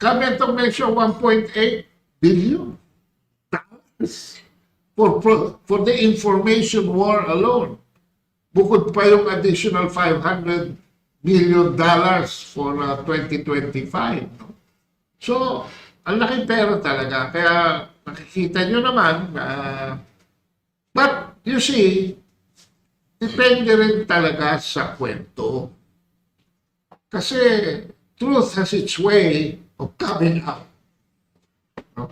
Kami itong mention 1.8 billion for the information war alone. Bukod pa yung additional $500 million for 2025. No? So, ang laking pera talaga. Kaya nakikita nyo naman, but you see, depende rin talaga sa kwento. Kasi truth has its way of coming out. No?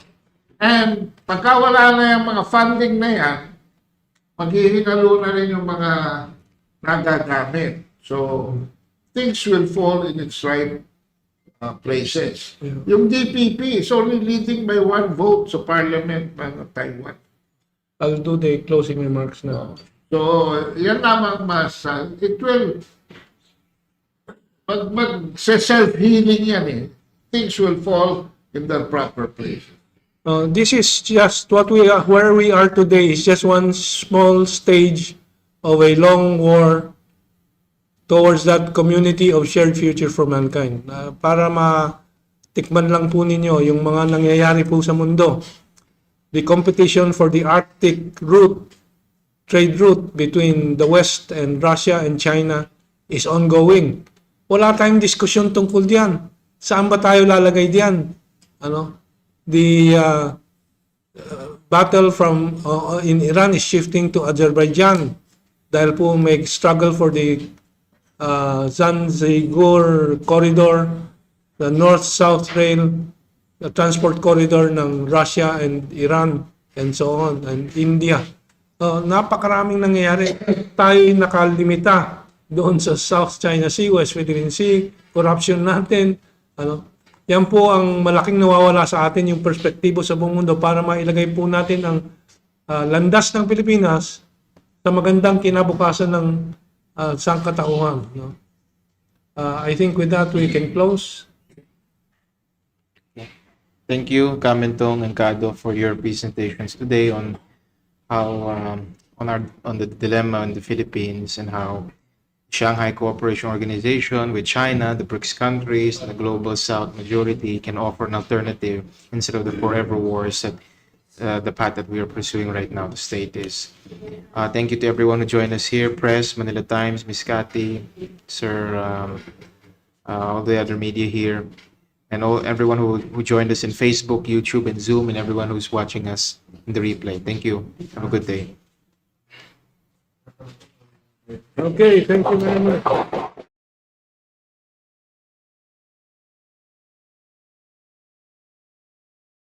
And pagka wala na yung mga funding na yan, maghihinalo na rin yung mga nagagamit. So, things will fall in its right places.
Yeah.
Yung DPP is only leading by 1 vote sa parliament ng Taiwan.
I'll do the closing remarks now.
So, yan lamang mas, it will, mag-self-healing yan Things will fall in their proper place.
This is just where we are today is just one small stage of a long war towards that community of shared future for mankind. Para matikman lang po ninyo yung mga nangyayari po sa mundo. The competition for the Arctic trade route between the West and Russia and China is ongoing. Wala tayong diskusyon tungkol diyan. Saan ba tayo lalagay diyan? The battle from in Iran is shifting to Azerbaijan dahil po may struggle for the Zanzibar corridor, the north-south rail, the transport corridor ng Russia and Iran and so on, and India. Napakaraming nangyayari. Tayo'y nakalimita doon sa South China Sea, West Philippine Sea, corruption natin. Yan po ang malaking nawawala sa atin, yung perspektibo sa buong mundo para mailagay po natin ang landas ng Pilipinas sa magandang kinabukasan ng sangkatauhan. I think with that we can close.
Thank you, Kamentong and Kado, for your presentations today on how on the dilemma in the Philippines and how Shanghai Cooperation Organization with China, the BRICS countries, and the Global South majority can offer an alternative instead of the forever wars that the path that we are pursuing right now. The state is. Thank you to everyone who joined us here, Press, Manila Times, Miss Cathy, Sir, all the other media here, and everyone who joined us in Facebook, YouTube, and Zoom, and everyone who's watching us in the replay. Thank you. Have a good day.
Okay, thank you very much.